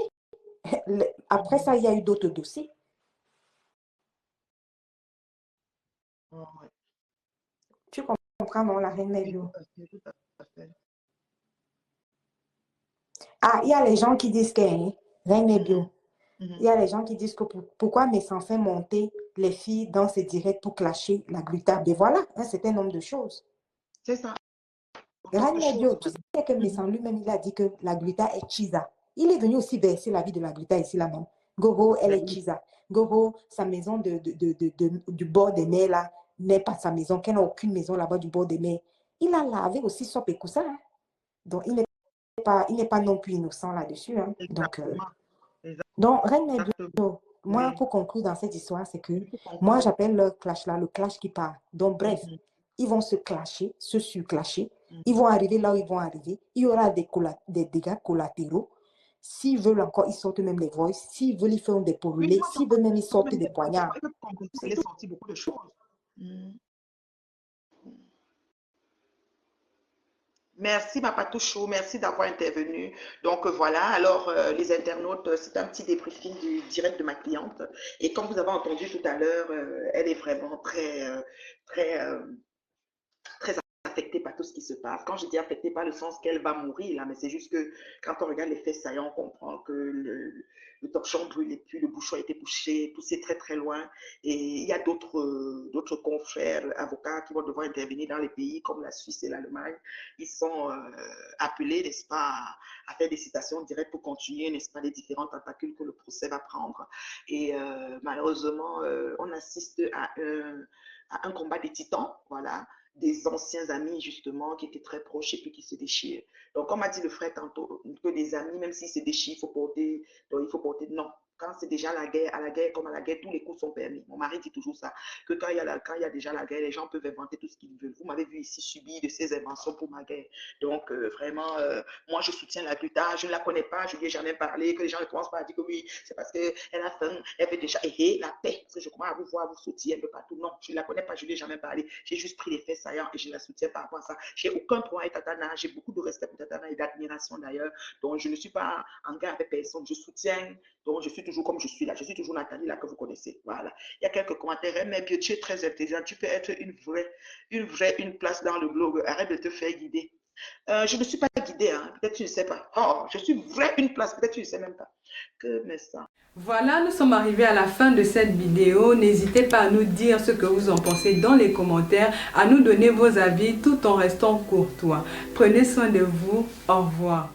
D: Après ça, il y a eu d'autres dossiers. Tu comprends, non, la reine Mélio? Ah, il y a les gens qui disent que, reine Mélio, il y a les gens qui disent que pourquoi Messan fait monter les filles dans ses directs pour clasher la gluta. Mais voilà, un certain nombre de choses.
G: C'est ça.
D: Medio, tu sais que Messan lui-même, il a dit que la gluta est chisa. Il est venu aussi verser la vie de la gluta ici là-même. Gogo, elle est chisa. Gogo, sa maison du bord des mers là, n'est pas sa maison, qu'elle n'a aucune maison là-bas du bord des mers. Il a lavé aussi Sop et Koussa. Hein. Donc, il n'est pas non plus innocent là-dessus. Hein. Donc, Reine Medio, moi, pour conclure dans cette histoire, c'est que moi, j'appelle le clash là, le clash qui part. Donc, bref, ils vont se clasher, se surclasher. Ils vont arriver là où ils vont arriver. Il y aura des dégâts collatéraux. S'ils veulent encore, ils sortent même les voices. S'ils veulent, ils font des pourrulés. S'ils veulent même, ils sortent des poignards.
G: Il est sorti beaucoup de choses. Merci, Mapatou Chou, merci d'avoir intervenu. Donc voilà, alors les internautes, c'est un petit débriefing du direct de ma cliente. Et comme vous avez entendu tout à l'heure, elle est vraiment très affectée par tout ce qui se passe. Quand je dis affectée, pas le sens qu'elle va mourir, là, mais c'est juste que quand on regarde les faits saillants, on comprend que le torchon brûlait plus, le bouchon était bouché, poussé très très loin. Et il y a d'autres confrères, avocats qui vont devoir intervenir dans les pays comme la Suisse et l'Allemagne. Ils sont appelés, n'est-ce pas, à faire des citations directes pour continuer, n'est-ce pas, les différents tentacules que le procès va prendre. Et malheureusement, on assiste à un combat des titans, voilà, des anciens amis justement qui étaient très proches et puis qui se déchirent. Donc, comme a dit le frère tantôt, que des amis, même s'ils se déchirent, il faut porter non. Quand c'est déjà la guerre, à la guerre comme à la guerre, tous les coups sont permis. Mon mari dit toujours ça, que quand il y a déjà la guerre, les gens peuvent inventer tout ce qu'ils veulent. Vous m'avez vu ici subir de ces inventions pour ma guerre. Donc, vraiment, moi, je soutiens la gluta. Je ne la connais pas, je ne lui ai jamais parlé. Que les gens ne commencent pas à dire que oui, c'est parce qu'elle a faim, elle veut déjà la paix. Parce que je commence à vous voir, vous sautiller un peu partout. Non, je ne la connais pas, je ne lui ai jamais parlé. J'ai juste pris les faits saillants et je la soutiens par rapport à ça. J'ai aucun problème avec Tatana. J'ai beaucoup de respect pour Tatana et d'admiration d'ailleurs. Donc, je ne suis pas en guerre avec personne. Je soutiens. Donc, je suis toujours comme je suis là. Je suis toujours Nathalie, là, que vous connaissez. Voilà. Il y a quelques commentaires. Mais bien, tu es très intelligent. Tu peux être une place dans le blog. Arrête de te faire guider. Je ne suis pas guidée. Hein. Peut-être tu ne sais pas. Oh, je suis une place. Peut-être tu ne sais même pas. Que mais ça.
A: Voilà, nous sommes arrivés à la fin de cette vidéo. N'hésitez pas à nous dire ce que vous en pensez dans les commentaires, à nous donner vos avis tout en restant courtois. Prenez soin de vous. Au revoir.